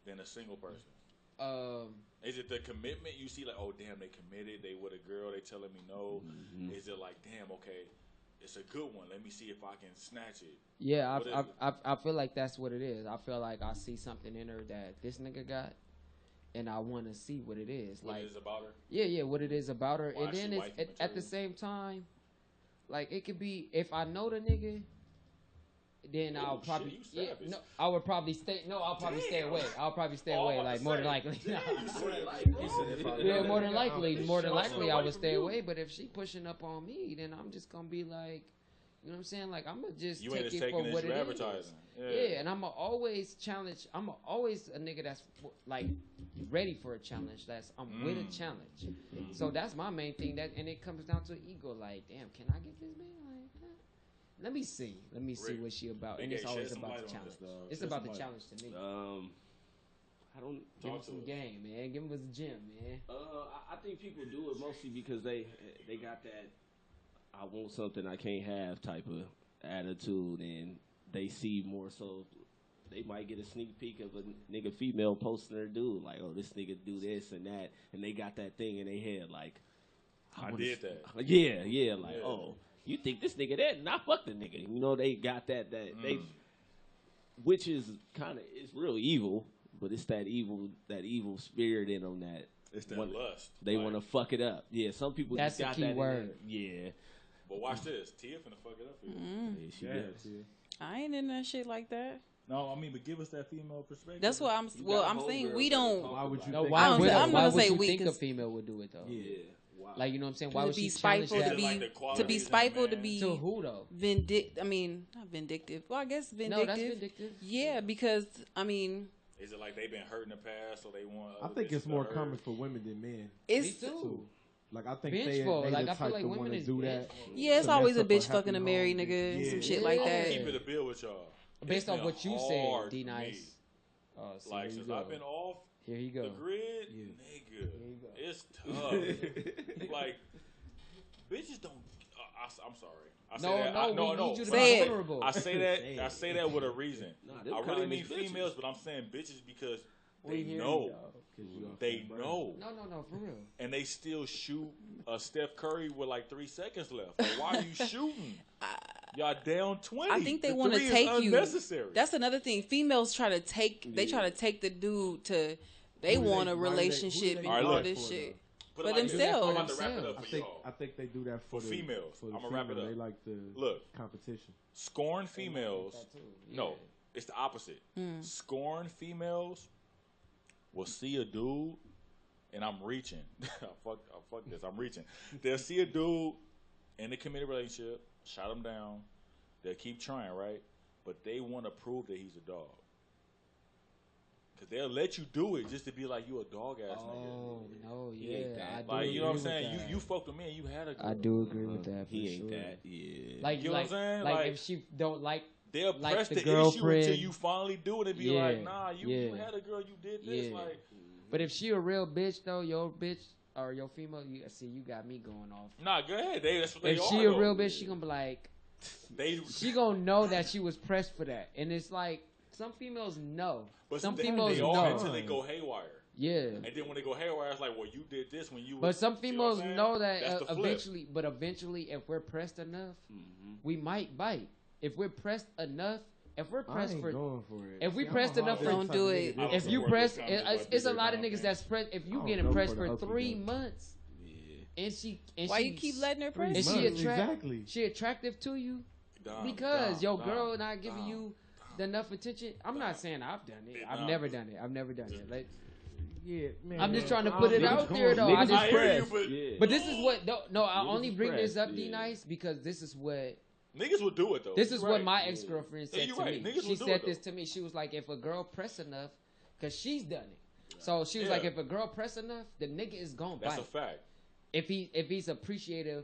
than a single person? Is it the commitment you see? Like, oh damn, they committed. They with a girl. They telling me no. Mm-hmm. Is it like, damn, okay, it's a good one. Let me see if I can snatch it. Yeah, What is I feel like that's what it is. I feel like I see something in her that this nigga got, and I want to see what it is. What like, it is about her? yeah, what it is about her. Why And she then it's wifey at the material? same time, like it could be if I know the nigga, then I'll shit, probably you savage. no, I would probably stay. No, I'll probably stay away. I'll probably stay Oh, away. I'm about Like to more say, than likely. damn, you said, like, Yeah, more than likely, I away would from stay you. away. But if she pushing up on me, then I'm just gonna be like, you know what I'm saying? Like I'm gonna just You ain't take just it for taking what this it for is. advertising. Yeah, and I'm always challenge. I'm always a nigga that's like ready for a challenge. I'm with a challenge. So that's my main thing. And it comes down to ego. Like, damn, can I get this man? Like, let me see Rick, what she about. Big And it's A, always shed some about light the on challenge. this, dog. It's Shed about some the light. challenge to me. I don't. Give him Talk to some us. game, man. Give him his gym, man. I think people do it mostly because they got that I want something I can't have type of attitude, and they see more so. They might get a sneak peek of a nigga female posting their dude like, oh, this nigga do this and that, and they got that thing in their head like, I did that. Yeah, like, Yeah. oh, you think this nigga that? Nah, fuck the nigga. You know, they got that they, which is kind of, it's real evil, but it's that evil spirit in them that It's that want- lust. they Like, want to fuck it up. Yeah, some people That's just got a key that in word. there. Yeah. But watch this. Tia finna fuck it up for you. Yeah, she does. I ain't in that shit like that. No, I mean, but give us that female perspective. That's what I'm. You Well, got I'm homegirls saying that we are don't. talking Why would about you it. No, think why I'm would, gonna why say would you weak, think a 'cause- female would do it though? Yeah. Wow. Like, you know what I'm saying? Why To would be she challenge spiteful, that? to Is it like the be qualities in a spiteful, to man? be To who though? I mean, not vindictive. Well, I guess vindictive. No, that's vindictive. Yeah, because I mean, Is it like they've been hurt in the past, so they want? I other think bitches it's to more hurt? common for women than men. it's Me too. Like I think Vengeful. they Like, the I feel type like to women want to is do that. vengeful. yeah, it's So always mess a up bitch happy fucking a married home. nigga, Yeah. some shit like Yeah. that. Keep it a bill with y'all. Based It's off been what you hard said, for D.Nice. Oh, see, Like here you since go. I've been off Here you the go. grid, Yeah. nigga, you go. it's tough. Like bitches don't. I'm sorry. I say No, that. no, we no. need you to But be I say- vulnerable. I say Say that. I it. say that with a reason. Nah, them I really kind mean is bitches. females, but I'm saying bitches because We they hear know. you, dog. 'Cause you off They that brand. know. No, for real. And they still shoot a Steph Curry with like 3 seconds left. Like, why are you shooting? Y'all down 20. I think they The want to three is take you. unnecessary. That's another thing. Females try to take. They try to take the dude to. They Who do want they- a why do they- relationship who do and they Alright, all look. this for, shit. But for like, themselves. I'm about to wrap it up I for think y'all. I think they do that for For the, females. For the I'ma wrap it female. up. They like the Look. competition. Scorn females. That too. No, Yeah. it's the opposite. Mm. Scorn females will see a dude, and I'm reaching. fuck this. I'm reaching. They'll see a dude in a committed relationship, shot him down. They'll keep trying, right? But they want to prove that he's a dog. Because they'll let you do it just to be like, you a dog ass Oh nigga. no, He ain't yeah, that. I do. Like, you know what I'm agree with saying? that. You fucked with me and you had a girl. I do agree with that. For He ain't sure. that. Yeah. Like, You know what I'm saying? Like, Like- if she don't like, They'll like press the the issue until girlfriend. you finally do it and be Yeah, like, nah, you yeah. had a girl, you did this. Yeah. Like, but if she a real bitch though, your bitch or your female, you see, you got me going off. nah, go ahead. That's what they If are. she a though. real bitch, she gonna be like, she gonna know that she was pressed for that, and it's like some females know. But Some they females are know. until they go haywire. Yeah. And then when they go haywire, it's like, well, you did this when you. But was, some you know what females I'm saying? know that That's the flip. eventually, if we're pressed enough, Mm-hmm. we might bite. If we're pressed enough, if we're I pressed ain't for, going for it. if we See, I'm pressed a enough hard for- type Don't of do nigga. it. This if is you support press, this concept, like it's a DJ lot of Dom, niggas man. that's pressed. If you I getting don't pressed go for for the 3 uppercut. months, Yeah. and Why she, you keep letting her 3 press Is she you? months, attract- exactly. she attractive to you Dom, because Dom, your Dom, girl not giving Dom. you enough attention. I'm not saying I've done it. I've Dom. never done it. I've never done it. Like, Yeah, man. I'm just trying to I put don't it think out it's there, going. though. I Niggas just is hear you, pressed. but- Yeah. but this is what. No, I Niggas only is bring this pressed, up, yeah. D-Nice, because this is what. Niggas will do it though. This is You what right. my ex girlfriend Yeah, said you to right. me. Niggas She will do said it, this though. to me. She was like, if a girl press enough, because she's done it. So she was Yeah. like, if a girl press enough, the nigga is gonna That's bite. a fact. If he's appreciative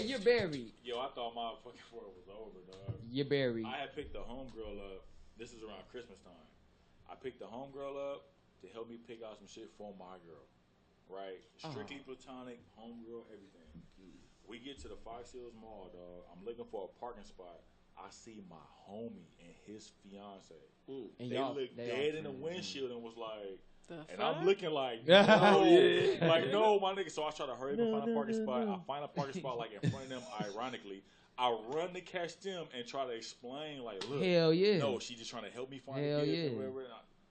you're buried. Yo, I thought my fucking world was over, dog. You're buried. I had picked the homegirl up. This is around Christmas time. I picked the homegirl up to help me pick out some shit for my girl. Right? Strictly platonic, homegirl, everything. We get to the Fox Hills Mall, dog. I'm looking for a parking spot. I see my homie and his fiance. And They look dead in the windshield and was like, and I'm looking like, no, like, no, my nigga. So I try to hurry up and find a parking spot. I find a parking spot like in front of them. Ironically, I run to catch them and try to explain like, look, hell yeah, no, she just trying to help me find hell a gift yeah. or whatever.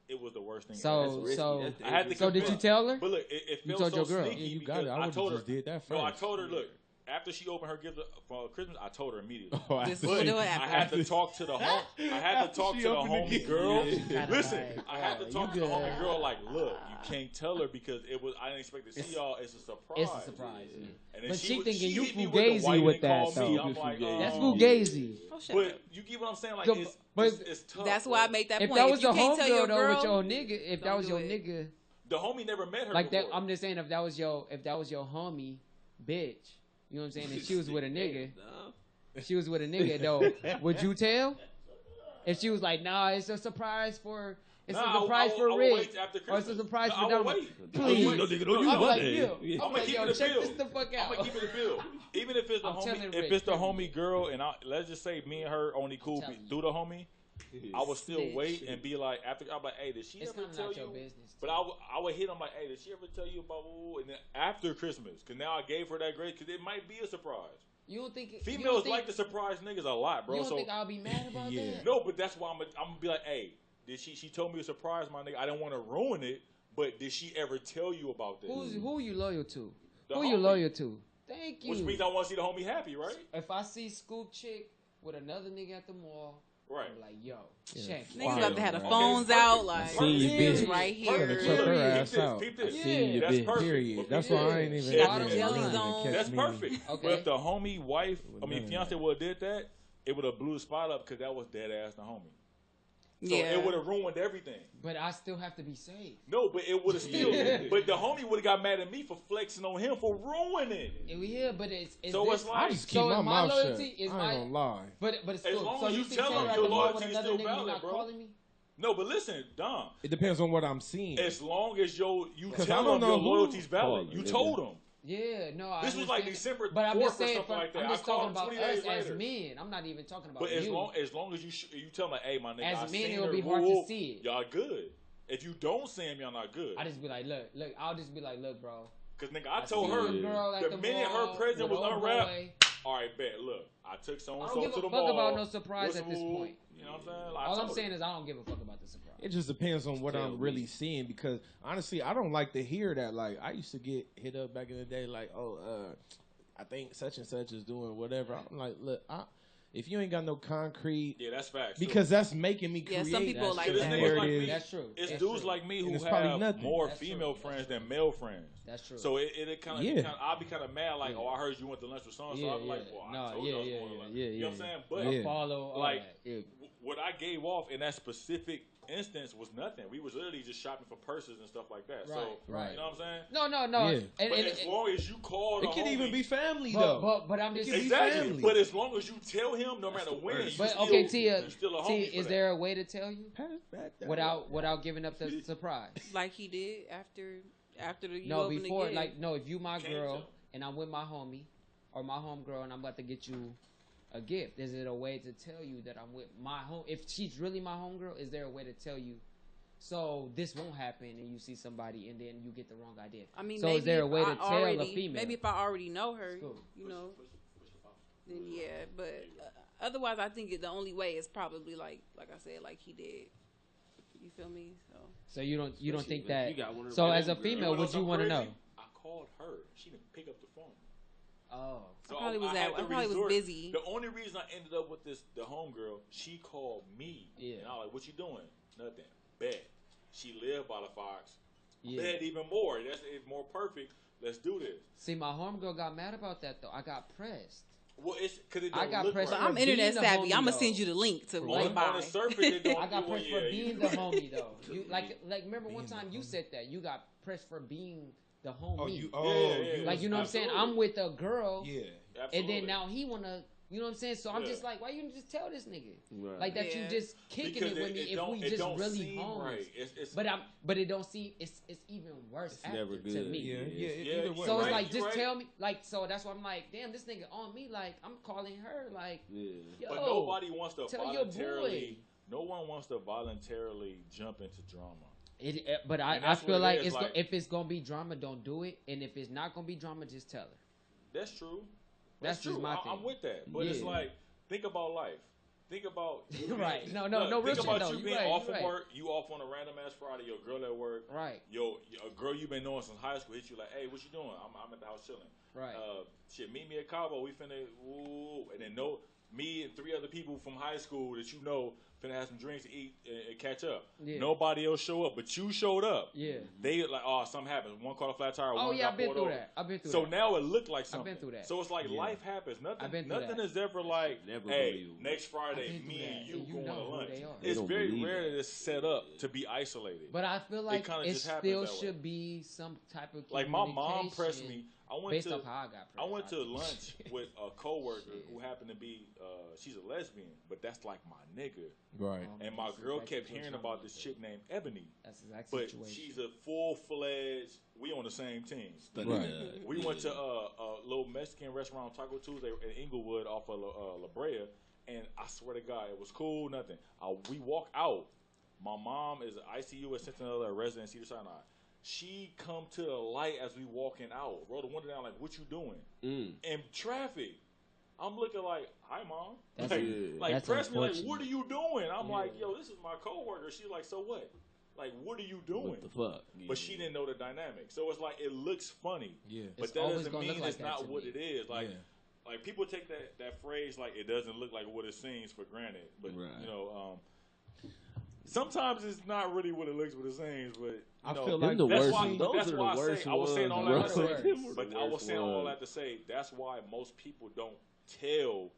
It was the worst thing. So I had to. So did you tell her? But look, it You felt told so your girl. sneaky. Yeah, you got it. I would have just did that first. No, I told her, look. After she opened her gift for Christmas, I told her immediately. This is But what I had to talk to the homie girl. Listen, I had to talk to the homie girl. Like, look, you can't tell her because it was. I didn't expect to see y'all. It's a surprise. It's a surprise. Yeah. And then But she thinking you hit me fugazi with the that, white and though. called me. I'm like, That's oh. fugazi. Oh, shut But up. you get what I'm saying? Like, But- it's tough. That's why I made that If point. that was you your can't tell homegirl your though girl, with your nigga, if that don't was do your it. nigga, the homie never met her like that, before. I'm just saying if that was your homie, bitch, you know what I'm saying? And she was with a nigga, though, would you tell? If she was like, nah, it's a surprise for. It's a surprise for Rick, or it's a surprise for Dom. Please, No, nigga, don't I'm you like, Monday. yo, I'm like, yo, check this the fuck I'm out. gonna keep it a bill. Even if it's the I'm homie, telling if Rick, it's the period. homie girl, and let's just say me and her only cool telling you. through the homie, I would still Snitch. wait and be like, after I'm like, hey, did she It's ever kind of tell not your you? business. But I would hit them like, hey, did she ever tell you about? And then after Christmas, because now I gave her that grace, because it might be a surprise. You don't think Females like to surprise niggas a lot, bro. You don't So think I'll be mad about that? no, but that's why I'm gonna be like, hey, did she told me a surprise, my nigga? I didn't want to ruin it, but did she ever tell you about this? Who you loyal to? The Who you homie. loyal to? Thank you. Which means I want to see the homie happy, right? If I see Scoop chick with another nigga at the mall, Right. I'm like, yo, check. Niggas about to have the Okay, phones perfect. out, like, Seen your it's bitch. right Check here. her ass out. Peep this. I seen your That's bitch. perfect. Period. But That's peep why I this. ain't even. Yeah, ever jelly trying to zone. catch That's me. perfect. Okay. But if the homie wife, None of fiance that. would have did that, it would have blew the spot up because that was dead ass the homie. So Yeah. it would have ruined everything. But I still have to be safe. No, but it would have still. But the homie would have got mad at me for flexing on him for ruining it. Yeah, but it's So this, it's like- I just keep So my is my mouth shut. loyalty- is I my- ain't gonna lie. but it's As cool. long So as you you think tell her them at your the mall loyalty with is another still nigga, you valid, not bro. calling me? No, but listen, Dom. It depends on what I'm seeing. As long as you 'Cause tell I don't them your know who loyalty's valid, calling, you nigga. told them. Yeah, no. I This was like understand. December But I'm 4th just or saying, something like that. I'm just I called talking about 20 days us as later. men. I'm not even talking about But you. as long as you tell them, like, hey, my nigga, As I men, seen it'll her, be hard to see it. Y'all good. If you don't see him, y'all not good. I just be like, look. I'll just be like, look, bro. Because, nigga, I told see her, a girl at the minute mall her present with was old unwrapped, boy. all right, bet, look, I took I so-and-so don't give to the a fuck mall. about no surprise at this Whistle, point. You know what I'm saying? Like, I All I'm told saying her. is I don't give a fuck about the surprise. It just depends on what Tell I'm me. really seeing because honestly, I don't like to hear that. Like I used to get hit up back in the day, like, I think such and such is doing whatever. I'm like, look, if you ain't got no concrete, Yeah, that's facts. because that's making me Yeah, create. some people that like shit. that. And Niggas there like it me. is. That's true. It's That's dudes true. like me And who it's probably have nothing. more That's female true. friends That's than male friends. That's true. So it kind of, Yeah. I'll be kind of mad, like, Yeah. oh, I heard you went to lunch with so-and-so. Yeah, I'm like, yeah. well, I No, told yeah, you I was yeah, going to lunch. yeah, You know what I'm yeah. saying? But, Yeah. Follow all like, that. Yeah. what I gave off in that specific instance was nothing. We was literally just shopping for purses and stuff like that. So, Right. you know what I'm saying? No. Yeah. And, But as long as you call the It could homie, even be family though. but I'm just It could be exactly. family. But as long as you tell him, no matter when, you But still, okay, Tia, you're still a homie Tia, for is that. there a way to tell you Pass back that. without giving up the surprise? Like he did after you No, opened before the gift. like no, if you my Can't girl tell. and I'm with my homie or my homegirl and I'm about to get you a gift, is it a way to tell you that I'm with my home? If she's really my homegirl, is there a way to tell you? So this won't happen, and you see somebody, and then you get the wrong idea. I mean, so maybe is there a way if to I tell already, a female? Maybe if I already know her, Cool. you know, then yeah. But otherwise, I think the only way is probably like I said, like he did. You feel me? So you don't think Especially, that? you got one of So them as a girls. female, wanna would you something want to know? crazy? I called her. She didn't pick up the phone. Oh, So I probably had to was resort- busy. The only reason I ended up with the homegirl, she called me. Yeah. And I was like, what you doing? Nothing. Bet. She lived by the Fox. yeah. Bet even more. It's more perfect. Let's do this. See, my homegirl got mad about that though. I got pressed. Well, it's because it I don't got look pressed right. But I'm being internet the savvy. homie, I'm gonna though. send you the link to on, right on by. the surface, it don't I got well, pressed yeah, for being you- the homie though. You like remember one Being the time you homie. said that you got pressed for being the homie. Oh, you. Yeah, yeah, like you know what I'm saying? absolutely. I'm with a girl, Yeah. and Absolutely. then now he wanna You know what I'm saying? So I'm just like, why you just tell this nigga like that? You just kicking because it with me if we just really homies. Right. But it don't seem it's even worse. It's never good to me. Yeah. So it's like just tell me like so that's why I'm like, damn, this nigga on me like I'm calling her like. Yo, but nobody wants to voluntarily. No one wants to voluntarily jump into drama. But I feel like if it's gonna be drama, don't do it, and if it's not gonna be drama, just tell her. That's true. That's true. Just my thing. I'm with that, but it's like think about life. Think about right. No. Think about you being off of work. You off on a random ass Friday. Your girl at work. Right. A girl you've been knowing since high school hit you like, hey, what you doing? I'm at the house chilling. Right. Shit, meet me at Cabo. We finna and then me and 3 other people from high school that you know finna have some drinks to eat and catch up. Yeah. Nobody else show up, but you showed up. Yeah. They like, something happened. One caught a flat tire. Oh one yeah, got I've been through over. that. I've been through so that. So now it looked like something. I've been through that. So it's like life happens. Nothing is ever like, never hey, next Friday, me and you going to lunch. It's very rare that it's set up to be isolated. But I feel like it still should be some type of like my mom pressed me. Based off how I got pressed. I went to lunch with a coworker who happened to be she's a lesbian, but that's like my nigga. Right. And my girl kept hearing about this chick named Ebony. That's the exact but situation. She's a full-fledged. We on the same team. Right. We went to a little Mexican restaurant, Taco Tuesday in Inglewood off of La Brea, and I swear to God, it was cool. Nothing. We walk out. My mom is an ICU assistant at a resident Cedar Sinai. She come to the light as we walking out. Roll the window down like, what you doing? In traffic. I'm looking like, hi, Mom. That's press me like, what are you doing? I'm like, yo, this is my coworker. She's like, so what? Like, what are you doing? What the fuck? But she didn't know the dynamic. So it's like, it looks funny. Yeah. But that doesn't mean it's not what it is. Like people take that phrase like, it doesn't look like what it seems for granted. But, you know, sometimes it's not really what it looks, what it seems, but I feel like those why, are the worst I was saying all that to say, but I was saying all that that to say that's why most people don't tell,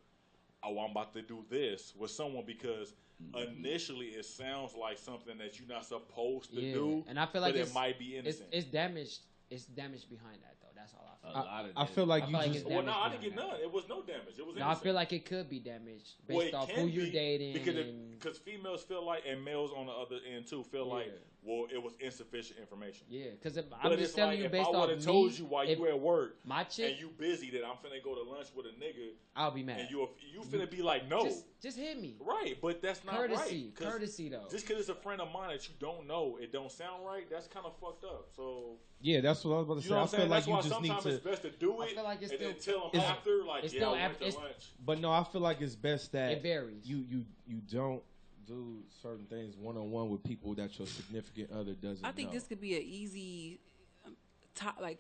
oh, I'm about to do this with someone because initially it sounds like something that you're not supposed to do, and I feel like it might be innocent. It's damaged. It's damage behind that though. That's all I feel. I feel like you just. Well, no, I didn't get none. It was no damage. It was. No, I feel like it could be damaged based off who you're dating. Because females feel like, and males on the other end too feel like, well, it was insufficient information. Yeah, because I'm just telling you based off me. If I would have told you while you at work, my chick, and you busy that I'm finna go to lunch with a nigga, I'll be mad. And you finna be like, no, just hit me. Right, but that's not right. Courtesy though. Just because it's a friend of mine that you don't know, it don't sound right. That's kind of fucked up. So yeah, that's what I was about to say. I feel like you just need to. Sometimes it's best to do it. I feel like it's still. And then tell them after, like, yeah, I went to lunch. But no, I feel like it's best that it varies. You don't do certain things one-on-one with people that your significant other doesn't know. I think this could be an easy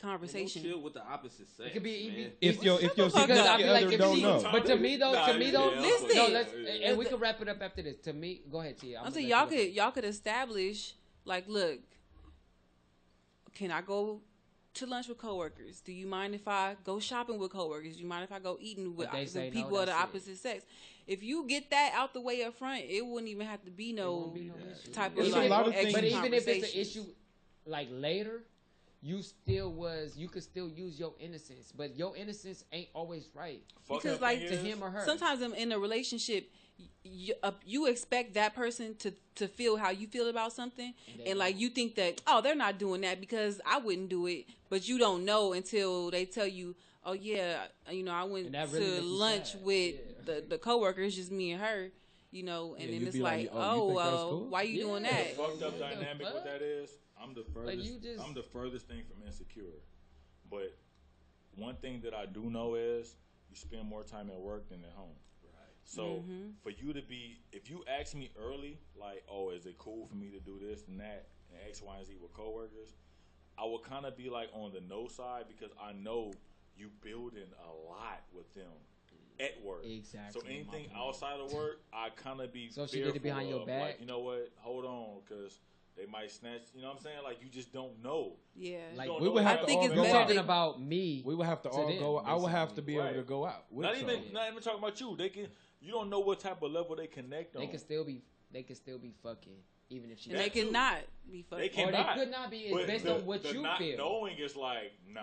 conversation. Chill with the opposite sex. It could be if your significant other don't know. But to me though, listen. No, and we can wrap it up after this. To me, go ahead, Tia. I'm saying y'all could establish like, look, can I go to lunch with coworkers? Do you mind if I go shopping with coworkers? Do you mind if I go eating with people of the opposite sex? If you get that out the way up front, it wouldn't even have to be no type of like. But even if it's an issue, like later, you could still use your innocence, but your innocence ain't always right. Because like to him or her, sometimes in a relationship, you expect that person to feel how you feel about something, and like you think that, oh, they're not doing that because I wouldn't do it, but you don't know until they tell you, oh yeah, you know, I went to lunch with the coworkers, just me and her, you know, and then it's like, cool? Why you doing that? The fucked up dynamic with that is, I'm the furthest thing from insecure, but one thing that I do know is you spend more time at work than at home. So for you to be, if you ask me early, like, oh, is it cool for me to do this and that and X, Y, and Z with coworkers, I would kind of be like on the no side because I know you building a lot with them at work. Exactly. So anything outside of work, I kind of be so she did it behind your back. Like, you know what? Hold on, because they might snatch. You know what I'm saying? Like, you just don't know. Yeah. Like we would have to all go talking about me. We would have to all go. I would have to be able to go out. Not even talking about you. They can. You don't know what type of level they connect on. They can still be fucking, even if she. And they cannot be fucking. They cannot. Or they could not be. It's based on what you not feel. Knowing is like, nah.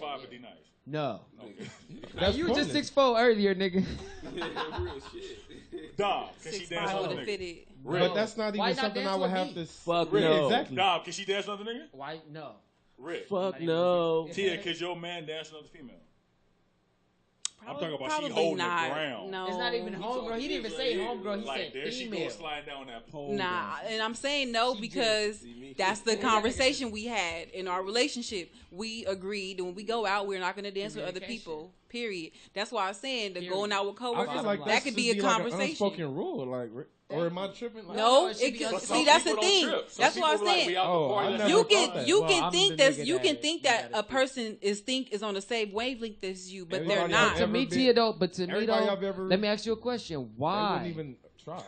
6'5" for D-Nice. No. Okay. That's You were just funny. 6'4" earlier, nigga. Real shit. Dom, can she dance 6'5" with would a have nigga? fitted. But that's not Why even not something dance I would with have me? to. Fuck Rick, no. Exactly. Dom, can she dance with another nigga? Why? No. Rick. Fuck Not even no. if Tia, can your man dance with another female? I'm talking about Probably she holding not. the ground. No, It's not even homegirl. He didn't even say homegirl. He Like said there she female. goes sliding down that pole. Nah, and I'm saying no because that's the conversation we had in our relationship. We agreed that when we go out, we're not going to dance with other people. Period. That's why I'm saying that going out with I coworkers, feel like that could be a conversation. Like an unspoken rule, like, or am I tripping? Like, No, it should it be could, on- see that's the thing. That's what I'm saying. You can think that a person is on the same wavelength as you, but they're not. To me, Tia, though, but to me, though, I've ever- let me ask you a question. They wouldn't Why? even try.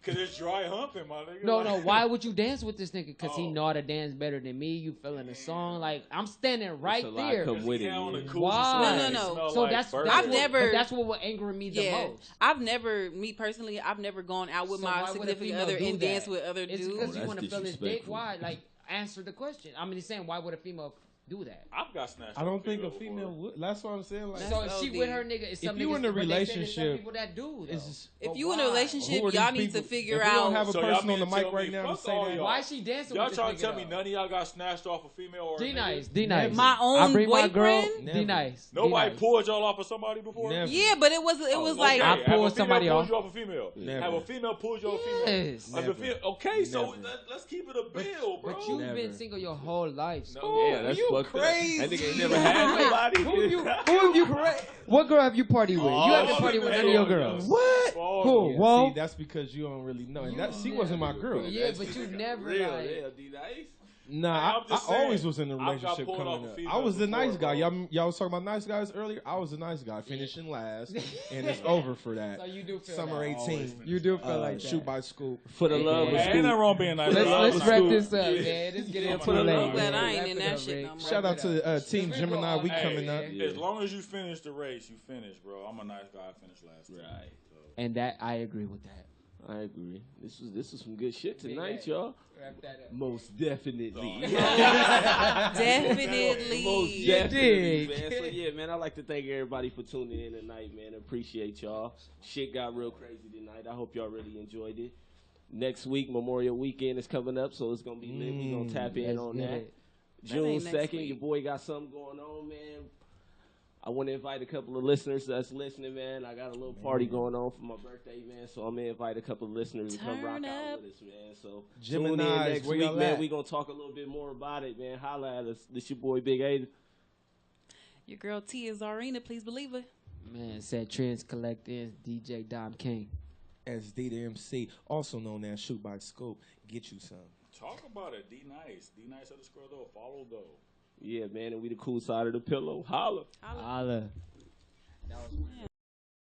Cause it's dry humping, my nigga. No, why would you dance with this nigga? Cause he know how to dance better than me. You feeling the song? Like, I'm standing right there. Come with it. Why? No. So that's I've never. But that's what would anger me the most. I've never, me personally, I've never gone out with So my why would a significant female other do and that? dance with other It's dudes. because you want to feel his dick. disrespectful. Why? Like, answer the question. I mean, he's saying, why would a female do that? I've got snatched. I don't think a female would. That's what I'm saying. Like, So if she with her nigga, it's some you niggas, in a but they say there's some relationship, people that do. it's Though. just, If you in a relationship, who are y'all these need to people? figure If we don't have out. a So person y'all on the mean to mic tell right me, now to fuck say all that. y'all. Why is she dancing Y'all with this trying nigga? to tell me though? none of y'all got snatched off a female or a D.Nice, nigga? D-Nice. My own I bring my girl, boyfriend? Never. D-Nice. Nobody D-Nice. pulled y'all off of somebody before? Never. Yeah, but it was like I Have pulled a female somebody pulled off. you off a female. Never. Have a female pulled you off a female. Yes. Like a Never. okay, so Never. let's keep it a bill, bro. But you've Never. been single your whole life. So. No, Yeah, that's you fucked crazy. up. That nigga ain't never had nobody. Who have you? What girl have you partied with? You haven't partied with none of your girls. What? Who? Yeah, Whoa. see, that's because you don't really know, and that she wasn't my girl. Yeah, but you never Real, like. yeah, D-Nice. Nah, I'm I just saying, always was in a I've got relationship pulled coming off a up. female I was the before, nice guy. bro. Y'all was talking about nice guys earlier. I was the nice guy, finishing last, and it's over for that. So you do feel Summer that. 18. You do feel like that. Shoot by school. For the love of Hey, ain't nothing school. wrong being nice. Let's bro. wrap School. this up, man. Let's get into for the it. love. I'm glad I ain't in that shit no more. Shout out to Team Let's Gemini. We go. coming up. Yeah. As long as you finish the race, you finish, bro. I'm a nice guy. I finished last. too. Right. So. And that I agree with that. I agree. This was some good shit Big tonight, ass. y'all. Wrap that up. Most definitely. Definitely. Most definitely, man. So yeah, man, I'd like to thank everybody for tuning in tonight, man. Appreciate y'all. Shit got real crazy tonight. I hope y'all really enjoyed it. Next week, Memorial Weekend is coming up, so it's gonna be lit. We gonna tap in Let's on get that. it. June ain't next 2nd, week. your boy got something going on, man. I want to invite a couple of listeners that's listening, man. I got a little party going on for my birthday, man. So I'm going to invite a couple of listeners to come rock Turn out up. with us, man. So Gemini's, tune in next where week, y'all man. at? We going to talk a little bit more about it, man. Holla at us. This your boy, Big A. Your girl T is Zarina, please believe it. Man, said Trends Collective, DJ Dom King. SD the MC, also known as Shoot by Scope. Get you some. Talk about it. D-Nice. D-Nice _ though. Follow though. Yeah, man. And we the cool side of the pillow. Holla. Holla.